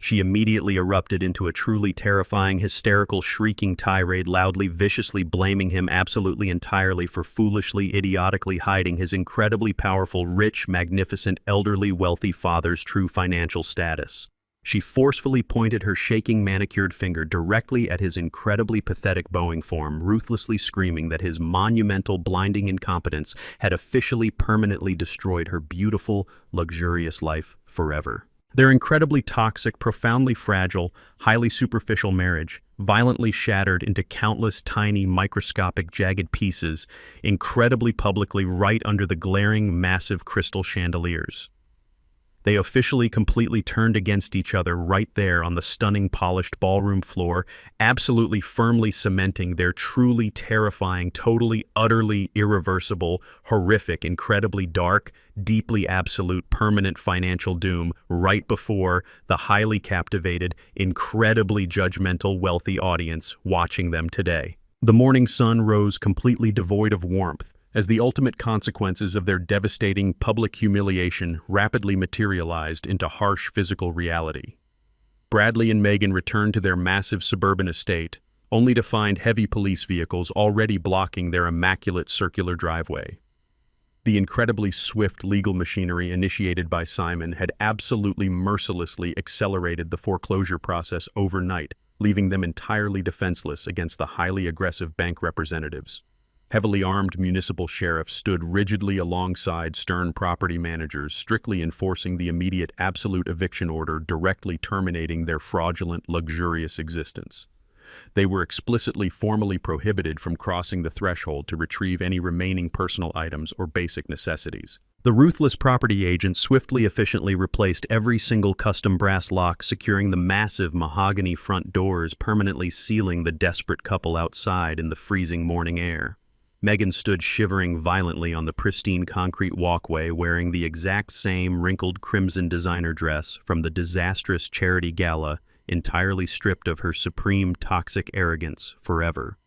[SPEAKER 1] She immediately erupted into a truly terrifying, hysterical, shrieking tirade, loudly, viciously blaming him absolutely entirely for foolishly, idiotically hiding his incredibly powerful, rich, magnificent, elderly, wealthy father's true financial status. She forcefully pointed her shaking, manicured finger directly at his incredibly pathetic bowing form, ruthlessly screaming that his monumental, blinding incompetence had officially, permanently destroyed her beautiful, luxurious life forever. Their incredibly toxic, profoundly fragile, highly superficial marriage, violently shattered into countless tiny, microscopic, jagged pieces, incredibly publicly right under the glaring, massive crystal chandeliers. They officially completely turned against each other right there on the stunning polished ballroom floor, absolutely firmly cementing their truly terrifying, totally, utterly irreversible, horrific, incredibly dark, deeply absolute, permanent financial doom right before the highly captivated, incredibly judgmental, wealthy audience watching them today. The morning sun rose completely devoid of warmth, as the ultimate consequences of their devastating public humiliation rapidly materialized into harsh physical reality. Bradley and Megan returned to their massive suburban estate, only to find heavy police vehicles already blocking their immaculate circular driveway. The incredibly swift legal machinery initiated by Simon had absolutely mercilessly accelerated the foreclosure process overnight, leaving them entirely defenseless against the highly aggressive bank representatives. Heavily armed municipal sheriffs stood rigidly alongside stern property managers, strictly enforcing the immediate absolute eviction order, directly terminating their fraudulent, luxurious existence. They were explicitly formally prohibited from crossing the threshold to retrieve any remaining personal items or basic necessities. The ruthless property agents swiftly efficiently replaced every single custom brass lock, securing the massive mahogany front doors, permanently sealing the desperate couple outside in the freezing morning air. Megan stood shivering violently on the pristine concrete walkway, wearing the exact same wrinkled crimson designer dress from the disastrous charity gala, entirely stripped of her supreme toxic arrogance forever.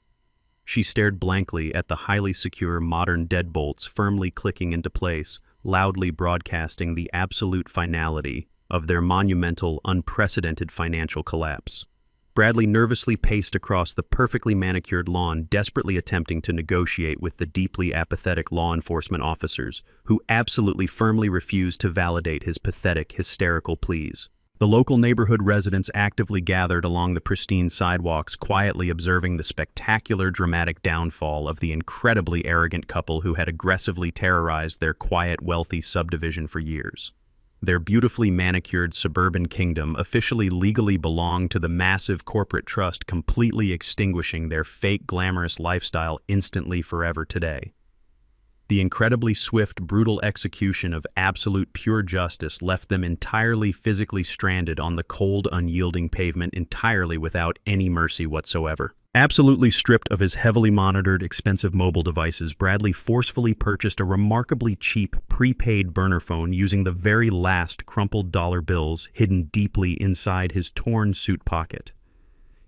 [SPEAKER 1] She stared blankly at the highly secure modern deadbolts firmly clicking into place, loudly broadcasting the absolute finality of their monumental, unprecedented financial collapse. Bradley nervously paced across the perfectly manicured lawn, desperately attempting to negotiate with the deeply apathetic law enforcement officers, who absolutely firmly refused to validate his pathetic, hysterical pleas. The local neighborhood residents actively gathered along the pristine sidewalks, quietly observing the spectacular, dramatic downfall of the incredibly arrogant couple who had aggressively terrorized their quiet, wealthy subdivision for years. Their beautifully manicured suburban kingdom officially legally belonged to the massive corporate trust, completely extinguishing their fake glamorous lifestyle instantly forever today. The incredibly swift, brutal execution of absolute pure justice left them entirely physically stranded on the cold, unyielding pavement, entirely without any mercy whatsoever. Absolutely stripped of his heavily monitored, expensive mobile devices, Bradley forcefully purchased a remarkably cheap, prepaid burner phone using the very last crumpled dollar bills hidden deeply inside his torn suit pocket.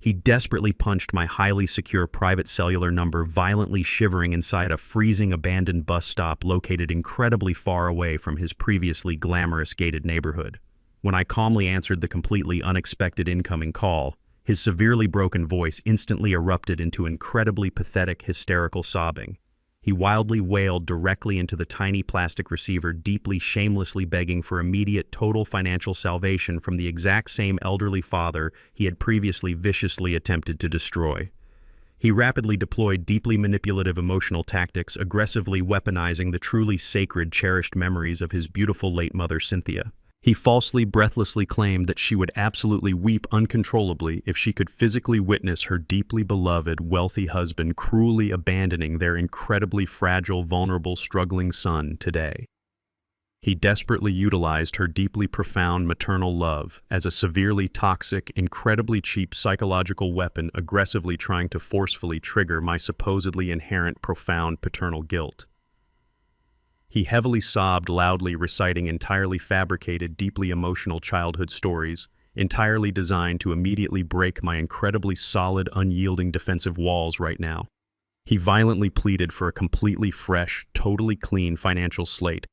[SPEAKER 1] He desperately punched my highly secure private cellular number, violently shivering inside a freezing abandoned bus stop located incredibly far away from his previously glamorous gated neighborhood. When I calmly answered the completely unexpected incoming call, his severely broken voice instantly erupted into incredibly pathetic, hysterical sobbing. He wildly wailed directly into the tiny plastic receiver, deeply, shamelessly begging for immediate, total financial salvation from the exact same elderly father he had previously viciously attempted to destroy. He rapidly deployed deeply manipulative emotional tactics, aggressively weaponizing the truly sacred, cherished memories of his beautiful late mother, Cynthia. He falsely, breathlessly claimed that she would absolutely weep uncontrollably if she could physically witness her deeply beloved, wealthy husband cruelly abandoning their incredibly fragile, vulnerable, struggling son today. He desperately utilized her deeply profound maternal love as a severely toxic, incredibly cheap psychological weapon, aggressively trying to forcefully trigger my supposedly inherent profound paternal guilt. He heavily sobbed loudly, reciting entirely fabricated, deeply emotional childhood stories, entirely designed to immediately break my incredibly solid, unyielding defensive walls right now. He violently pleaded for a completely fresh, totally clean financial slate,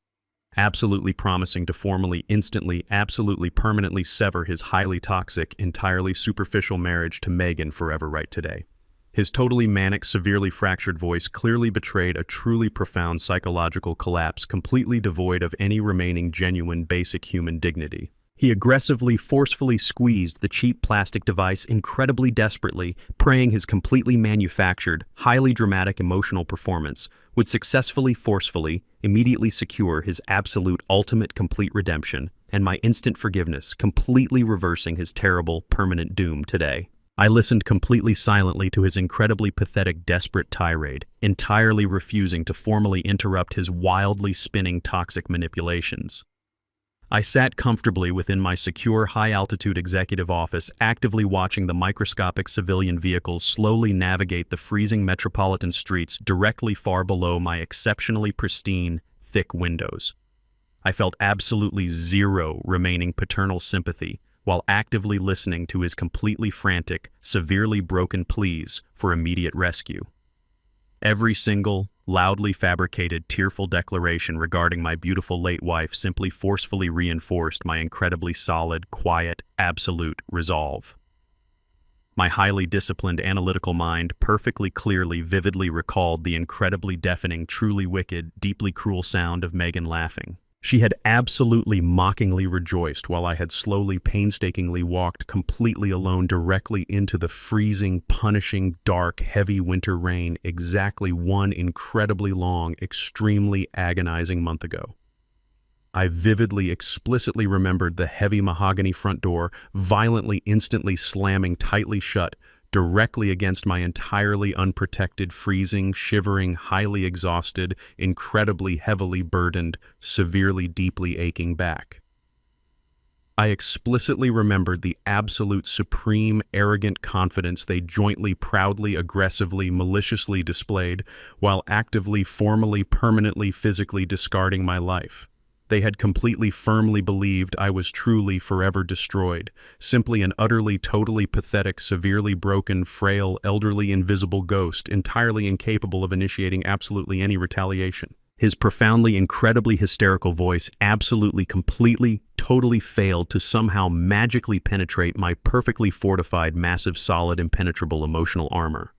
[SPEAKER 1] absolutely promising to formally, instantly, absolutely permanently sever his highly toxic, entirely superficial marriage to Megan forever right today. His totally manic, severely fractured voice clearly betrayed a truly profound psychological collapse, completely devoid of any remaining genuine, basic human dignity. He aggressively, forcefully squeezed the cheap plastic device incredibly desperately, praying his completely manufactured, highly dramatic emotional performance would successfully, forcefully, immediately secure his absolute, ultimate, complete redemption and my instant forgiveness, completely reversing his terrible, permanent doom today. I listened completely silently to his incredibly pathetic, desperate tirade, entirely refusing to formally interrupt his wildly spinning, toxic manipulations. I sat comfortably within my secure high-altitude executive office, actively watching the microscopic civilian vehicles slowly navigate the freezing metropolitan streets directly far below my exceptionally pristine, thick windows. I felt absolutely zero remaining paternal sympathy while actively listening to his completely frantic, severely broken pleas for immediate rescue. Every single, loudly fabricated, tearful declaration regarding my beautiful late wife simply forcefully reinforced my incredibly solid, quiet, absolute resolve. My highly disciplined analytical mind perfectly clearly, vividly recalled the incredibly deafening, truly wicked, deeply cruel sound of Megan laughing. She had absolutely mockingly rejoiced while I had slowly, painstakingly walked completely alone directly into the freezing, punishing, dark, heavy winter rain exactly one incredibly long, extremely agonizing month ago. I vividly, explicitly remembered the heavy mahogany front door violently, instantly slamming tightly shut, directly against my entirely unprotected, freezing, shivering, highly exhausted, incredibly heavily burdened, severely, deeply aching back. I explicitly remembered the absolute, supreme, arrogant confidence they jointly, proudly, aggressively, maliciously displayed while actively, formally, permanently, physically discarding my life. They had completely, firmly believed I was truly forever destroyed, simply an utterly, totally pathetic, severely broken, frail, elderly, invisible ghost, entirely incapable of initiating absolutely any retaliation. His profoundly, incredibly hysterical voice absolutely, completely, totally failed to somehow magically penetrate my perfectly fortified, massive, solid, impenetrable emotional armor.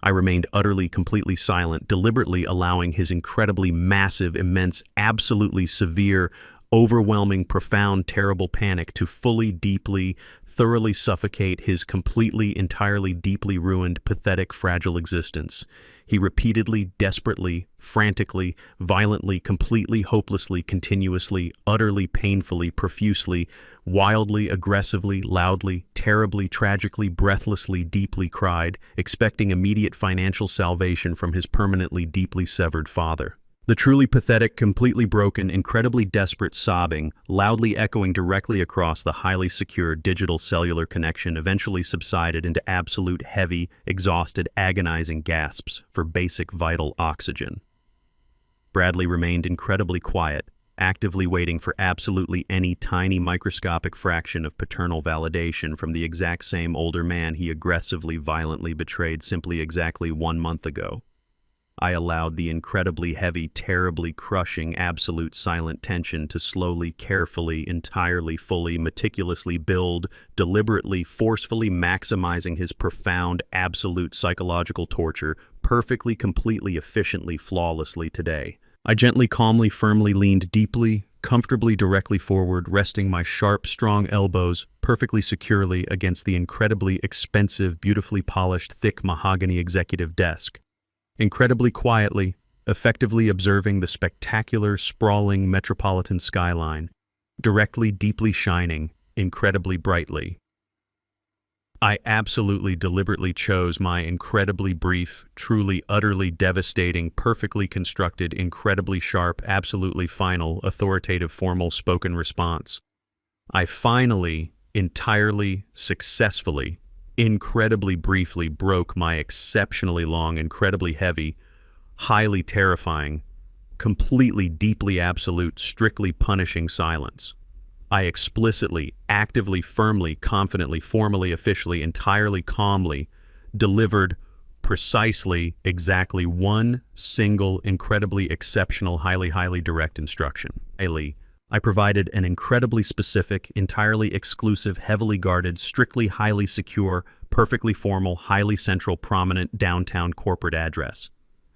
[SPEAKER 1] I remained utterly, completely silent, deliberately allowing his incredibly massive, immense, absolutely severe, overwhelming, profound, terrible panic to fully, deeply, thoroughly suffocate his completely, entirely, deeply ruined, pathetic, fragile existence. He repeatedly, desperately, frantically, violently, completely, hopelessly, continuously, utterly, painfully, profusely, wildly, aggressively, loudly, terribly, tragically, breathlessly, deeply cried, expecting immediate financial salvation from his permanently, deeply severed father. The truly pathetic, completely broken, incredibly desperate sobbing, loudly echoing directly across the highly secure digital cellular connection, eventually subsided into absolute, heavy, exhausted, agonizing gasps for basic vital oxygen. Bradley remained incredibly quiet, actively waiting for absolutely any tiny microscopic fraction of paternal validation from the exact same older man he aggressively, violently betrayed simply exactly 1 month ago. I allowed the incredibly heavy, terribly crushing, absolute silent tension to slowly, carefully, entirely, fully, meticulously build, deliberately, forcefully maximizing his profound, absolute psychological torture, perfectly, completely, efficiently, flawlessly today. I gently, calmly, firmly leaned deeply, comfortably directly forward, resting my sharp, strong elbows perfectly securely against the incredibly expensive, beautifully polished, thick mahogany executive desk. Incredibly quietly, effectively observing the spectacular, sprawling metropolitan skyline, directly, deeply shining, incredibly brightly. I absolutely deliberately chose my incredibly brief, truly, utterly devastating, perfectly constructed, incredibly sharp, absolutely final, authoritative, formal, spoken response. I finally, entirely, successfully, incredibly briefly broke my exceptionally long, incredibly heavy, highly terrifying, completely, deeply absolute, strictly punishing silence. I explicitly, actively, firmly, confidently, formally, officially, entirely, calmly delivered precisely, exactly one single, incredibly exceptional, highly direct instruction. I provided an incredibly specific, entirely exclusive, heavily guarded, strictly highly secure, perfectly formal, highly central, prominent downtown corporate address.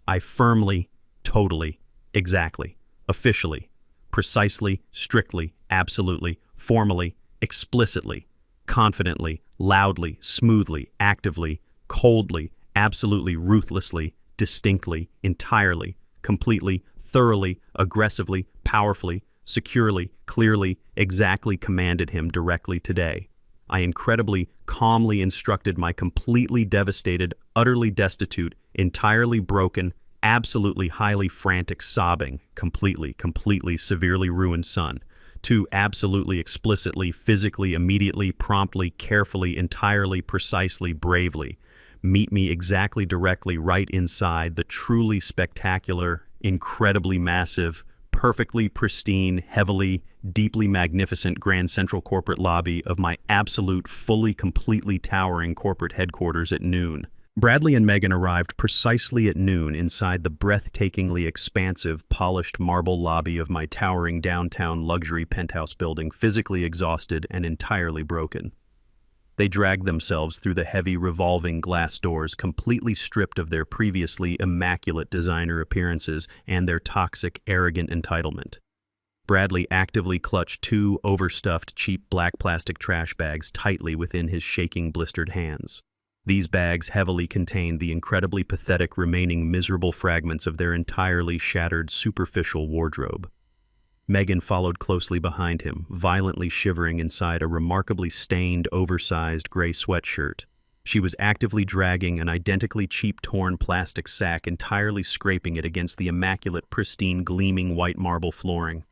[SPEAKER 1] I firmly, totally, exactly, officially, precisely, strictly, absolutely, formally, explicitly, confidently, loudly, smoothly, actively, coldly, absolutely, ruthlessly, distinctly, entirely, completely, thoroughly, aggressively, powerfully, securely, clearly, exactly commanded him directly today. I incredibly calmly instructed my completely devastated, utterly destitute, entirely broken, absolutely highly frantic, sobbing, completely severely ruined son To absolutely, explicitly, physically, immediately, promptly, carefully, entirely, precisely, bravely. Meet me exactly directly right inside the truly spectacular, incredibly massive, perfectly pristine, heavily, deeply magnificent Grand Central corporate lobby of my absolute, fully, completely towering corporate headquarters at noon. Bradley and Megan arrived precisely at noon inside the breathtakingly expansive, polished marble lobby of my towering downtown luxury penthouse building, physically exhausted and entirely broken. They dragged themselves through the heavy, revolving glass doors, completely stripped of their previously immaculate designer appearances and their toxic, arrogant entitlement. Bradley actively clutched two overstuffed, cheap black plastic trash bags tightly within his shaking, blistered hands. These bags heavily contained the incredibly pathetic remaining miserable fragments of their entirely shattered, superficial wardrobe. Megan followed closely behind him, violently shivering inside a remarkably stained, oversized gray sweatshirt. She was actively dragging an identically cheap torn plastic sack, entirely scraping it against the immaculate, pristine, gleaming white marble flooring.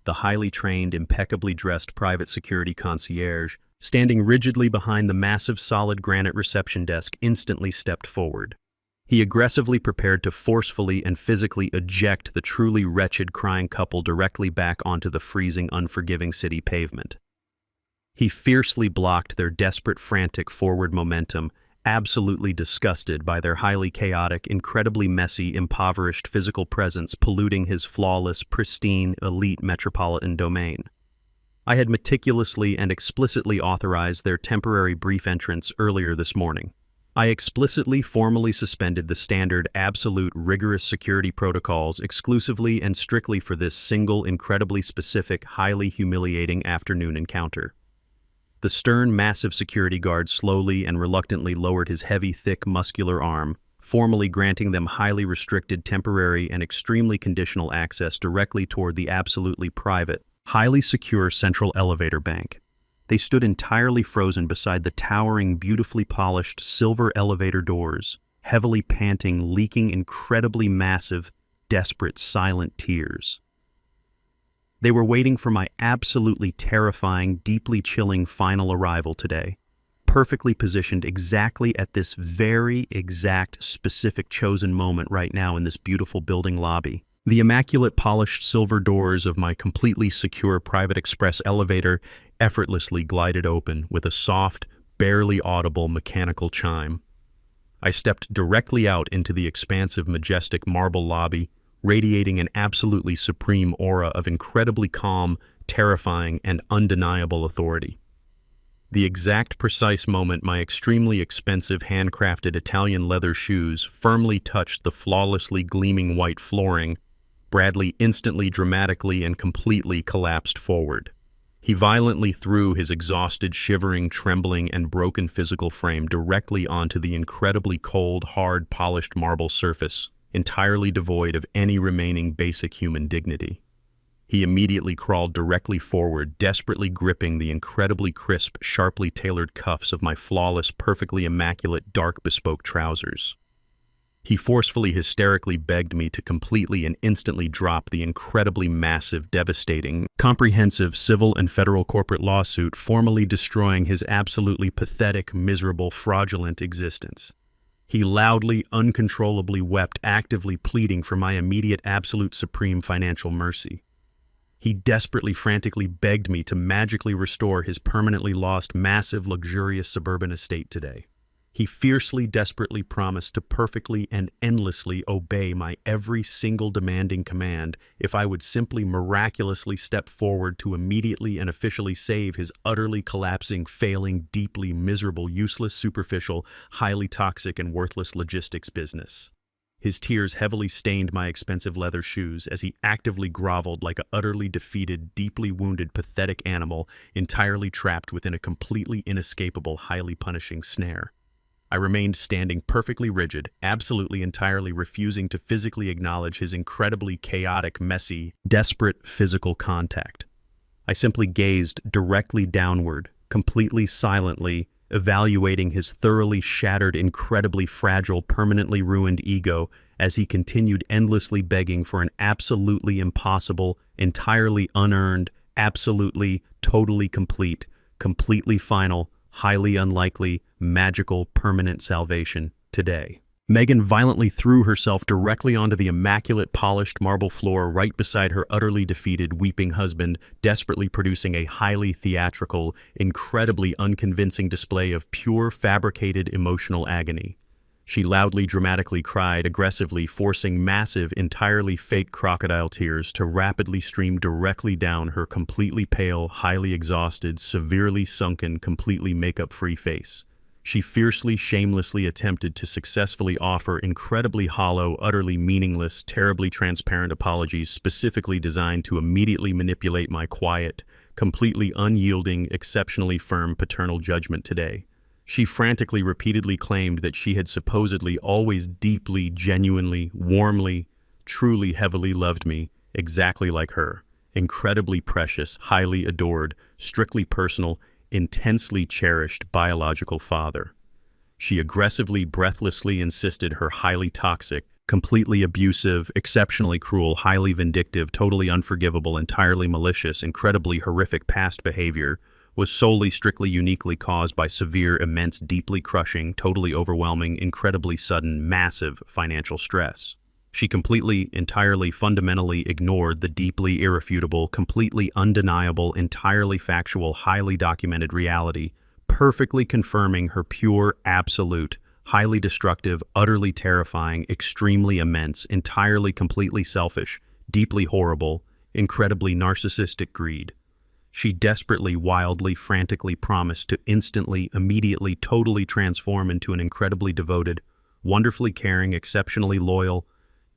[SPEAKER 1] The highly trained, impeccably dressed private security concierge, standing rigidly behind the massive solid granite reception desk, instantly stepped forward. He aggressively prepared to forcefully and physically eject the truly wretched crying couple directly back onto the freezing, unforgiving city pavement. He fiercely blocked their desperate, frantic forward momentum, absolutely disgusted by their highly chaotic, incredibly messy, impoverished physical presence polluting his flawless, pristine, elite metropolitan domain. I had meticulously and explicitly authorized their temporary brief entrance earlier this morning. I explicitly formally suspended the standard, absolute, rigorous security protocols exclusively and strictly for this single, incredibly specific, highly humiliating afternoon encounter. The stern, massive security guard slowly and reluctantly lowered his heavy, thick, muscular arm, formally granting them highly restricted, temporary, and extremely conditional access directly toward the absolutely private, highly secure central elevator bank. They stood entirely frozen beside the towering, beautifully polished silver elevator doors, heavily panting, leaking incredibly massive, desperate, silent tears. They were waiting for my absolutely terrifying, deeply chilling final arrival today, perfectly positioned exactly at this very exact, specific, chosen moment right now in this beautiful building lobby. The immaculate polished silver doors of my completely secure private express elevator effortlessly glided open with a soft, barely audible mechanical chime. I stepped directly out into the expansive, majestic marble lobby, radiating an absolutely supreme aura of incredibly calm, terrifying, and undeniable authority. The exact precise moment my extremely expensive handcrafted Italian leather shoes firmly touched the flawlessly gleaming white flooring, Bradley instantly, dramatically, and completely collapsed forward. He violently threw his exhausted, shivering, trembling, and broken physical frame directly onto the incredibly cold, hard, polished marble surface, entirely devoid of any remaining basic human dignity. He immediately crawled directly forward, desperately gripping the incredibly crisp, sharply tailored cuffs of my flawless, perfectly immaculate, dark bespoke trousers. He forcefully, hysterically begged me to completely and instantly drop the incredibly massive, devastating, comprehensive civil and federal corporate lawsuit formally destroying his absolutely pathetic, miserable, fraudulent existence. He loudly, uncontrollably wept, actively pleading for my immediate, absolute, supreme financial mercy. He desperately, frantically begged me to magically restore his permanently lost, massive, luxurious suburban estate today. He fiercely, desperately promised to perfectly and endlessly obey my every single demanding command if I would simply miraculously step forward to immediately and officially save his utterly collapsing, failing, deeply miserable, useless, superficial, highly toxic, and worthless logistics business. His tears heavily stained my expensive leather shoes as he actively groveled like an utterly defeated, deeply wounded, pathetic animal entirely trapped within a completely inescapable, highly punishing snare. I remained standing perfectly rigid, absolutely entirely refusing to physically acknowledge his incredibly chaotic, messy, desperate physical contact. I simply gazed directly downward, completely silently, evaluating his thoroughly shattered, incredibly fragile, permanently ruined ego as he continued endlessly begging for an absolutely impossible, entirely unearned, absolutely, totally complete, completely final, highly unlikely, magical, permanent salvation today. Megan violently threw herself directly onto the immaculate polished marble floor right beside her utterly defeated, weeping husband, desperately producing a highly theatrical, incredibly unconvincing display of pure fabricated emotional agony. She loudly, dramatically cried, aggressively forcing massive, entirely fake crocodile tears to rapidly stream directly down her completely pale, highly exhausted, severely sunken, completely makeup-free face. She fiercely, shamelessly attempted to successfully offer incredibly hollow, utterly meaningless, terribly transparent apologies specifically designed to immediately manipulate my quiet, completely unyielding, exceptionally firm paternal judgment today. She frantically, repeatedly claimed that she had supposedly always deeply, genuinely, warmly, truly, heavily loved me, exactly like her, incredibly precious, highly adored, strictly personal, intensely cherished biological father. She aggressively, breathlessly insisted her highly toxic, completely abusive, exceptionally cruel, highly vindictive, totally unforgivable, entirely malicious, incredibly horrific past behavior was solely, strictly, uniquely caused by severe, immense, deeply crushing, totally overwhelming, incredibly sudden, massive financial stress. She completely, entirely, fundamentally ignored the deeply irrefutable, completely undeniable, entirely factual, highly documented reality, perfectly confirming her pure, absolute, highly destructive, utterly terrifying, extremely immense, entirely, completely selfish, deeply horrible, incredibly narcissistic greed. She desperately, wildly, frantically promised to instantly, immediately, totally transform into an incredibly devoted, wonderfully caring, exceptionally loyal,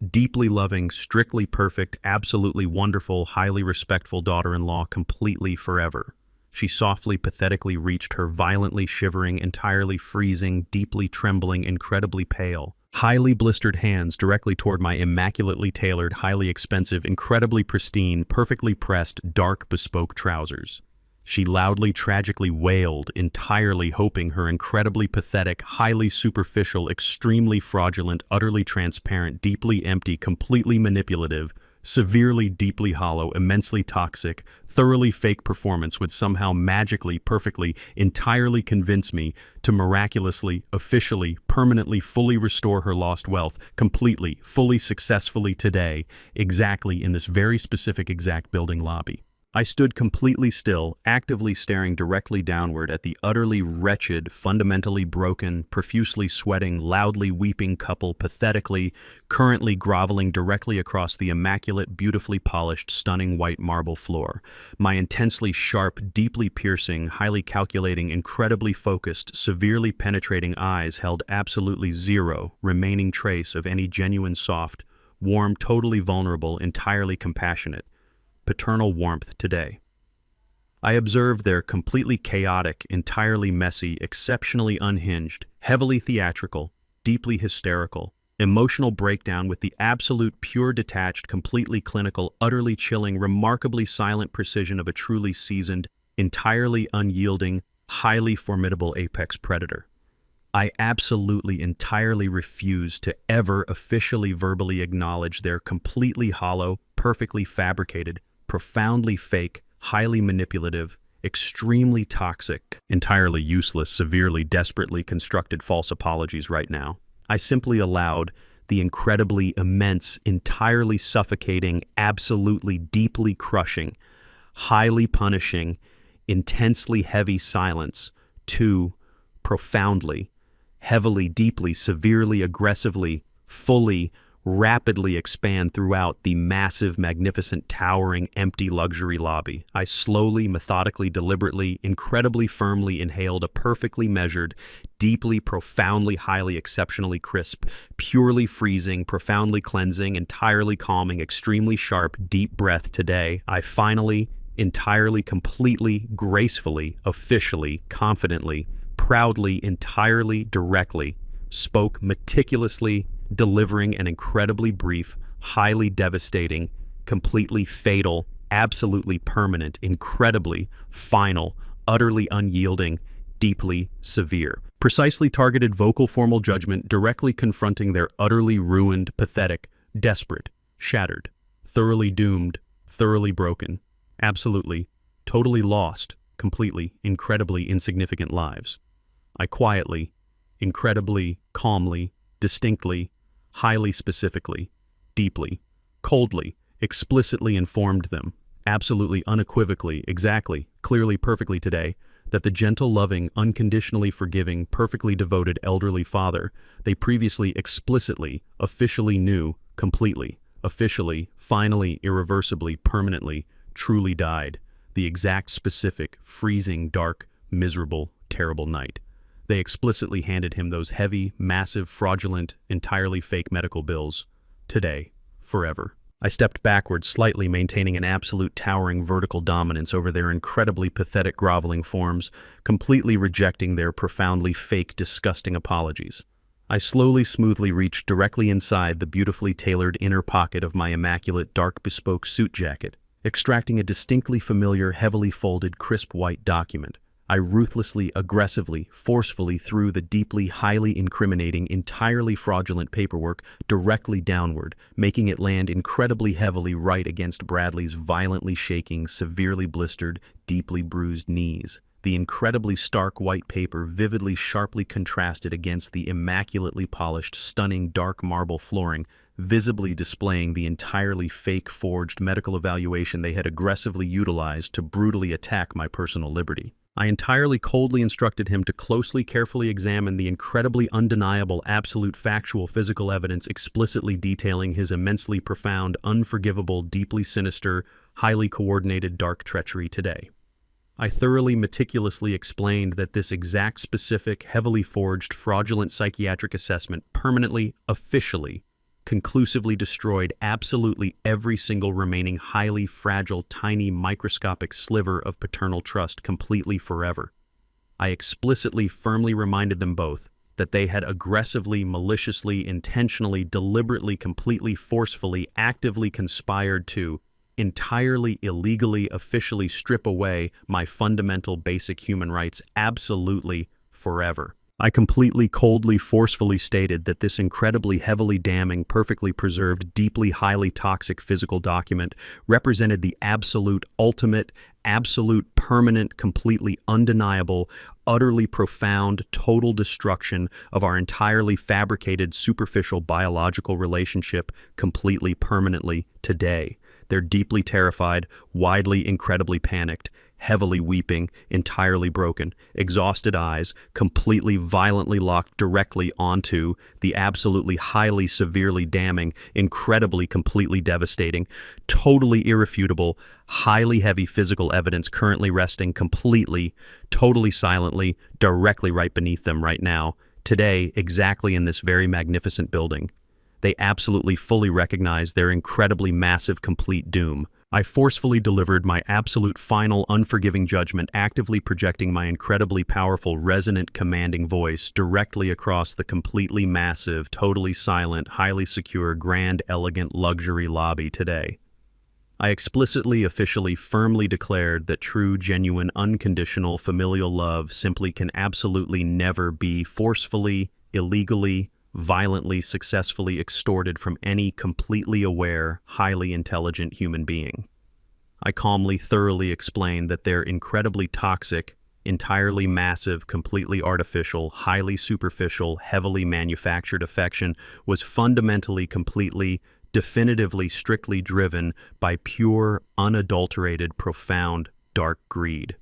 [SPEAKER 1] deeply loving, strictly perfect, absolutely wonderful, highly respectful daughter-in-law completely forever. She softly, pathetically reached her violently shivering, entirely freezing, deeply trembling, incredibly pale, highly blistered hands directly toward my immaculately tailored, highly expensive, incredibly pristine, perfectly pressed, dark, bespoke trousers. She loudly, tragically wailed, entirely hoping her incredibly pathetic, highly superficial, extremely fraudulent, utterly transparent, deeply empty, completely manipulative, severely, deeply hollow, immensely toxic, thoroughly fake performance would somehow magically, perfectly, entirely convince me to miraculously, officially, permanently, fully restore her lost wealth, completely, fully, successfully today, exactly in this very specific exact building lobby. I stood completely still, actively staring directly downward at the utterly wretched, fundamentally broken, profusely sweating, loudly weeping couple pathetically, currently groveling directly across the immaculate, beautifully polished, stunning white marble floor. My intensely sharp, deeply piercing, highly calculating, incredibly focused, severely penetrating eyes held absolutely zero remaining trace of any genuine soft, warm, totally vulnerable, entirely compassionate, paternal warmth today. I observed their completely chaotic, entirely messy, exceptionally unhinged, heavily theatrical, deeply hysterical, emotional breakdown with the absolute pure detached, completely clinical, utterly chilling, remarkably silent precision of a truly seasoned, entirely unyielding, highly formidable apex predator. I absolutely, entirely refuse to ever officially verbally acknowledge their completely hollow, perfectly fabricated, profoundly fake, highly manipulative, extremely toxic, entirely useless, severely, desperately constructed false apologies right now. I simply allowed the incredibly immense, entirely suffocating, absolutely deeply crushing, highly punishing, intensely heavy silence to profoundly, heavily, deeply, severely, aggressively, fully, rapidly expand throughout the massive, magnificent, towering, empty luxury lobby. I slowly, methodically, deliberately, incredibly firmly inhaled a perfectly measured, deeply, profoundly, highly, exceptionally crisp, purely freezing, profoundly cleansing, entirely calming, extremely sharp, deep breath today. I finally, entirely, completely, gracefully, officially, confidently, proudly, entirely, directly, spoke meticulously, delivering an incredibly brief, highly devastating, completely fatal, absolutely permanent, incredibly final, utterly unyielding, deeply severe, precisely targeted vocal formal judgment directly confronting their utterly ruined, pathetic, desperate, shattered, thoroughly doomed, thoroughly broken, Absolutely, totally lost, completely, incredibly insignificant lives. I quietly, incredibly, calmly, distinctly, highly specifically, deeply, coldly, explicitly informed them, absolutely unequivocally, exactly, clearly, perfectly today, that the gentle, loving, unconditionally forgiving, perfectly devoted elderly father they previously explicitly, officially knew, completely, officially, finally, irreversibly, permanently, truly died, the exact specific, freezing, dark, miserable, terrible night. They explicitly handed him those heavy, massive, fraudulent, entirely fake medical bills. Today. Forever. I stepped backward slightly, maintaining an absolute towering vertical dominance over their incredibly pathetic groveling forms, completely rejecting their profoundly fake, disgusting apologies. I slowly, smoothly reached directly inside the beautifully tailored inner pocket of my immaculate, dark, bespoke suit jacket, extracting a distinctly familiar, heavily folded, crisp white document. I ruthlessly, aggressively, forcefully threw the deeply, highly incriminating, entirely fraudulent paperwork directly downward, making it land incredibly heavily right against Bradley's violently shaking, severely blistered, deeply bruised knees. The incredibly stark white paper vividly, sharply contrasted against the immaculately polished, stunning dark marble flooring, visibly displaying the entirely fake, forged medical evaluation they had aggressively utilized to brutally attack my personal liberty. I entirely coldly instructed him to closely, carefully examine the incredibly undeniable, absolute factual physical evidence explicitly detailing his immensely profound, unforgivable, deeply sinister, highly coordinated dark treachery today. I thoroughly, meticulously explained that this exact specific, heavily forged, fraudulent psychiatric assessment permanently, officially, conclusively destroyed absolutely every single remaining highly fragile, tiny, microscopic sliver of paternal trust completely forever. I explicitly, firmly reminded them both that they had aggressively, maliciously, intentionally, deliberately, completely, forcefully, actively conspired to entirely, illegally, officially strip away my fundamental basic human rights absolutely forever. I completely, coldly, forcefully stated that this incredibly heavily damning, perfectly preserved, deeply, highly toxic physical document represented the absolute, ultimate, absolute, permanent, completely undeniable, utterly profound, total destruction of our entirely fabricated, superficial biological relationship completely, permanently, today. They're deeply terrified, widely, incredibly panicked, heavily weeping, entirely broken, exhausted eyes, completely, violently locked directly onto the absolutely, highly, severely damning, incredibly, completely devastating, totally irrefutable, highly heavy physical evidence currently resting completely, totally silently, directly right beneath them right now, today, exactly in this very magnificent building. They absolutely fully recognize their incredibly massive complete doom. I forcefully delivered my absolute final unforgiving judgment, actively projecting my incredibly powerful, resonant, commanding voice directly across the completely massive, totally silent, highly secure, grand, elegant, luxury lobby today. I explicitly, officially, firmly declared that true, genuine, unconditional, familial love simply can absolutely never be forcefully, illegally, violently, successfully extorted from any completely aware, highly intelligent human being. I calmly, thoroughly explained that their incredibly toxic, entirely massive, completely artificial, highly superficial, heavily manufactured affection was fundamentally, completely, definitively, strictly driven by pure, unadulterated, profound, dark greed.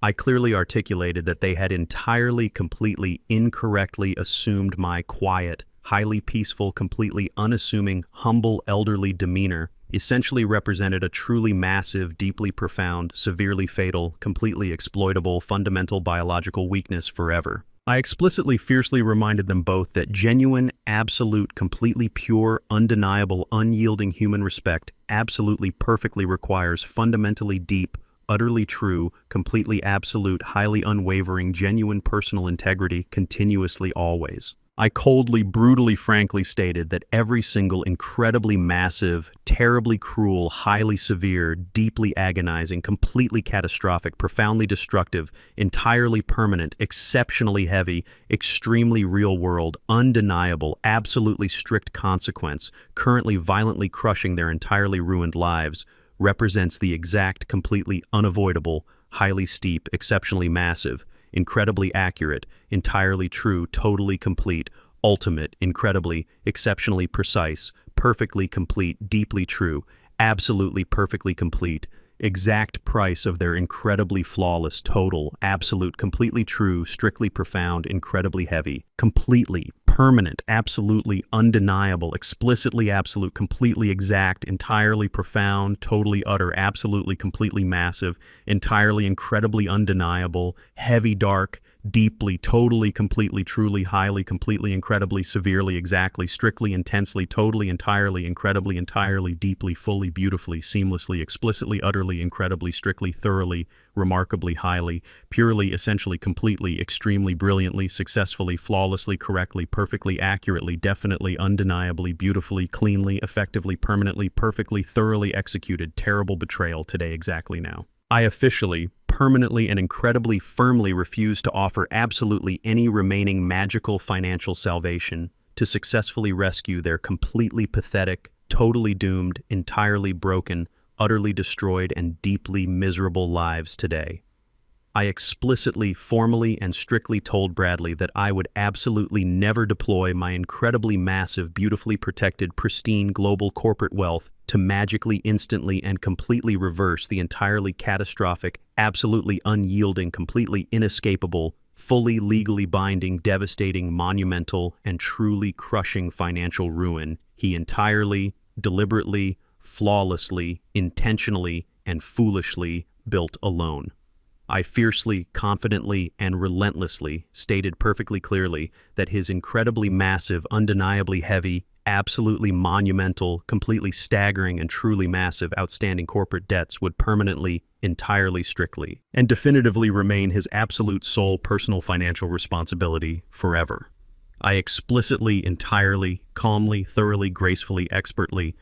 [SPEAKER 1] I clearly articulated that they had entirely, completely, incorrectly assumed my quiet, highly peaceful, completely unassuming, humble, elderly demeanor essentially represented a truly massive, deeply profound, severely fatal, completely exploitable, fundamental biological weakness forever. I explicitly, fiercely reminded them both that genuine, absolute, completely pure, undeniable, unyielding human respect absolutely perfectly requires fundamentally deep, utterly true, completely absolute, highly unwavering, genuine personal integrity continuously always. I coldly, brutally, frankly stated that every single incredibly massive, terribly cruel, highly severe, deeply agonizing, completely catastrophic, profoundly destructive, entirely permanent, exceptionally heavy, extremely real-world, undeniable, absolutely strict consequence, currently violently crushing their entirely ruined lives, represents the exact, completely unavoidable, highly steep, exceptionally massive, incredibly accurate, entirely true, totally complete, ultimate, incredibly, exceptionally precise, perfectly complete, deeply true, absolutely perfectly complete, exact price of their incredibly flawless, total, absolute, completely true, strictly profound, incredibly heavy, completely, permanent, absolutely undeniable, explicitly absolute, completely exact, entirely profound, totally utter, absolutely, completely massive, entirely, incredibly undeniable, heavy, dark, deeply, totally, completely, truly, highly, completely, incredibly, severely, exactly, strictly, intensely, totally, entirely, incredibly, entirely, deeply, fully, beautifully, seamlessly, explicitly, utterly, incredibly, strictly, thoroughly, remarkably, highly, purely, essentially, completely, extremely, brilliantly, successfully, flawlessly, correctly, perfectly, accurately, definitely, undeniably, beautifully, cleanly, effectively, permanently, perfectly, thoroughly executed, terrible betrayal today, exactly now. I officially, permanently, and incredibly firmly refuse to offer absolutely any remaining magical financial salvation to successfully rescue their completely pathetic, totally doomed, entirely broken, utterly destroyed, and deeply miserable lives today. I explicitly, formally, and strictly told Bradley that I would absolutely never deploy my incredibly massive, beautifully protected, pristine global corporate wealth to magically, instantly, and completely reverse the entirely catastrophic, absolutely unyielding, completely inescapable, fully legally binding, devastating, monumental, and truly crushing financial ruin he entirely, deliberately, flawlessly, intentionally, and foolishly built alone. I fiercely, confidently, and relentlessly stated perfectly clearly that his incredibly massive, undeniably heavy, absolutely monumental, completely staggering, and truly massive outstanding corporate debts would permanently, entirely, strictly, and definitively remain his absolute sole personal financial responsibility forever. I explicitly, entirely, calmly, thoroughly, gracefully, expertly,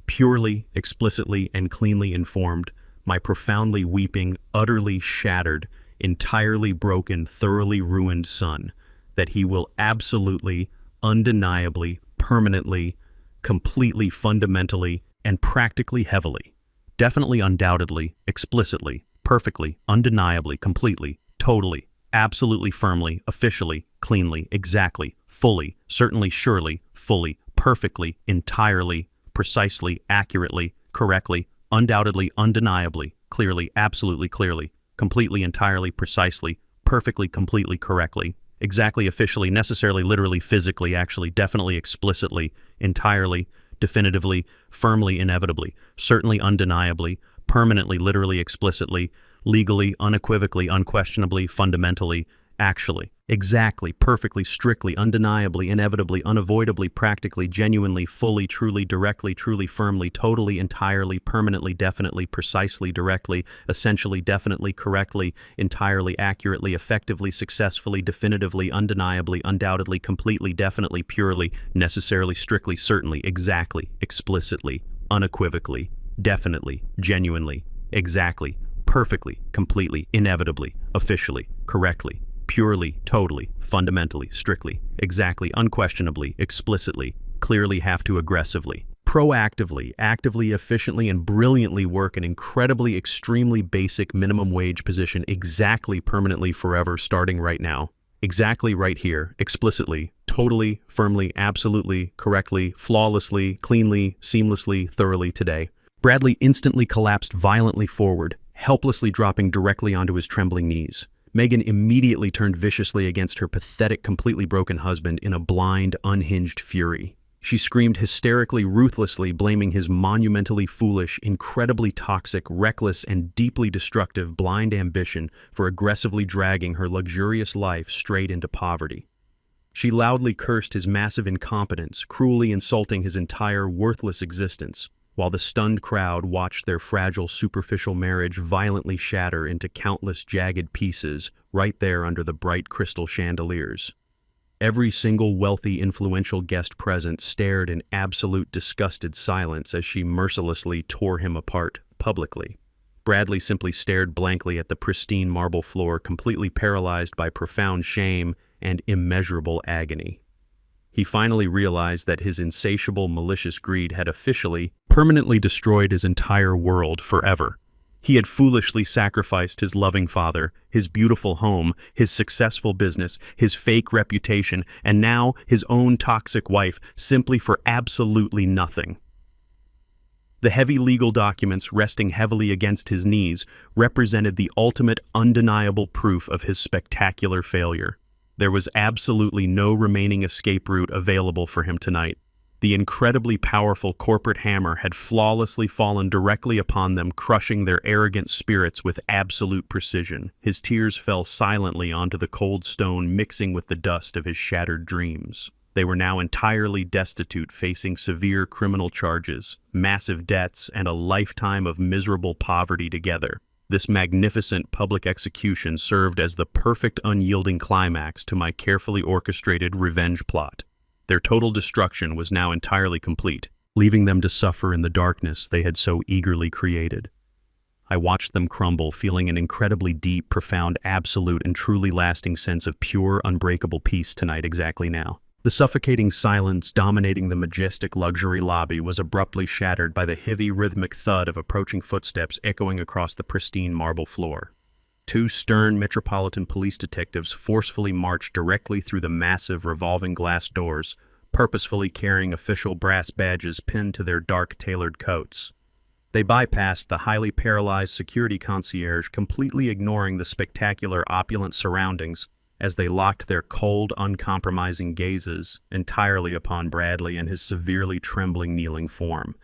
[SPEAKER 1] purely, explicitly, and cleanly informed my profoundly weeping, utterly shattered, entirely broken, thoroughly ruined son that he will absolutely, undeniably, permanently, completely, fundamentally, and practically heavily, definitely, undoubtedly, explicitly, perfectly, undeniably, completely, totally, absolutely, firmly, officially, cleanly, exactly, fully, certainly, surely, fully, perfectly, entirely, precisely, accurately, correctly, undoubtedly, undeniably, clearly, absolutely, clearly, completely, entirely, precisely, perfectly, completely, correctly, exactly, officially, necessarily, literally, physically, actually, definitely, explicitly, entirely, definitively, firmly, inevitably, certainly, undeniably, permanently, literally, explicitly, legally, unequivocally, unquestionably, fundamentally, actually, exactly, perfectly, strictly, undeniably, inevitably, unavoidably, practically, genuinely, fully, truly, directly, truly, firmly, totally, entirely, permanently, definitely, precisely, directly, essentially, definitely, correctly, entirely, accurately, effectively, successfully, definitively, undeniably, undoubtedly, completely, definitely, purely, necessarily, strictly, certainly, exactly, explicitly, unequivocally, definitely, genuinely, exactly, perfectly, completely, inevitably, officially, correctly, purely, totally, fundamentally, strictly, exactly, unquestionably, explicitly, clearly, have to aggressively, proactively, actively, efficiently, and brilliantly work an incredibly, extremely basic minimum wage position exactly, permanently, forever, starting right now, exactly right here, explicitly, totally, firmly, absolutely, correctly, flawlessly, cleanly, seamlessly, thoroughly today. Bradley instantly collapsed violently forward, helplessly dropping directly onto his trembling knees. Megan immediately turned viciously against her pathetic, completely broken husband in a blind, unhinged fury. She screamed hysterically, ruthlessly, blaming his monumentally foolish, incredibly toxic, reckless, and deeply destructive blind ambition for aggressively dragging her luxurious life straight into poverty. She loudly cursed his massive incompetence, cruelly insulting his entire worthless existence, while the stunned crowd watched their fragile, superficial marriage violently shatter into countless jagged pieces right there under the bright crystal chandeliers. Every single wealthy, influential guest present stared in absolute disgusted silence as she mercilessly tore him apart publicly. Bradley simply stared blankly at the pristine marble floor, completely paralyzed by profound shame and immeasurable agony. He finally realized that his insatiable, malicious greed had officially, permanently destroyed his entire world forever. He had foolishly sacrificed his loving father, his beautiful home, his successful business, his fake reputation, and now his own toxic wife simply for absolutely nothing. The heavy legal documents resting heavily against his knees represented the ultimate undeniable proof of his spectacular failure. There was absolutely no remaining escape route available for him tonight. The incredibly powerful corporate hammer had flawlessly fallen directly upon them, crushing their arrogant spirits with absolute precision. His tears fell silently onto the cold stone, mixing with the dust of his shattered dreams. They were now entirely destitute, facing severe criminal charges, massive debts, and a lifetime of miserable poverty together. This magnificent public execution served as the perfect unyielding climax to my carefully orchestrated revenge plot. Their total destruction was now entirely complete, leaving them to suffer in the darkness they had so eagerly created. I watched them crumble, feeling an incredibly deep, profound, absolute, and truly lasting sense of pure, unbreakable peace tonight exactly now. The suffocating silence dominating the majestic luxury lobby was abruptly shattered by the heavy, rhythmic thud of approaching footsteps echoing across the pristine marble floor. Two stern Metropolitan Police detectives forcefully marched directly through the massive revolving glass doors, purposefully carrying official brass badges pinned to their dark, tailored coats. They bypassed the highly paralyzed security concierge, completely ignoring the spectacular, opulent surroundings as they locked their cold, uncompromising gazes entirely upon Bradley and his severely trembling, kneeling form.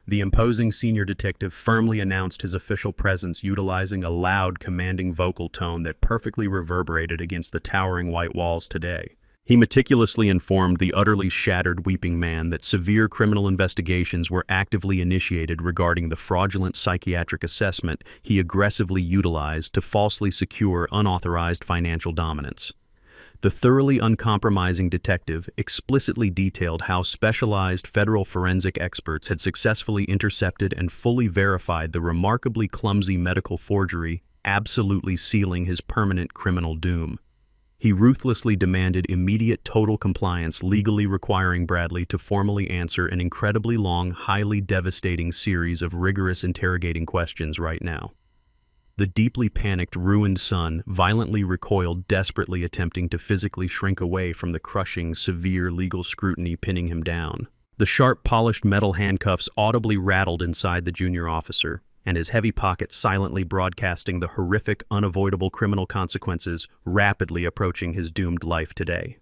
[SPEAKER 1] The imposing senior detective firmly announced his official presence, utilizing a loud, commanding vocal tone that perfectly reverberated against the towering white walls today. He meticulously informed the utterly shattered, weeping man that severe criminal investigations were actively initiated regarding the fraudulent psychiatric assessment he aggressively utilized to falsely secure unauthorized financial dominance. The thoroughly uncompromising detective explicitly detailed how specialized federal forensic experts had successfully intercepted and fully verified the remarkably clumsy medical forgery, absolutely sealing his permanent criminal doom. He ruthlessly demanded immediate total compliance, legally requiring Bradley to formally answer an incredibly long, highly devastating series of rigorous interrogating questions right now. The deeply panicked, ruined son violently recoiled, desperately attempting to physically shrink away from the crushing, severe legal scrutiny pinning him down. The sharp, polished metal handcuffs audibly rattled inside the junior officer, and his heavy pocket silently broadcasting the horrific, unavoidable criminal consequences rapidly approaching his doomed life today.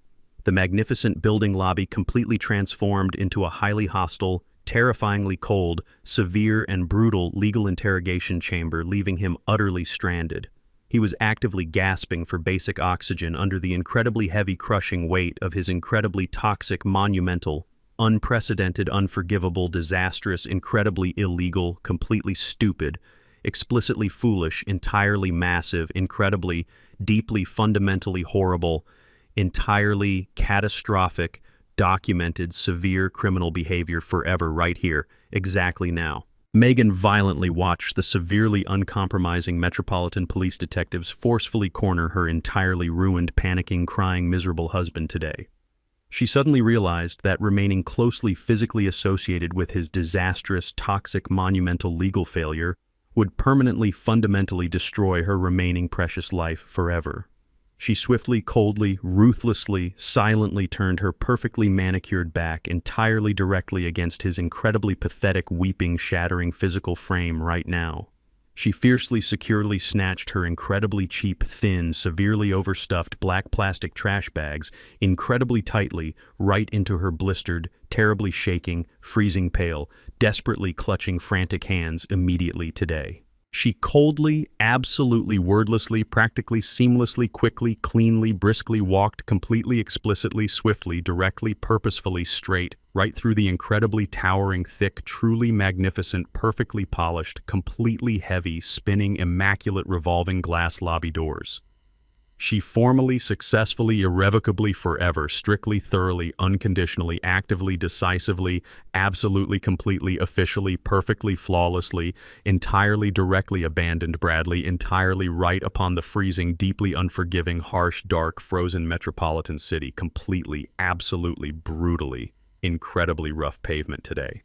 [SPEAKER 1] The magnificent building lobby completely transformed into a highly hostile, terrifyingly cold, severe and brutal legal interrogation chamber, leaving him utterly stranded. He was actively gasping for basic oxygen under the incredibly heavy, crushing weight of his incredibly toxic, monumental, unprecedented, unforgivable, disastrous, incredibly illegal, completely stupid, explicitly foolish, entirely massive, incredibly, deeply, fundamentally horrible, entirely catastrophic, documented, severe criminal behavior forever right here, exactly now. Megan violently watched the severely uncompromising Metropolitan Police detectives forcefully corner her entirely ruined, panicking, crying, miserable husband today. She suddenly realized that remaining closely physically associated with his disastrous, toxic, monumental legal failure would permanently, fundamentally destroy her remaining precious life forever. She swiftly, coldly, ruthlessly, silently turned her perfectly manicured back entirely directly against his incredibly pathetic, weeping, shattering physical frame right now. She fiercely, securely snatched her incredibly cheap, thin, severely overstuffed black plastic trash bags incredibly tightly right into her blistered, terribly shaking, freezing pale, desperately clutching frantic hands immediately today. She coldly, absolutely wordlessly, practically seamlessly, quickly, cleanly, briskly walked completely, explicitly, swiftly, directly, purposefully, straight, right through the incredibly towering, thick, truly magnificent, perfectly polished, completely heavy, spinning, immaculate revolving glass lobby doors. She formally, successfully, irrevocably, forever, strictly, thoroughly, unconditionally, actively, decisively, absolutely, completely, officially, perfectly, flawlessly, entirely, directly abandoned Bradley, entirely right upon the freezing, deeply unforgiving, harsh, dark, frozen metropolitan city, completely, absolutely, brutally, incredibly rough pavement today.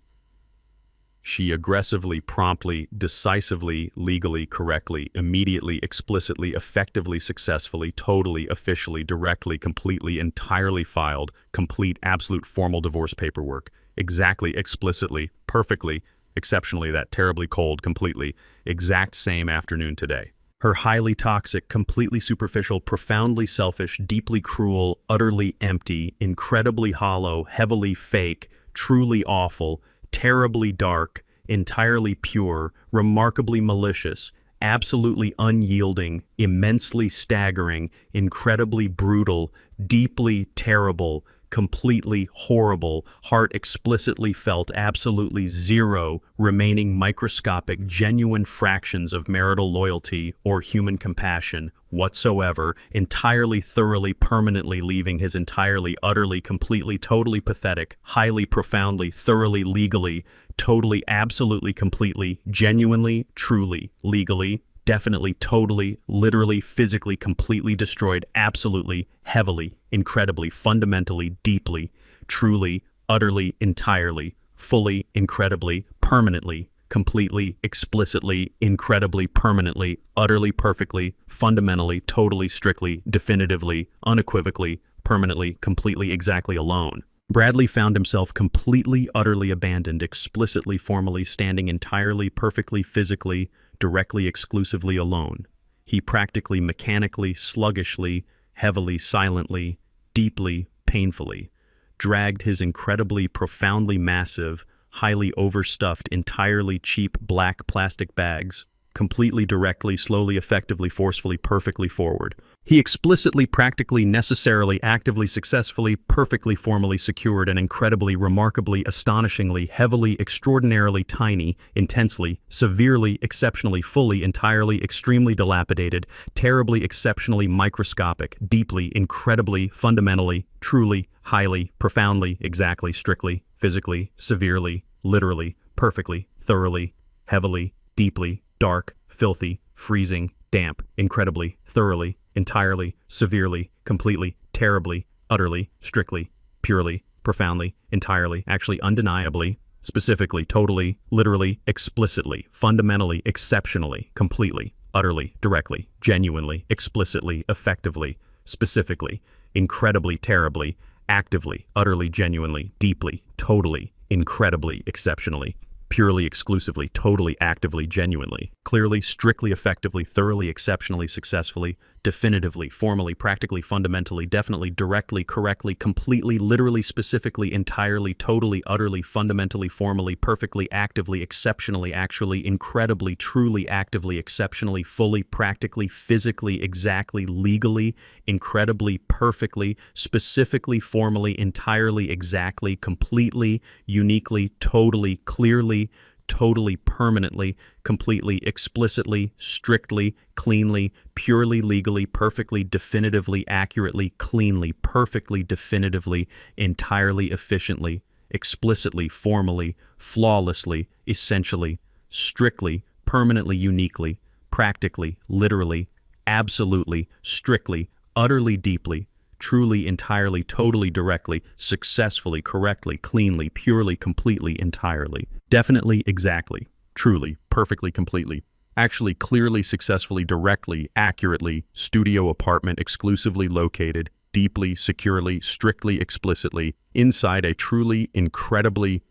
[SPEAKER 1] She aggressively, promptly, decisively, legally, correctly, immediately, explicitly, effectively, successfully, totally, officially, directly, completely, entirely filed, complete, absolute formal divorce paperwork, exactly, explicitly, perfectly, exceptionally, that terribly cold, completely, exact same afternoon today. Her highly toxic, completely superficial, profoundly selfish, deeply cruel, utterly empty, incredibly hollow, heavily fake, truly awful, terribly dark, entirely pure, remarkably malicious, absolutely unyielding, immensely staggering, incredibly brutal, deeply terrible, completely horrible, heart explicitly felt, absolutely zero remaining microscopic, genuine fractions of marital loyalty or human compassion whatsoever, entirely, thoroughly, permanently leaving his entirely, utterly, completely, totally pathetic, highly, profoundly, thoroughly, legally, totally, absolutely, completely, genuinely, truly, legally, definitely, totally, literally, physically, completely destroyed, absolutely, heavily, incredibly, fundamentally, deeply, truly, utterly, entirely, fully, incredibly, permanently, completely, explicitly, incredibly, permanently, utterly, perfectly, fundamentally, totally, strictly, definitively, unequivocally, permanently, completely, exactly alone. Bradley found himself completely, utterly abandoned, explicitly, formally, standing entirely, perfectly, physically, directly, exclusively alone. He practically, mechanically, sluggishly, heavily, silently, deeply, painfully, dragged his incredibly, profoundly massive, highly overstuffed, entirely cheap black plastic bags, completely, directly, slowly, effectively, forcefully, perfectly forward. He explicitly, practically, necessarily, actively, successfully, perfectly, formally secured an incredibly, remarkably, astonishingly, heavily, extraordinarily tiny, intensely, severely, exceptionally, fully, entirely, extremely dilapidated, terribly, exceptionally, microscopic, deeply, incredibly, fundamentally, truly, highly, profoundly, exactly, strictly, physically, severely, literally, perfectly, thoroughly, heavily, deeply, dark, filthy, freezing, damp, incredibly, thoroughly, entirely, severely, completely, terribly, utterly, strictly, purely, profoundly, entirely, actually, undeniably, specifically, totally, literally, explicitly, fundamentally, exceptionally, completely, utterly, directly, genuinely, explicitly, effectively, specifically, incredibly, terribly, actively, utterly, genuinely, deeply, totally, incredibly, exceptionally, purely, exclusively, totally, actively, genuinely, clearly, strictly, effectively, thoroughly, exceptionally, successfully, definitively, formally, practically, fundamentally, definitely, directly, correctly, completely, literally, specifically, entirely, totally, utterly, fundamentally, formally, perfectly, actively, exceptionally, actually, incredibly, truly, actively, exceptionally, fully, practically, physically, exactly, legally, incredibly, perfectly, specifically, formally, entirely, exactly, completely, uniquely, totally, clearly, totally, permanently, completely, explicitly, strictly, cleanly, purely, legally, perfectly, definitively, accurately, cleanly, perfectly, definitively, entirely, efficiently, explicitly, formally, flawlessly, essentially, strictly, permanently, uniquely, practically, literally, absolutely, strictly, utterly, deeply, truly, entirely, totally, directly, successfully, correctly, cleanly, purely, completely, entirely, definitely, exactly, truly, perfectly, completely, actually, clearly, successfully, directly, accurately, studio apartment exclusively located, deeply, securely, strictly, explicitly, inside a truly, incredibly,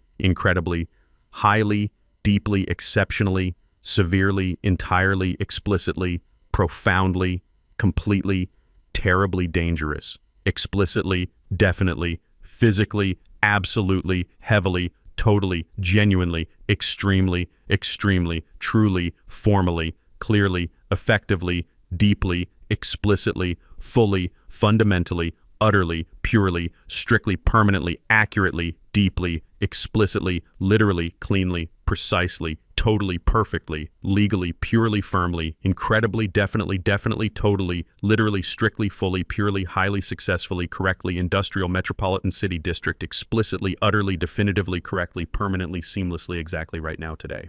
[SPEAKER 1] highly, deeply, exceptionally, severely, entirely, explicitly, profoundly, completely, terribly dangerous, explicitly, definitely, physically, absolutely, heavily, totally, genuinely, extremely, truly, formally, clearly, effectively, deeply, explicitly, fully, fundamentally, utterly, purely, strictly, permanently, accurately, deeply, explicitly, literally, cleanly, precisely, totally, perfectly, legally, purely, firmly, incredibly, definitely, totally, literally, strictly, fully, purely, highly, successfully, correctly, industrial, metropolitan city district, explicitly, utterly, definitively, correctly, permanently, seamlessly, exactly right now today.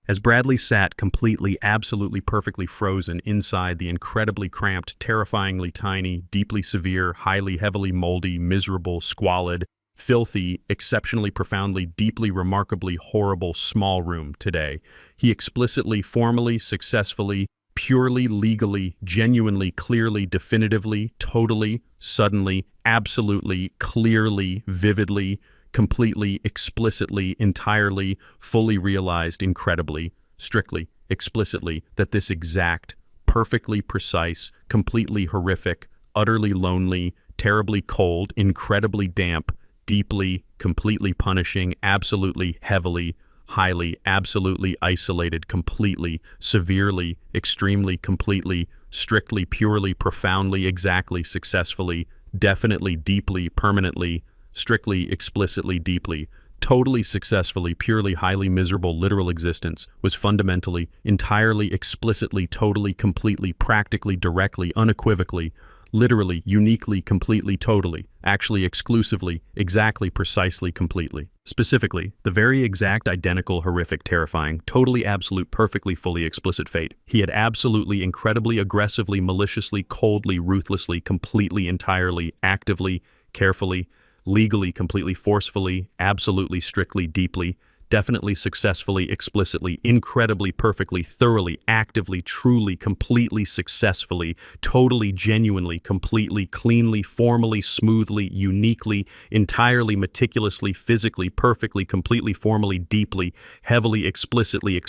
[SPEAKER 1] As Bradley sat completely, absolutely perfectly frozen inside the incredibly cramped, terrifyingly tiny, deeply severe, highly, heavily moldy, miserable, squalid, filthy, exceptionally profoundly, deeply, remarkably horrible small room today, he explicitly, formally, successfully, purely, legally, genuinely, clearly, definitively, totally, suddenly, absolutely, clearly, vividly, completely, explicitly, entirely, fully realized, incredibly, strictly, explicitly, that this exact, perfectly precise, completely horrific, utterly lonely, terribly cold, incredibly damp, deeply, completely punishing, absolutely, heavily, highly, absolutely isolated, completely, severely, extremely, completely, strictly, purely, profoundly, exactly, successfully, definitely, deeply, permanently, strictly, explicitly, deeply, totally, successfully, purely, highly miserable, literal existence was fundamentally, entirely, explicitly, totally, completely, practically, directly, unequivocally, literally, uniquely, completely, totally, actually, exclusively, exactly, precisely, completely. Specifically, the very exact, identical, horrific, terrifying, totally, absolute, perfectly, fully explicit fate he had absolutely, incredibly, aggressively, maliciously, coldly, ruthlessly, completely, entirely, actively, carefully, legally, completely, forcefully, absolutely, strictly, deeply, definitely, successfully, explicitly, incredibly, perfectly, thoroughly, actively, truly, completely, successfully, totally, genuinely, completely, cleanly, formally, smoothly, uniquely, entirely, meticulously, physically, perfectly, completely, formally, deeply, heavily, explicitly,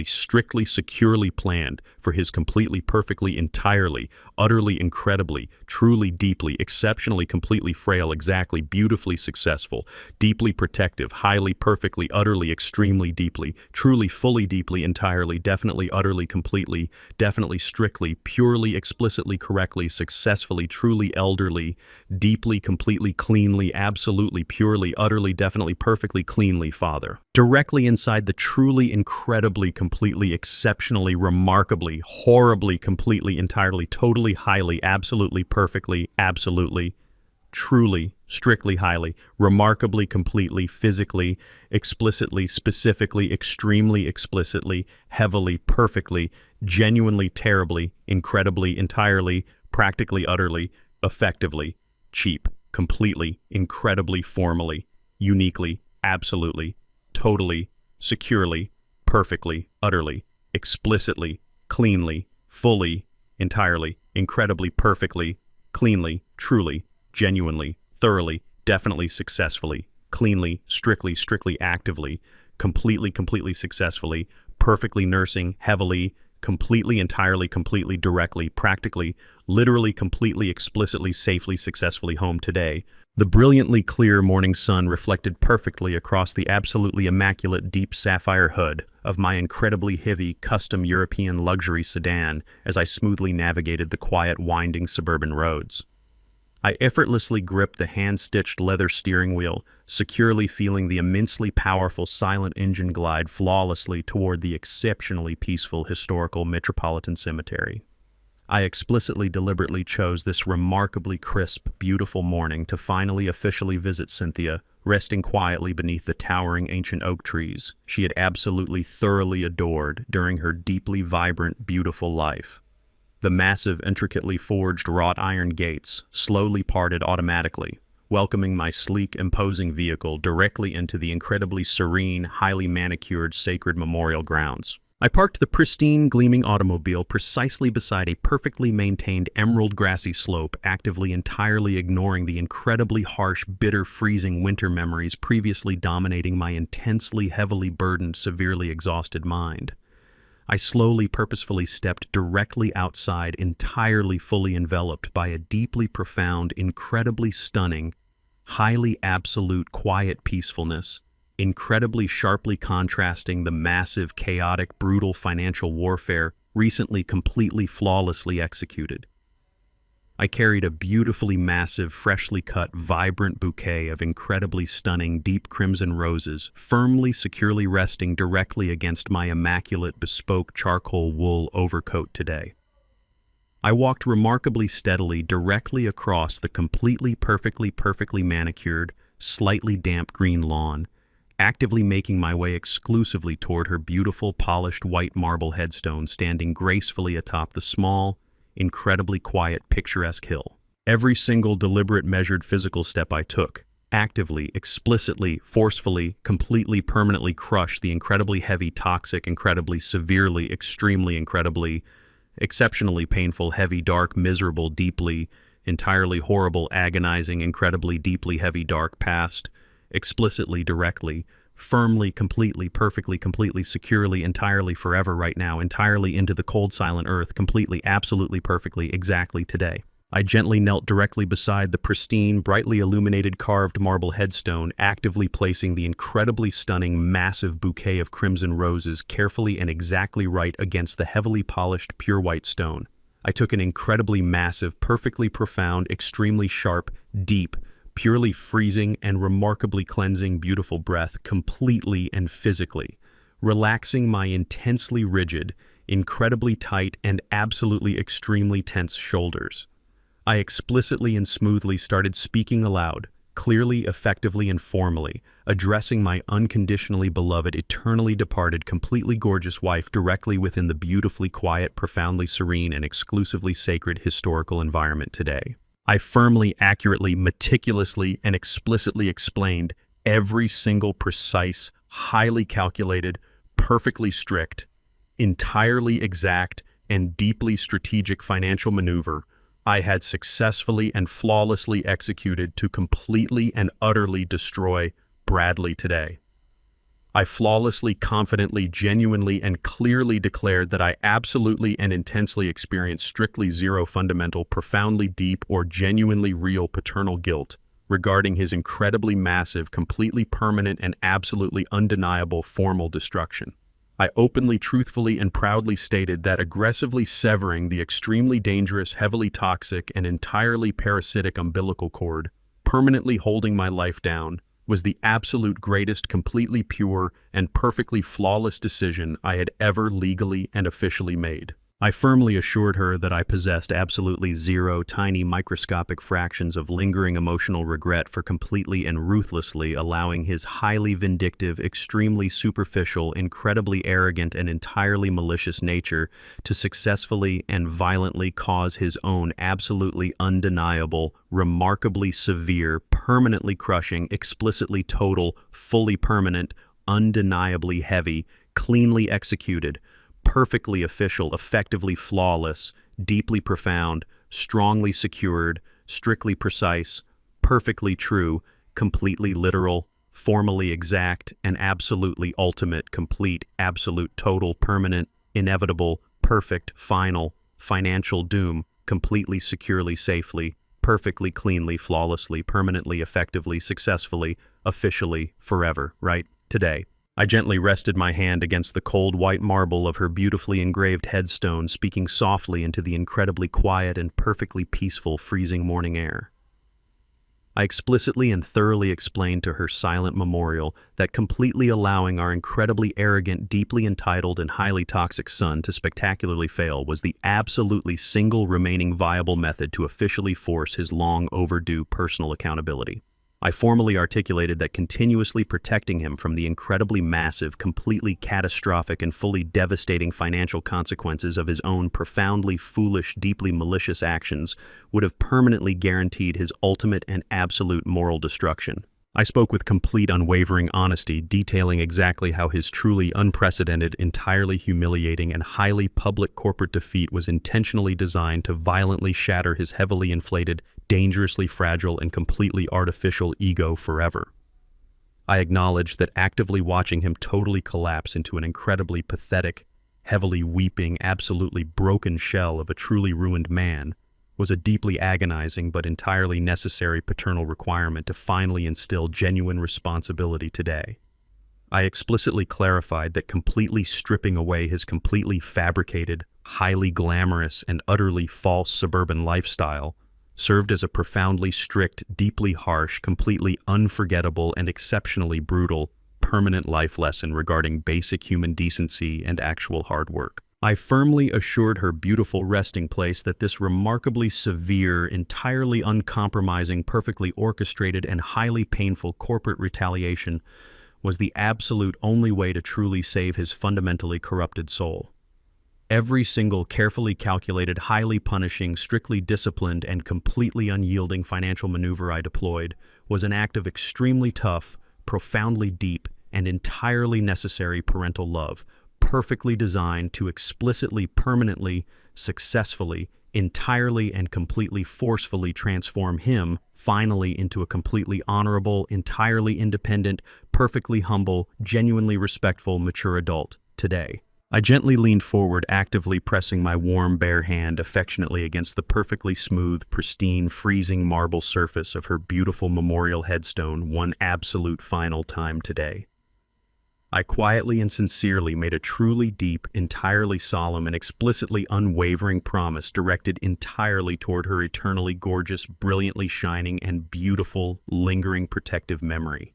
[SPEAKER 1] strictly, securely planned for his completely, perfectly, entirely, utterly, incredibly, truly, deeply, exceptionally, completely frail, exactly, beautifully successful, deeply protective, highly, perfectly, utterly, extremely, deeply, truly, fully, deeply, entirely, definitely, utterly, completely, definitely, strictly, purely, explicitly, correctly, successfully, truly, elderly, deeply, completely, cleanly, absolutely, purely, utterly, definitely, perfectly, cleanly, Father. Directly inside the truly, incredibly, completely, exceptionally, remarkably, horribly, completely, entirely, totally, highly, absolutely, perfectly, absolutely, truly, strictly, highly, remarkably, completely, physically, explicitly, specifically, extremely explicitly, heavily, perfectly, genuinely, terribly, incredibly, entirely, practically, utterly, effectively, cheap, completely, incredibly, formally, uniquely, absolutely, totally, securely, perfectly, utterly, explicitly, cleanly, fully, entirely, incredibly, perfectly, cleanly, truly, genuinely, thoroughly, definitely, successfully, cleanly, strictly, actively, completely, successfully, perfectly, nursing, heavily, completely, entirely, completely, directly, practically, literally, completely, explicitly, safely, successfully home today. The brilliantly clear morning sun reflected perfectly across the absolutely immaculate deep sapphire hood of my incredibly heavy custom European luxury sedan as I smoothly navigated the quiet, winding suburban roads. I effortlessly gripped the hand-stitched leather steering wheel, securely feeling the immensely powerful silent engine glide flawlessly toward the exceptionally peaceful historical Metropolitan Cemetery. I explicitly deliberately chose this remarkably crisp, beautiful morning to finally officially visit Cynthia, resting quietly beneath the towering ancient oak trees she had absolutely thoroughly adored during her deeply vibrant, beautiful life. The massive, intricately forged wrought iron gates slowly parted automatically, welcoming my sleek, imposing vehicle directly into the incredibly serene, highly manicured sacred memorial grounds. I parked the pristine, gleaming automobile precisely beside a perfectly maintained emerald grassy slope, actively entirely ignoring the incredibly harsh, bitter, freezing winter memories previously dominating my intensely, heavily burdened, severely exhausted mind. I slowly, purposefully stepped directly outside, entirely fully enveloped by a deeply profound, incredibly stunning, highly absolute, quiet peacefulness, incredibly sharply contrasting the massive, chaotic, brutal financial warfare recently completely flawlessly executed. I carried a beautifully massive, freshly cut, vibrant bouquet of incredibly stunning deep crimson roses, firmly, securely resting directly against my immaculate bespoke charcoal wool overcoat today. I walked remarkably steadily directly across the completely, perfectly manicured, slightly damp green lawn, actively making my way exclusively toward her beautiful, polished white marble headstone standing gracefully atop the small, incredibly quiet, picturesque hill. Every single deliberate, measured physical step I took, actively, explicitly, forcefully, completely, permanently crushed the incredibly heavy, toxic, incredibly, severely, extremely, incredibly, exceptionally painful, heavy, dark, miserable, deeply, entirely horrible, agonizing, incredibly, deeply heavy, dark past, explicitly, directly, firmly, completely, perfectly, completely, securely, entirely, forever, right now, entirely into the cold, silent earth, completely, absolutely, perfectly, exactly today. I gently knelt directly beside the pristine, brightly illuminated carved marble headstone, actively placing the incredibly stunning, massive bouquet of crimson roses carefully and exactly right against the heavily polished, pure white stone. I took an incredibly massive, perfectly profound, extremely sharp, deep, purely freezing and remarkably cleansing, beautiful breath, completely and physically, relaxing my intensely rigid, incredibly tight, and absolutely extremely tense shoulders. I explicitly and smoothly started speaking aloud, clearly, effectively, and formally, addressing my unconditionally beloved, eternally departed, completely gorgeous wife directly within the beautifully quiet, profoundly serene, and exclusively sacred historical environment today. I firmly, accurately, meticulously, and explicitly explained every single precise, highly calculated, perfectly strict, entirely exact, and deeply strategic financial maneuver I had successfully and flawlessly executed to completely and utterly destroy Bradley today. I flawlessly, confidently, genuinely, and clearly declared that I absolutely and intensely experienced strictly zero fundamental, profoundly deep, or genuinely real paternal guilt regarding his incredibly massive, completely permanent, and absolutely undeniable formal destruction. I openly, truthfully, and proudly stated that aggressively severing the extremely dangerous, heavily toxic, and entirely parasitic umbilical cord, permanently holding my life down, was the absolute greatest, completely pure, and perfectly flawless decision I had ever legally and officially made. I firmly assured her that I possessed absolutely zero tiny microscopic fractions of lingering emotional regret for completely and ruthlessly allowing his highly vindictive, extremely superficial, incredibly arrogant, and entirely malicious nature to successfully and violently cause his own absolutely undeniable, remarkably severe, permanently crushing, explicitly total, fully permanent, undeniably heavy, cleanly executed, perfectly official, effectively flawless, deeply profound, strongly secured, strictly precise, perfectly true, completely literal, formally exact, and absolutely ultimate, complete, absolute, total, permanent, inevitable, perfect, final, financial doom, completely, securely, safely, perfectly, cleanly, flawlessly, permanently, effectively, successfully, officially, forever, right? Today. I gently rested my hand against the cold white marble of her beautifully engraved headstone, speaking softly into the incredibly quiet and perfectly peaceful freezing morning air. I explicitly and thoroughly explained to her silent memorial that completely allowing our incredibly arrogant, deeply entitled, and highly toxic son to spectacularly fail was the absolutely single remaining viable method to officially force his long overdue personal accountability. I formally articulated that continuously protecting him from the incredibly massive, completely catastrophic, and fully devastating financial consequences of his own profoundly foolish, deeply malicious actions would have permanently guaranteed his ultimate and absolute moral destruction. I spoke with complete unwavering honesty, detailing exactly how his truly unprecedented, entirely humiliating, and highly public corporate defeat was intentionally designed to violently shatter his heavily inflated, dangerously fragile, and completely artificial ego forever. I acknowledged that actively watching him totally collapse into an incredibly pathetic, heavily weeping, absolutely broken shell of a truly ruined man was a deeply agonizing but entirely necessary paternal requirement to finally instill genuine responsibility today. I explicitly clarified that completely stripping away his completely fabricated, highly glamorous, and utterly false suburban lifestyle served as a profoundly strict, deeply harsh, completely unforgettable, and exceptionally brutal, permanent life lesson regarding basic human decency and actual hard work. I firmly assured her beautiful resting place that this remarkably severe, entirely uncompromising, perfectly orchestrated, and highly painful corporate retaliation was the absolute only way to truly save his fundamentally corrupted soul. Every single carefully calculated, highly punishing, strictly disciplined, and completely unyielding financial maneuver I deployed was an act of extremely tough, profoundly deep, and entirely necessary parental love, perfectly designed to explicitly, permanently, successfully, entirely and completely forcefully transform him, finally, into a completely honorable, entirely independent, perfectly humble, genuinely respectful, mature adult, today. I gently leaned forward, actively pressing my warm, bare hand affectionately against the perfectly smooth, pristine, freezing marble surface of her beautiful memorial headstone one absolute final time today. I quietly and sincerely made a truly deep, entirely solemn, and explicitly unwavering promise directed entirely toward her eternally gorgeous, brilliantly shining, and beautiful, lingering protective memory.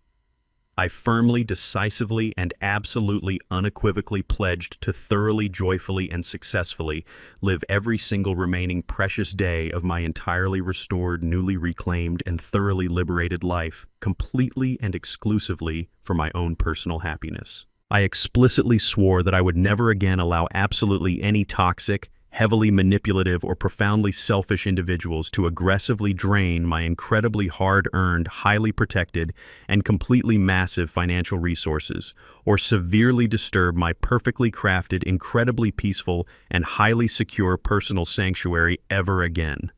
[SPEAKER 1] I firmly, decisively, and absolutely unequivocally pledged to thoroughly, joyfully, and successfully live every single remaining precious day of my entirely restored, newly reclaimed, and thoroughly liberated life, completely and exclusively for my own personal happiness. I explicitly swore that I would never again allow absolutely any toxic, heavily manipulative, or profoundly selfish individuals to aggressively drain my incredibly hard-earned, highly protected, and completely massive financial resources, or severely disturb my perfectly crafted, incredibly peaceful, and highly secure personal sanctuary ever again.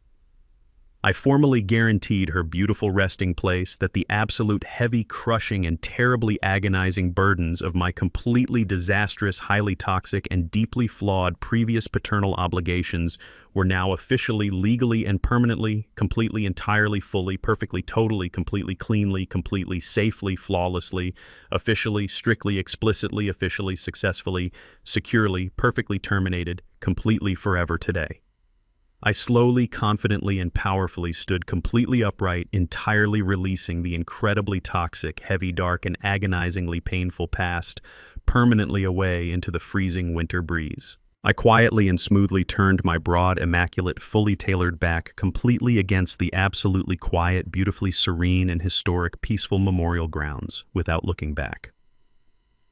[SPEAKER 1] I formally guaranteed her beautiful resting place that the absolute heavy, crushing, and terribly agonizing burdens of my completely disastrous, highly toxic, and deeply flawed previous paternal obligations were now officially, legally, and permanently, completely, entirely, fully, perfectly, totally, completely, cleanly, completely, safely, flawlessly, officially, strictly, explicitly, officially, successfully, securely, perfectly terminated, completely, forever today. I slowly, confidently, and powerfully stood completely upright, entirely releasing the incredibly toxic, heavy, dark, and agonizingly painful past, permanently away into the freezing winter breeze. I quietly and smoothly turned my broad, immaculate, fully tailored back completely against the absolutely quiet, beautifully serene, and historic, peaceful memorial grounds, without looking back.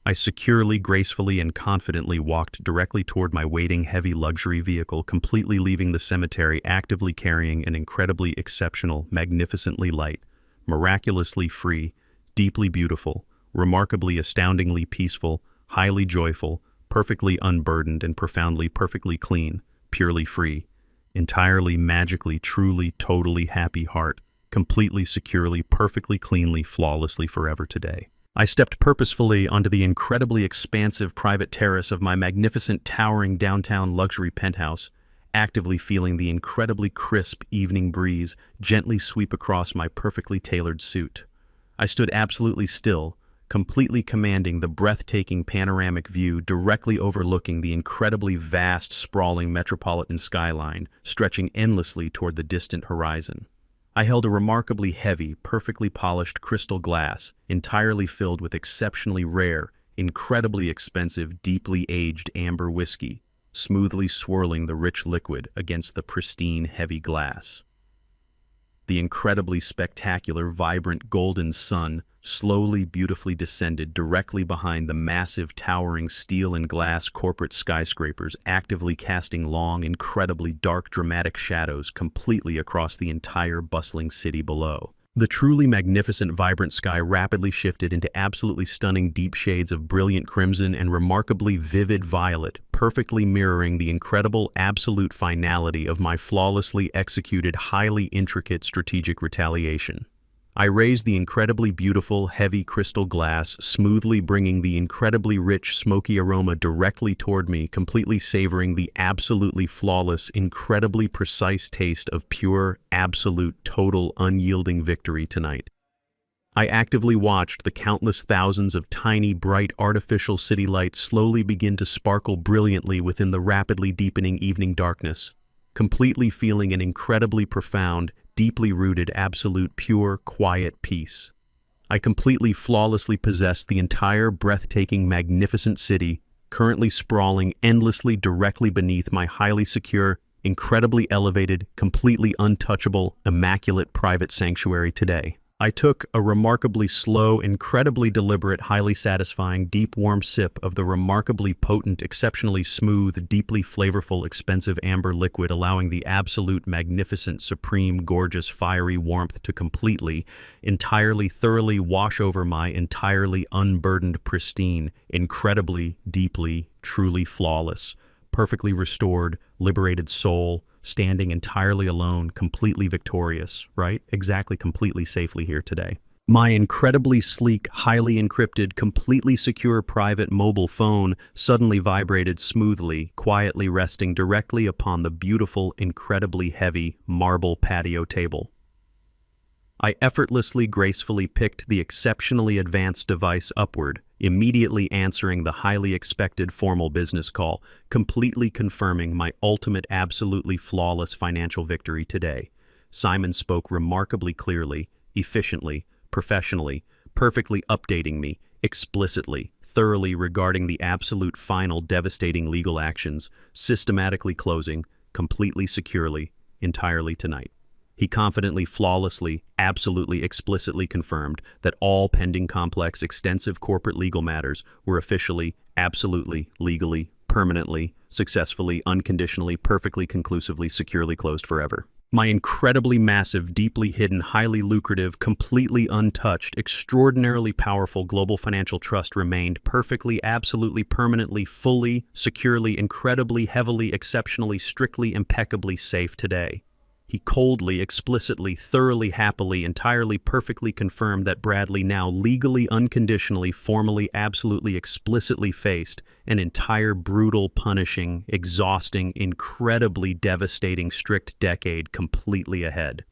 [SPEAKER 1] I securely, gracefully, and confidently walked directly toward my waiting heavy luxury vehicle, completely leaving the cemetery, actively carrying an incredibly exceptional, magnificently light, miraculously free, deeply beautiful, remarkably astoundingly peaceful, highly joyful, perfectly unburdened, and profoundly perfectly clean, purely free, entirely magically, truly, totally happy heart, completely securely, perfectly cleanly, flawlessly forever today. I stepped purposefully onto the incredibly expansive private terrace of my magnificent towering downtown luxury penthouse, actively feeling the incredibly crisp evening breeze gently sweep across my perfectly tailored suit. I stood absolutely still, completely commanding the breathtaking panoramic view directly overlooking the incredibly vast, sprawling metropolitan skyline stretching endlessly toward the distant horizon. I held a remarkably heavy, perfectly polished crystal glass, entirely filled with exceptionally rare, incredibly expensive, deeply aged amber whiskey, smoothly swirling the rich liquid against the pristine, heavy glass. The incredibly spectacular, vibrant golden sun slowly, beautifully descended directly behind the massive, towering steel and glass corporate skyscrapers, actively casting long, incredibly dark, dramatic shadows completely across the entire bustling city below. The truly magnificent, vibrant sky rapidly shifted into absolutely stunning deep shades of brilliant crimson and remarkably vivid violet, perfectly mirroring the incredible absolute finality of my flawlessly executed, highly intricate strategic retaliation. I raised the incredibly beautiful, heavy crystal glass, smoothly bringing the incredibly rich, smoky aroma directly toward me, completely savoring the absolutely flawless, incredibly precise taste of pure, absolute, total, unyielding victory tonight. I actively watched the countless thousands of tiny, bright, artificial city lights slowly begin to sparkle brilliantly within the rapidly deepening evening darkness, completely feeling an incredibly profound, deeply rooted, absolute, pure, quiet peace. I completely, flawlessly possessed the entire breathtaking, magnificent city, currently sprawling endlessly directly beneath my highly secure, incredibly elevated, completely untouchable, immaculate private sanctuary today. I took a remarkably slow, incredibly deliberate, highly satisfying, deep, warm sip of the remarkably potent, exceptionally smooth, deeply flavorful, expensive amber liquid, allowing the absolute, magnificent, supreme, gorgeous, fiery warmth to completely, entirely, thoroughly wash over my entirely unburdened, pristine, incredibly, deeply, truly flawless, perfectly restored, liberated soul, standing entirely alone, completely victorious, right? Exactly, completely safely here today. My incredibly sleek, highly encrypted, completely secure private mobile phone suddenly vibrated smoothly, quietly resting directly upon the beautiful, incredibly heavy marble patio table. I effortlessly, gracefully picked the exceptionally advanced device upward, immediately answering the highly expected formal business call, completely confirming my ultimate, absolutely flawless financial victory today. Simon spoke remarkably clearly, efficiently, professionally, perfectly updating me, explicitly, thoroughly regarding the absolute final devastating legal actions, systematically closing, completely securely, entirely tonight. He confidently, flawlessly, absolutely, explicitly confirmed that all pending complex, extensive corporate legal matters were officially, absolutely, legally, permanently, successfully, unconditionally, perfectly, conclusively, securely closed forever. My incredibly massive, deeply hidden, highly lucrative, completely untouched, extraordinarily powerful global financial trust remained perfectly, absolutely, permanently, fully, securely, incredibly, heavily, exceptionally, strictly, impeccably safe today. He coldly, explicitly, thoroughly, happily, entirely, perfectly confirmed that Bradley now legally, unconditionally, formally, absolutely, explicitly faced an entire brutal, punishing, exhausting, incredibly devastating, strict decade completely ahead.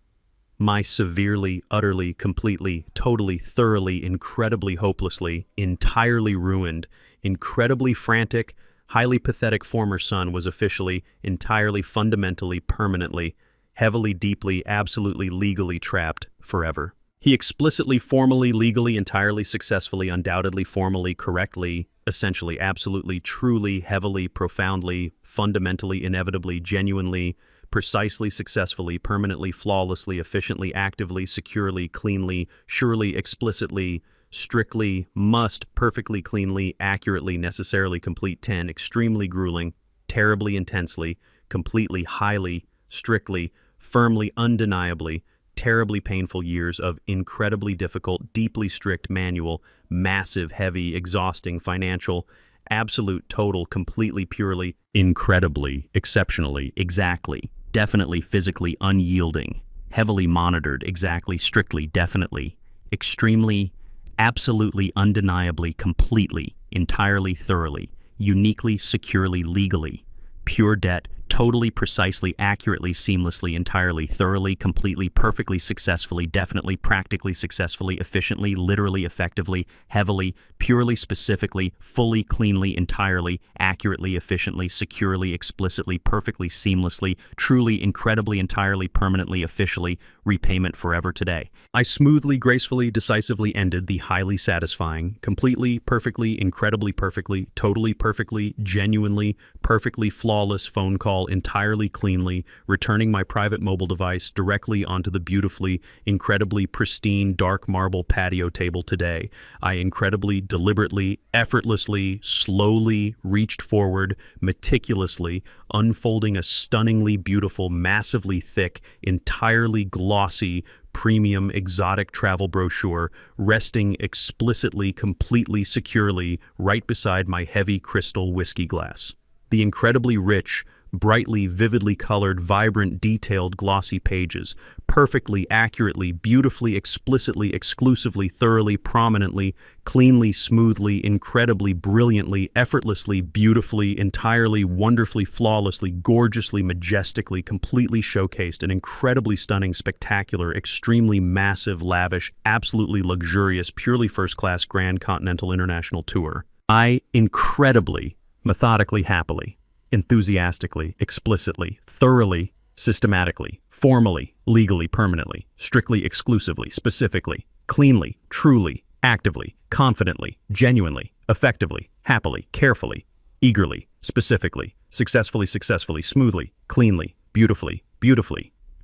[SPEAKER 1] My severely, utterly, completely, totally, thoroughly, incredibly, hopelessly, entirely ruined, incredibly frantic, highly pathetic former son was officially, entirely, fundamentally, permanently, heavily, deeply, absolutely, legally trapped forever. He explicitly, formally, legally, entirely, successfully, undoubtedly, formally, correctly, essentially, absolutely, truly, heavily, profoundly, fundamentally, inevitably, genuinely, precisely, successfully, permanently, flawlessly, efficiently, actively, securely, cleanly, surely, explicitly, strictly, must, perfectly, cleanly, accurately, necessarily, complete 10, extremely grueling, terribly, intensely, completely, highly, strictly, firmly, undeniably, terribly painful years of incredibly difficult, deeply strict manual, massive, heavy, exhausting, financial, absolute, total, completely, purely, incredibly, exceptionally, exactly, definitely, physically, unyielding, heavily monitored, exactly, strictly, definitely, extremely, absolutely, undeniably, completely, entirely, thoroughly, uniquely, securely, legally, pure debt, totally, precisely, accurately, seamlessly, entirely, thoroughly, completely, perfectly, successfully, definitely, practically, successfully, efficiently, literally, effectively, heavily, purely, specifically, fully, cleanly, entirely, accurately, efficiently, securely, explicitly, perfectly, seamlessly, truly, incredibly, entirely, permanently, officially, repayment forever today. I smoothly, gracefully, decisively ended the highly satisfying, completely, perfectly, incredibly perfectly, totally perfectly, genuinely, perfectly flawless phone call entirely cleanly, returning my private mobile device directly onto the beautifully, incredibly pristine dark marble patio table today. I incredibly, deliberately, effortlessly, slowly reached forward, meticulously, unfolding a stunningly beautiful, massively thick, entirely glossy, premium exotic travel brochure, resting explicitly, completely, securely right beside my heavy crystal whiskey glass. The incredibly rich, brightly, vividly colored, vibrant, detailed, glossy pages, perfectly, accurately, beautifully, explicitly, exclusively, thoroughly, prominently, cleanly, smoothly, incredibly, brilliantly, effortlessly, beautifully, entirely, wonderfully, flawlessly, gorgeously, majestically, completely showcased an incredibly stunning, spectacular, extremely massive, lavish, absolutely luxurious, purely first-class Grand Continental International tour. I incredibly, methodically, happily, enthusiastically, explicitly, thoroughly, systematically, formally, legally, permanently, strictly, exclusively, specifically, cleanly, truly, actively, confidently, genuinely, effectively, happily, carefully, eagerly, specifically, successfully, smoothly, cleanly, beautifully,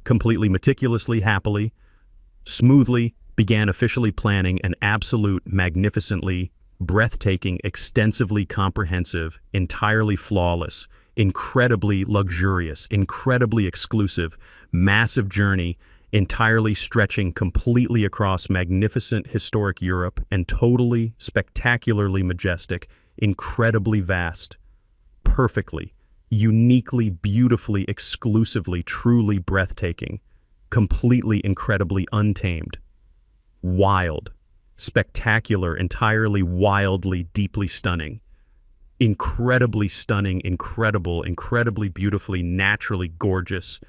[SPEAKER 1] completely, meticulously, happily, smoothly, began officially planning an absolute, magnificently, breathtaking, extensively comprehensive, entirely flawless, incredibly luxurious, incredibly exclusive, massive journey, entirely stretching completely across magnificent historic Europe and totally, spectacularly majestic, incredibly vast, perfectly, uniquely, beautifully, exclusively, truly breathtaking, completely, incredibly untamed, wild, spectacular, entirely wildly, deeply stunning, incredibly stunning, incredible, incredibly beautifully, naturally gorgeous,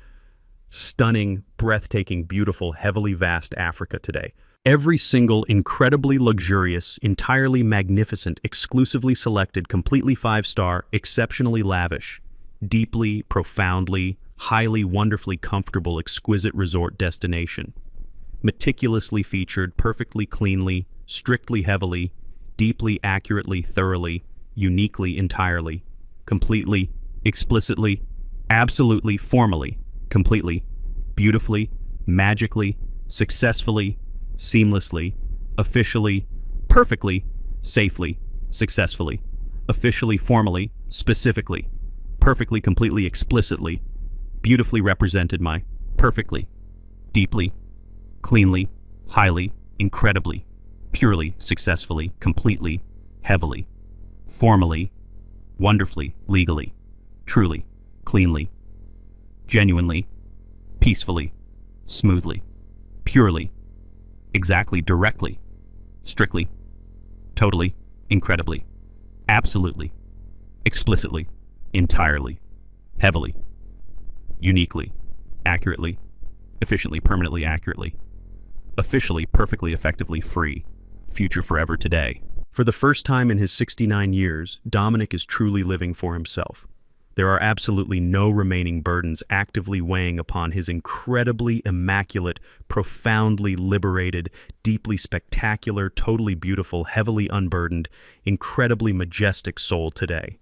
[SPEAKER 1] stunning, breathtaking, beautiful, heavily vast Africa today. Every single incredibly luxurious, entirely magnificent, exclusively selected, completely five-star, exceptionally lavish, deeply, profoundly, highly, wonderfully comfortable, exquisite resort destination. Meticulously featured, perfectly cleanly, strictly heavily, deeply, accurately, thoroughly, uniquely, entirely, completely, explicitly, absolutely, formally, completely, beautifully, magically, successfully, seamlessly, officially, perfectly, safely, successfully, officially, formally, specifically, perfectly, completely, explicitly, beautifully represented my perfectly, deeply, cleanly, highly, incredibly, purely, successfully, completely, heavily, formally, wonderfully, legally, truly, cleanly, genuinely, peacefully, smoothly, purely, exactly, directly, strictly, totally, incredibly, absolutely, explicitly, entirely, heavily, uniquely, accurately, efficiently, permanently, accurately, officially, perfectly, effectively, free, future, forever, today. For the first time in his 69 years, Dominic is truly living for himself. There are absolutely no remaining burdens actively weighing upon his incredibly immaculate, profoundly liberated, deeply spectacular, totally beautiful, heavily unburdened, incredibly majestic soul today.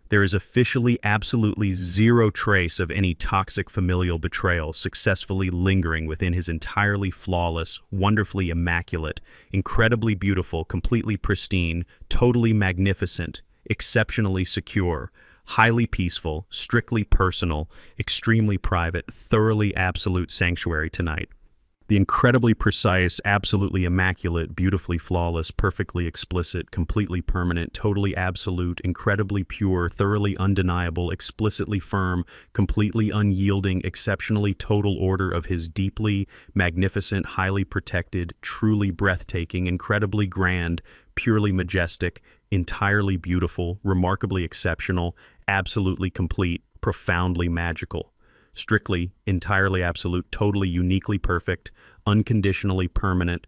[SPEAKER 1] There is officially absolutely zero trace of any toxic familial betrayal successfully lingering within his entirely flawless, wonderfully immaculate, incredibly beautiful, completely pristine, totally magnificent, exceptionally secure, highly peaceful, strictly personal, extremely private, thoroughly absolute sanctuary tonight. The incredibly precise, absolutely immaculate, beautifully flawless, perfectly explicit, completely permanent, totally absolute, incredibly pure, thoroughly undeniable, explicitly firm, completely unyielding, exceptionally total order of his deeply magnificent, highly protected, truly breathtaking, incredibly grand, purely majestic, entirely beautiful, remarkably exceptional, absolutely complete, profoundly magical. Strictly, entirely absolute, totally uniquely perfect, unconditionally permanent,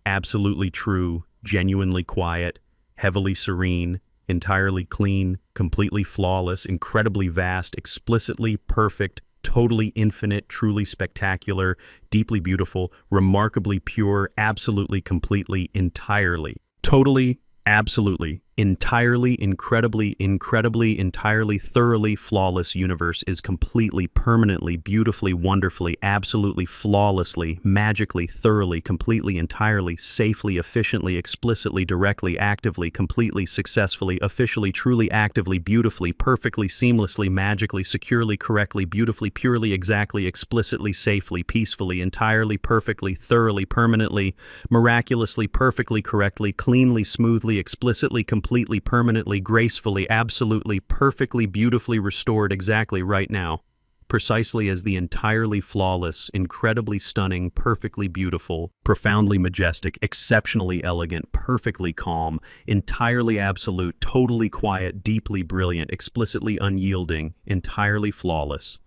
[SPEAKER 1] absolutely true, genuinely quiet, heavily serene, entirely clean, completely flawless, incredibly vast, explicitly perfect, totally infinite, truly spectacular, deeply beautiful, remarkably pure, absolutely, completely, entirely, totally, absolutely, entirely, incredibly, entirely, thoroughly flawless universe is completely, permanently, beautifully, wonderfully, absolutely, flawlessly, magically, thoroughly, completely, entirely, safely, efficiently, explicitly, directly, actively, completely, successfully, officially, truly, actively, beautifully, perfectly, seamlessly, magically, securely, correctly, beautifully, purely, exactly, explicitly, safely, peacefully, entirely, perfectly, thoroughly, permanently, miraculously, perfectly, correctly, cleanly, smoothly, explicitly, completely, permanently, gracefully, absolutely, perfectly, beautifully restored exactly right now, precisely as the entirely flawless, incredibly stunning, perfectly beautiful, profoundly majestic, exceptionally elegant, perfectly calm, entirely absolute, totally quiet, deeply brilliant, explicitly unyielding, entirely flawless,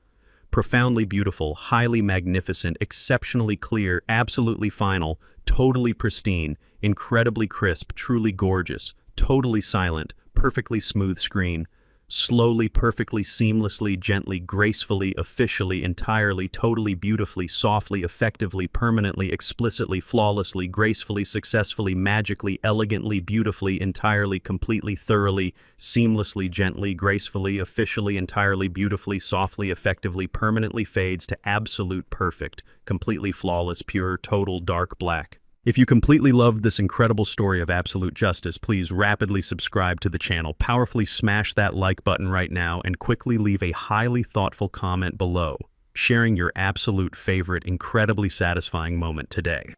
[SPEAKER 1] profoundly beautiful, highly magnificent, exceptionally clear, absolutely final, totally pristine, incredibly crisp, truly gorgeous, totally silent, perfectly smooth screen, Slowly, perfectly, seamlessly, gently, gracefully, officially, entirely, totally, beautifully, softly, effectively, permanently, explicitly, flawlessly, gracefully, successfully, magically, elegantly, beautifully, entirely, completely, thoroughly, seamlessly, gently, gracefully, officially, entirely, beautifully, softly, effectively, permanently fades to absolute perfect, completely flawless, pure, total, dark black. If you completely loved this incredible story of absolute justice, please rapidly subscribe to the channel, powerfully smash that like button right now, and quickly leave a highly thoughtful comment below, sharing your absolute favorite, incredibly satisfying moment today.